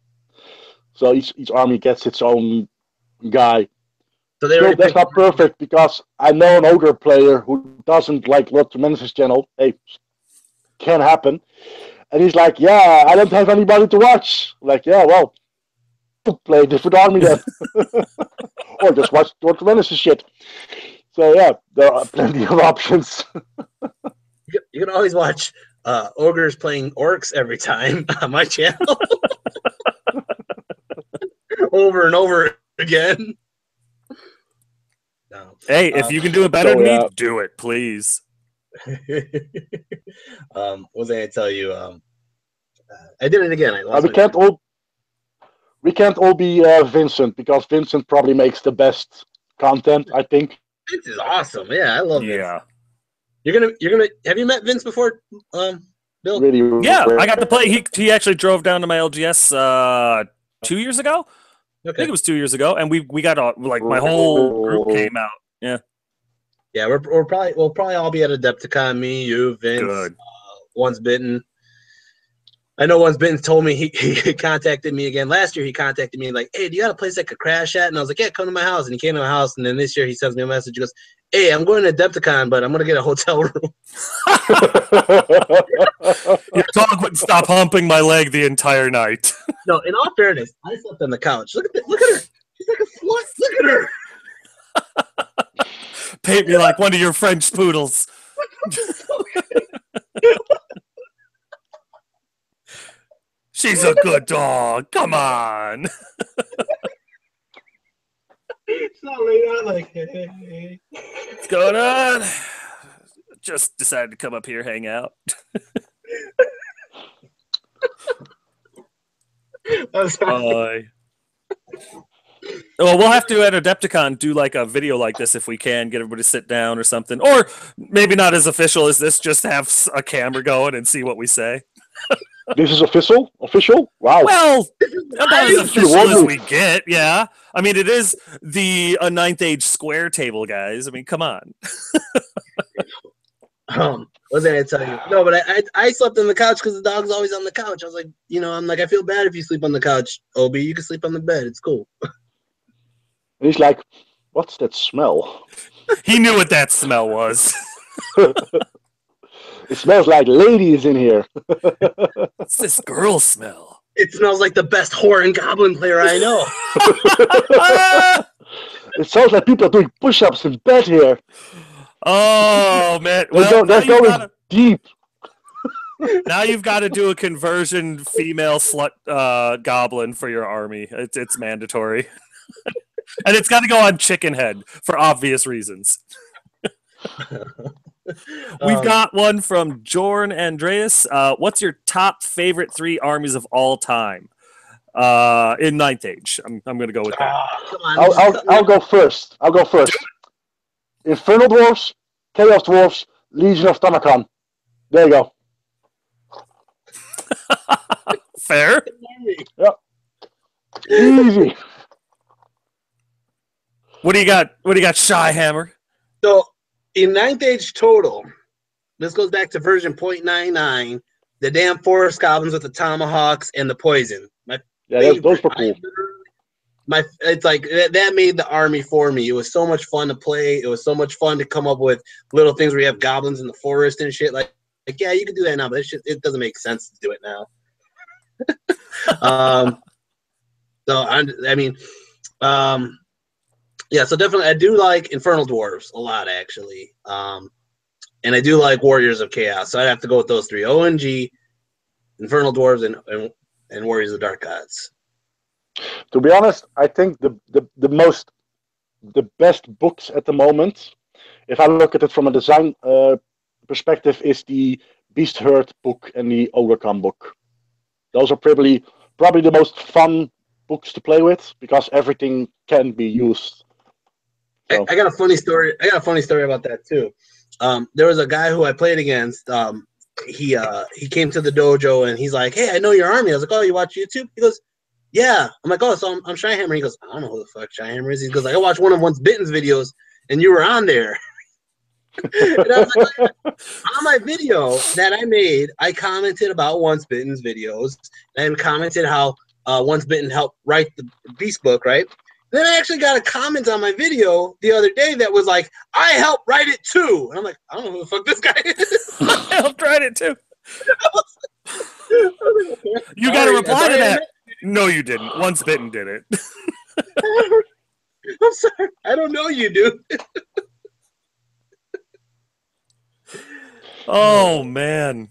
So each army gets its own guy. So that's not perfect because I know an ogre player who doesn't like Lord Tremendous' channel. Hey, can happen. And he's like, yeah, I don't have anybody to watch. Like, yeah, well, play a different army then. Or just watch Lord Tremendous' shit. So yeah, there are plenty of options. You can always watch ogres playing orcs every time on my channel. Over and over again. No. Hey, if you can do it better than me, do it, please. What was I going to tell you? I did it again. We can't all be Vincent because Vincent probably makes the best content, I think. Vince is awesome. Yeah, I love Vince. Yeah. You're gonna have you met Vince before, Bill? Really, yeah, I got to play. He actually drove down to my LGS 2 years ago. Okay. I think it was 2 years ago, and we got my whole group came out. Yeah. Yeah, we'll probably all be at Adepticon. Me, you, Vince. Good. Once Bitten. I know Once Bitten told me he contacted me again. Last year he contacted me like, hey, do you got a place I could crash at? And I was like, yeah, come to my house. And he came to my house. And then this year he sends me a message. He goes, hey, I'm going to Adepticon, but I'm going to get a hotel room. Your dog wouldn't stop humping my leg the entire night. No, in all fairness, I slept on the couch. Look at her. She's like a slut. Look at her. Paint me like one of your French poodles. She's a good dog. Come on. It's not laid out like, hey. What's going on? Just decided to come up here, hang out. Well, we'll have to at Adepticon do like a video like this if we can, get everybody to sit down or something. Or maybe not as official as this, just have a camera going and see what we say. This is official? Official? Wow. Well, about as official as we get, yeah. I mean, it is the Ninth Age square table, guys. I mean, come on. What was I going to tell you? No, but I slept on the couch because the dog's always on the couch. I was like, I'm like, I feel bad if you sleep on the couch, Obi. You can sleep on the bed. It's cool. And he's like, what's that smell? He knew what that smell was. It smells like ladies in here. What's this girl smell? It smells like the best whore and goblin player I know. It sounds like people are doing push-ups in bed here. Oh, man. Well, that's going deep. Now you've got to do a conversion female slut goblin for your army. It's mandatory. And it's got to go on chicken head for obvious reasons. We've got one from Jorn Andreas. What's your top favorite 3 armies of all time in Ninth Age? I'm going to go with that. I'll go first. Infernal Dwarfs, Chaos Dwarfs, Legion of Tanakan. There you go. Fair. Yep. Easy. What do you got? Chihammer? So in Ninth Age total, this goes back to version 0.99. The damn forest goblins with the tomahawks and the poison. Those were cool. It's like that made the army for me. It was so much fun to play. It was so much fun to come up with little things where you have goblins in the forest and shit. Like yeah, you can do that now, but it doesn't make sense to do it now. Yeah, so definitely I do like Infernal Dwarves a lot, actually. And I do like Warriors of Chaos. So I'd have to go with those 3. ONG, Infernal Dwarves, and Warriors of Dark Gods. To be honest, I think the best books at the moment, if I look at it from a design perspective, is the Beast Herd book and the Ogrecon book. Those are probably the most fun books to play with because everything can be used So. I got a funny story. I got a funny story about that too. There was a guy who I played against. He came to the dojo and he's like, "Hey, I know your army." I was like, "Oh, you watch YouTube?" He goes, "Yeah." I'm like, "Oh, so I'm Chihammer." He goes, "I don't know who the fuck Chihammer is." He goes, "I watched one of Once Bitten's videos and you were on there." And I was like, on my video that I made, I commented about Once Bitten's videos and commented how Once Bitten helped write the Beast Book, right? Then I actually got a comment on my video the other day that was like, "I helped write it too." And I'm like, I don't know who the fuck this guy is. I helped write it too. You got to reply to that. No, you didn't. Once Bitten did it. I'm sorry. I don't know you, dude. Oh, man.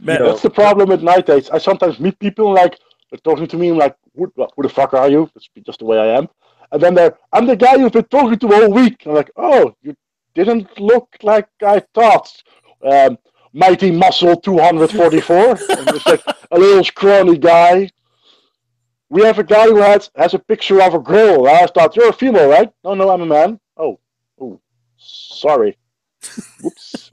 That's the problem with Night Age. I sometimes meet people like they're talking to me. I'm like, who the fuck are you? That's just the way I am. And then I'm the guy you've been talking to all week. I'm like, oh, you didn't look like I thought. Mighty Muscle 244. And just like a little scrawny guy. We have a guy who has a picture of a girl. I thought, you're a female, right? No, I'm a man. Oh, sorry. Whoops.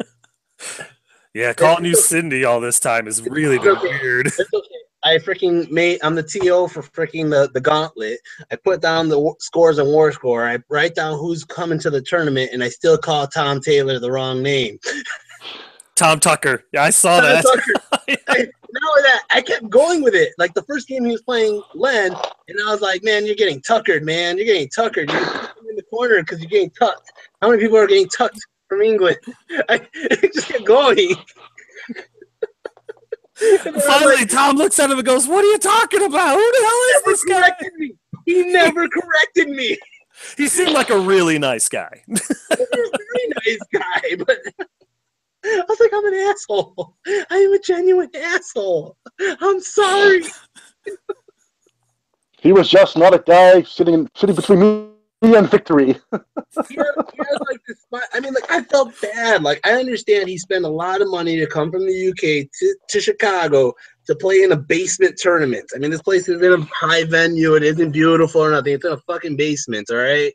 Yeah, calling you Cindy all this time has really been weird. It's okay. I'm the TO for freaking the gauntlet. I put down the scores and war score. I write down who's coming to the tournament, and I still call Tom Taylor the wrong name. Tom Tucker. Yeah, I saw that. Not only that, I kept going with it. Like the first game he was playing Len, and I was like, "Man, you're getting tuckered, man. You're getting tuckered. You're in the corner because you're getting tucked. How many people are getting tucked from England?" I just kept going. Finally, Tom looks at him and goes, "What are you talking about? Who the hell is this guy?" He never corrected me. He seemed like a really nice guy. He was a very nice guy, but I was like, I'm an asshole. I am a genuine asshole. I'm sorry. He was just not a guy sitting between me and victory. He has like this. I mean, like I felt bad. Like I understand he spent a lot of money to come from the UK to Chicago to play in a basement tournament. I mean, this place is in a high venue. It isn't beautiful or nothing. It's in a fucking basement. All right.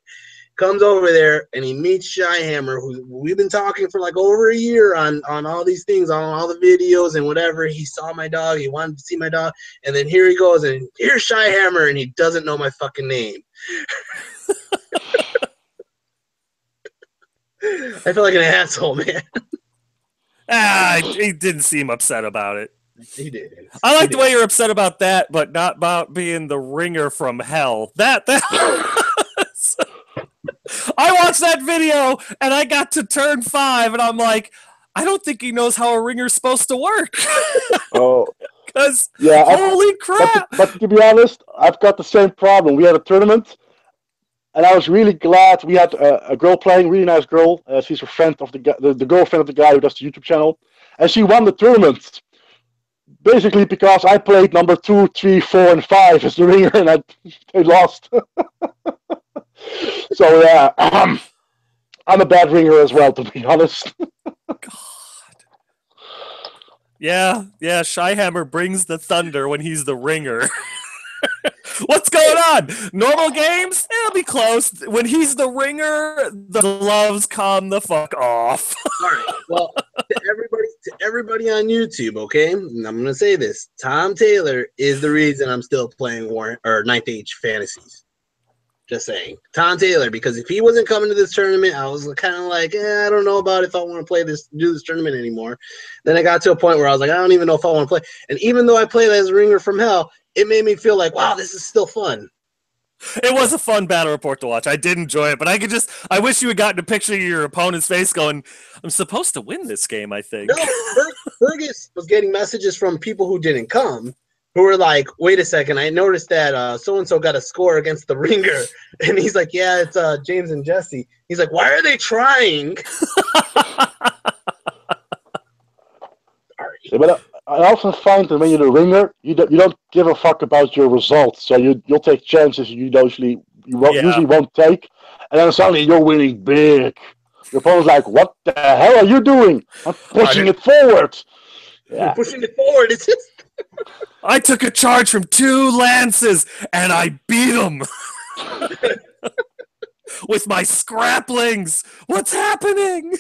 Comes over there and he meets Chihammer, who we've been talking for like over a year on all these things, on all the videos and whatever. He saw my dog. He wanted to see my dog. And then here he goes, and here's Chihammer, and he doesn't know my fucking name. I feel like an asshole, man. He didn't seem upset about it. He did. I like the way you're upset about that, but not about being the ringer from hell. That I watched that video and I got to turn 5 and I'm like, I don't think he knows how a ringer's supposed to work. Oh, because yeah, holy crap! But to be honest, I've got the same problem. We had a tournament, and I was really glad we had a girl playing, really nice girl. She's a friend of the girlfriend of the guy who does the YouTube channel, and she won the tournament. Basically, because I played number 2, 3, 4, and 5 as the ringer, and they lost. So yeah, I'm a bad ringer as well, to be honest. God. Yeah. Chihammer brings the thunder when he's the ringer. What's going on? Normal games, it'll be close. When he's the ringer, the gloves come the fuck off. All right. Well, to everybody on YouTube, okay? And I'm gonna say this: Tom Taylor is the reason I'm still playing Ninth Age Fantasies. Just saying, Tom Taylor, because if he wasn't coming to this tournament, I was kind of like, I don't know about if I want to do this tournament anymore. Then I got to a point where I was like, I don't even know if I want to play. And even though I played as a ringer from hell, it made me feel like, wow, this is still fun. It was a fun battle report to watch. I did enjoy it, but I wish you had gotten a picture of your opponent's face going, I'm supposed to win this game, I think. No, Fergus was getting messages from people who didn't come, who were like, wait a second, I noticed that so-and-so got a score against the ringer. And he's like, yeah, it's James and Jesse. He's like, why are they trying? Yeah, but I often find that when you're the ringer, you don't give a fuck about your results. So you'll take chances you usually won't take. And then suddenly you're winning big. Your opponent's like, what the hell are you doing? I'm pushing it forward. Yeah. You're pushing it forward. It's just... I took a charge from 2 lances and I beat him. with my scraplings. What's happening?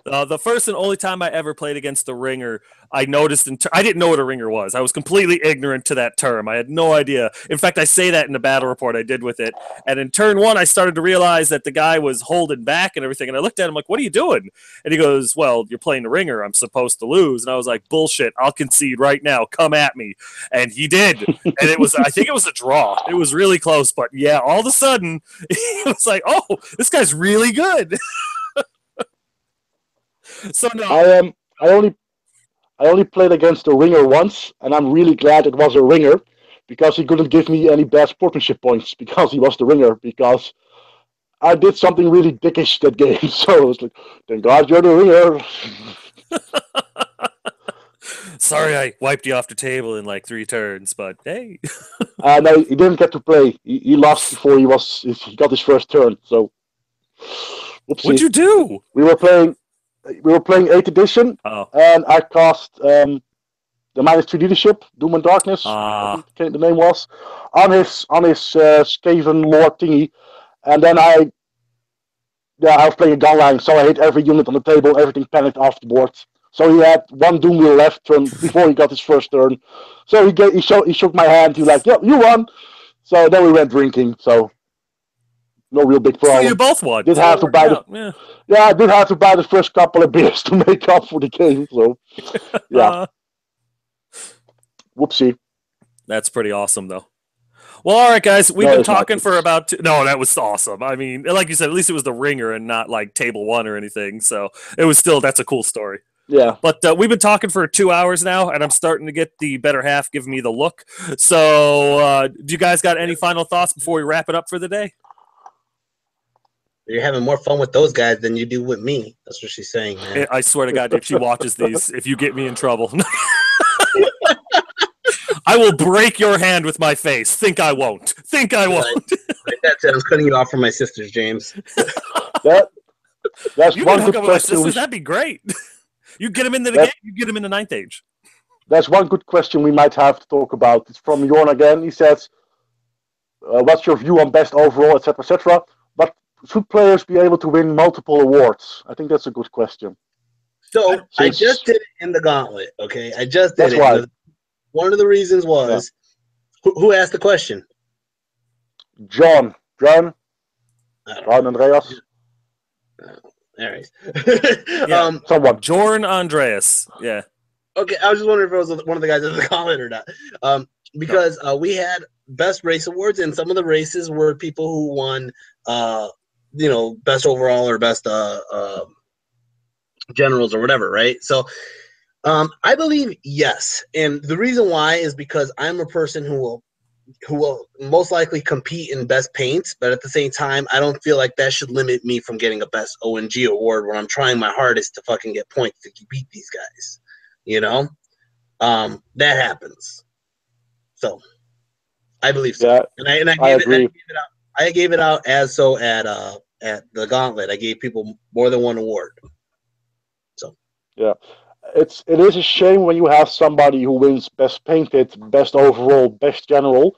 The first and only time I ever played against the ringer, I noticed I didn't know what a ringer was. I was completely ignorant to that term. I had no idea. In fact, I say that in the battle report I did with it. And in turn one, I started to realize that the guy was holding back and everything. And I looked at him like, "What are you doing?" And he goes, "Well, you're playing the ringer. I'm supposed to lose." And I was like, "Bullshit. I'll concede right now. Come at me." And he did. And it was, I think it was a draw. It was really close. But yeah, all of a sudden, it was like, "Oh, this guy's really good." So no, I only played against a ringer once, and I'm really glad it was a ringer because he couldn't give me any bad sportsmanship points because he was the ringer. Because I did something really dickish that game, so it was like, "Thank God you're the ringer." sorry I wiped you off the table in like 3 turns, but hey. No, he didn't get to play. He lost before he got his first turn. So, whoopsie. What'd you do? We were playing 8th edition, Oh. and I cast the -2 leadership, Doom and Darkness. I think the name was on his Skaven Lord thingy, and then I was playing a gun line, so I hit every unit on the table. Everything panicked off the board. So he had 1 Doom wheel left turn before he got his first turn. So he shook my hand. He was like, "Yep, you won." So then we went drinking. So no real big problem. So you both won. Did have to buy I did have to buy the first couple of beers to make up for the game. So yeah, whoopsie. That's pretty awesome, though. Well, all right, guys, we've been talking for about no, that was awesome. I mean, like you said, at least it was the ringer and not like table 1 or anything. So it was still, that's a cool story. Yeah. But we've been talking for 2 hours now, and I'm starting to get the better half giving me the look. So do you guys got any final thoughts before we wrap it up for the day? You're having more fun with those guys than you do with me. That's what she's saying, man. I swear to God, if she watches these, if you get me in trouble, I will break your hand with my face. Think I won't. Think I won't. Like that said, I was cutting you off from my sisters, James. That's You one can hook good up with my question. sisters. That'd be great. You get them into the game. You get them into 9th age. That's one good question we might have to talk about. It's from Jorn again. He says, "What's your view on best overall, etc., etc.? But should players be able to win multiple awards?" I think that's a good question. So I just did it in the gauntlet. Okay, I just did That's it. why. One of the reasons was who asked the question? John Andreas. All right. Yeah. Someone. Jorn Andreas. Yeah. Okay, I was just wondering if it was one of the guys in the comment or not. Because we had best race awards, and some of the races were people who won, best overall or best generals or whatever, right? So I believe yes, and the reason why is because I'm a person who will most likely compete in best paints, but at the same time, I don't feel like that should limit me from getting a best ONG award when I'm trying my hardest to fucking get points to beat these guys. You know, that happens. So I believe so. Yeah, and I agree. I gave it out as so at the gauntlet. I gave people more than one award. So yeah. It is a shame when you have somebody who wins best painted, best overall, best general,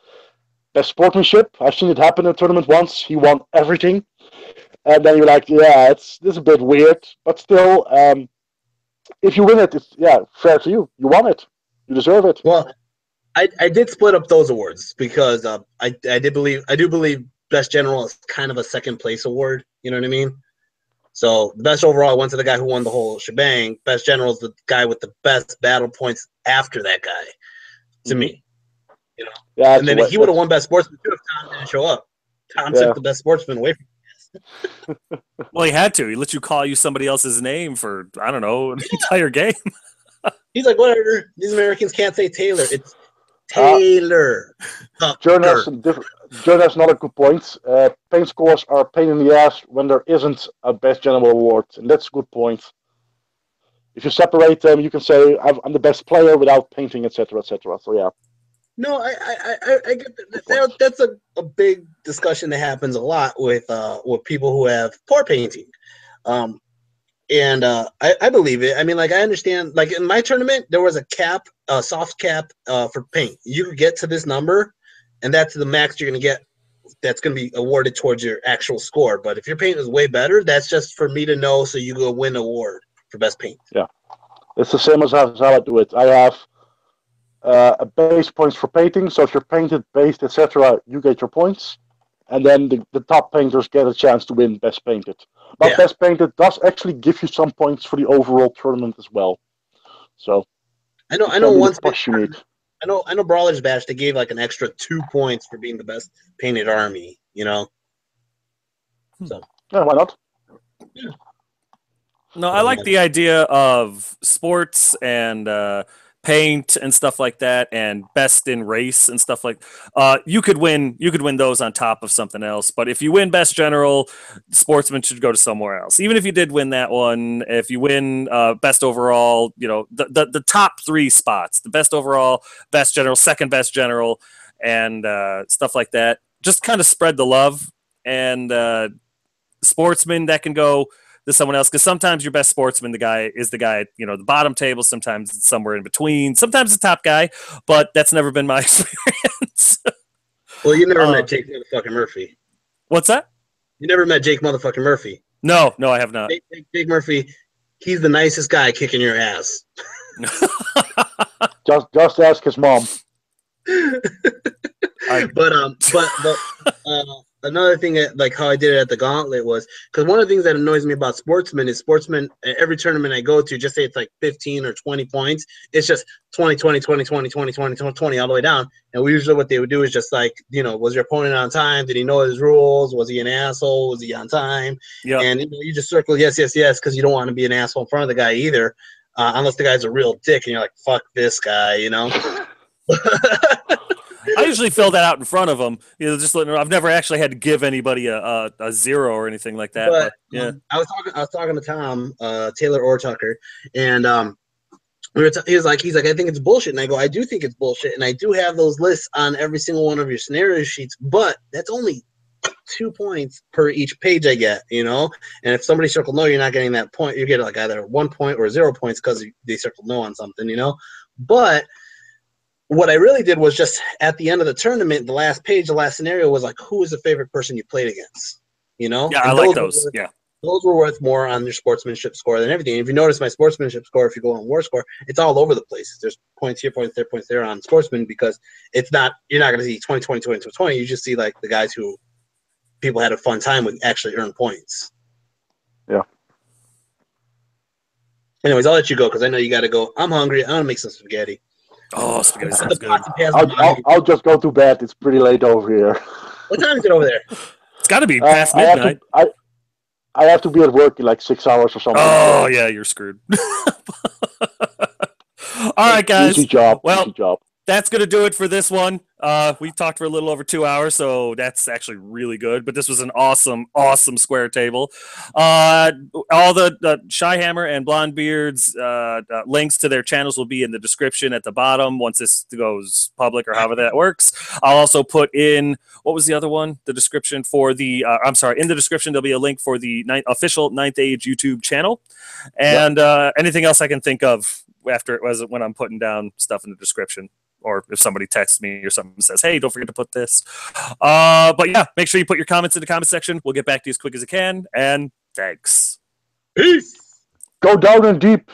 best sportsmanship. I've seen it happen in a tournament once. He won everything, and then you're like, yeah, this is a bit weird, but still, if you win it, it's fair to you. You won it. You deserve it. Well, I did split up those awards because I do believe best general is kind of a second place award. You know what I mean? So the best overall went to the guy who won the whole shebang. Best general is the guy with the best battle points after that guy. To me, you know. Yeah, and then he would have won best sportsman too if Tom didn't show up. Tom took the best sportsman away from him. Well, he had to. He let you call you somebody else's name for I don't know the entire game. He's like, whatever. These Americans can't say Taylor. It's Taylor. John has another good point. Paint scores are a pain in the ass when there isn't a best general award, and that's a good point. If you separate them, you can say I'm the best player without painting, etc., etc. So yeah. No, I get that. That's a big discussion that happens a lot with people who have poor painting. And I believe it. I mean, like, I understand, like, in my tournament, there was a cap, a soft cap for paint. You could get to this number, and that's the max you're going to get that's going to be awarded towards your actual score. But if your paint is way better, that's just for me to know, so you go win an award for best paint. Yeah, it's the same as how I do it. I have a base points for painting. So if you're painted, based, etc., you get your points, and then the top painters get a chance to win best painted. But best painted does actually give you some points for the overall tournament as well. So I know once push you need. I know Brawler's Bash, they gave like an extra 2 points for being the best painted army, you know. So yeah, why not? Yeah. No, I like the idea of sports and paint and stuff like that, and best in race and stuff like. You could win those on top of something else. But if you win best general, sportsman should go to somewhere else. Even if you did win that one, if you win best overall, you know the top 3 spots, the best overall, best general, second best general, and stuff like that. Just kind of spread the love, and sportsman that can go to someone else, because sometimes your best sportsman, the guy, you know, the bottom table. Sometimes it's somewhere in between. Sometimes the top guy, but that's never been my experience. Well, you never met Jake motherfucking Murphy. What's that? You never met Jake motherfucking Murphy. No, I have not. Jake Murphy, he's the nicest guy kicking your ass. just ask his mom. But another thing that, like how I did it at the Gauntlet, was because one of the things that annoys me about sportsmen is every tournament I go to, just say it's like 15 or 20 points, it's just 20 20 20 20 20 20 20 all the way down. And usually what they would do is just like, you know, was your opponent on time? Did he know his rules? Was he an asshole? Was he on time? Yeah. And you just circle yes because you don't want to be an asshole in front of the guy either, unless the guy's a real dick and you're like, fuck this guy, you know. I usually fill that out in front of them. You know, just letting. I've never actually had to give anybody a 0 or anything like that. But yeah, I was talking to Tom Taylor Ortucker, and he's like, I think it's bullshit, and I go, I do think it's bullshit, and I do have those lists on every single one of your scenario sheets, but that's only 2 points per each page I get, you know. And if somebody circled no, you're not getting that point. You get like either 1 point or 0 points because they circled no on something, you know. But what I really did was just at the end of the tournament, the last page, the last scenario was like, who is the favorite person you played against? You know? Yeah, I like those. Yeah. Those were worth more on your sportsmanship score than everything. If you notice my sportsmanship score, if you go on war score, it's all over the place. There's points here, points there, points there on sportsman, because it's not, you're not going to see 20, 20, 20, 20, 20. You just see like the guys who people had a fun time with actually earn points. Yeah. Anyways, I'll let you go because I know you got to go. I'm hungry. I want to make some spaghetti. Oh, spaghetti sounds good. I'll just go to bed. It's pretty late over here. What time is it over there? It's got to be past midnight. I have to be at work in like 6 hours or something. Oh, yeah, you're screwed. All right, guys. Easy job. Well, easy job. That's going to do it for this one. We talked for a little over 2 hours, so that's actually really good. But this was an awesome square table. All the Chihammer and Blondebeard's links to their channels will be in the description at the bottom once this goes public, or however that works. I'll also put in, what was the other one? The description for the, in the description there'll be a link for the official 9th Age YouTube channel. And anything else I can think of after it was when I'm putting down stuff in the description. Or if somebody texts me or something and says, hey, don't forget to put this. But yeah, make sure you put your comments in the comment section. We'll get back to you as quick as I can. And thanks. Peace. Go down and deep.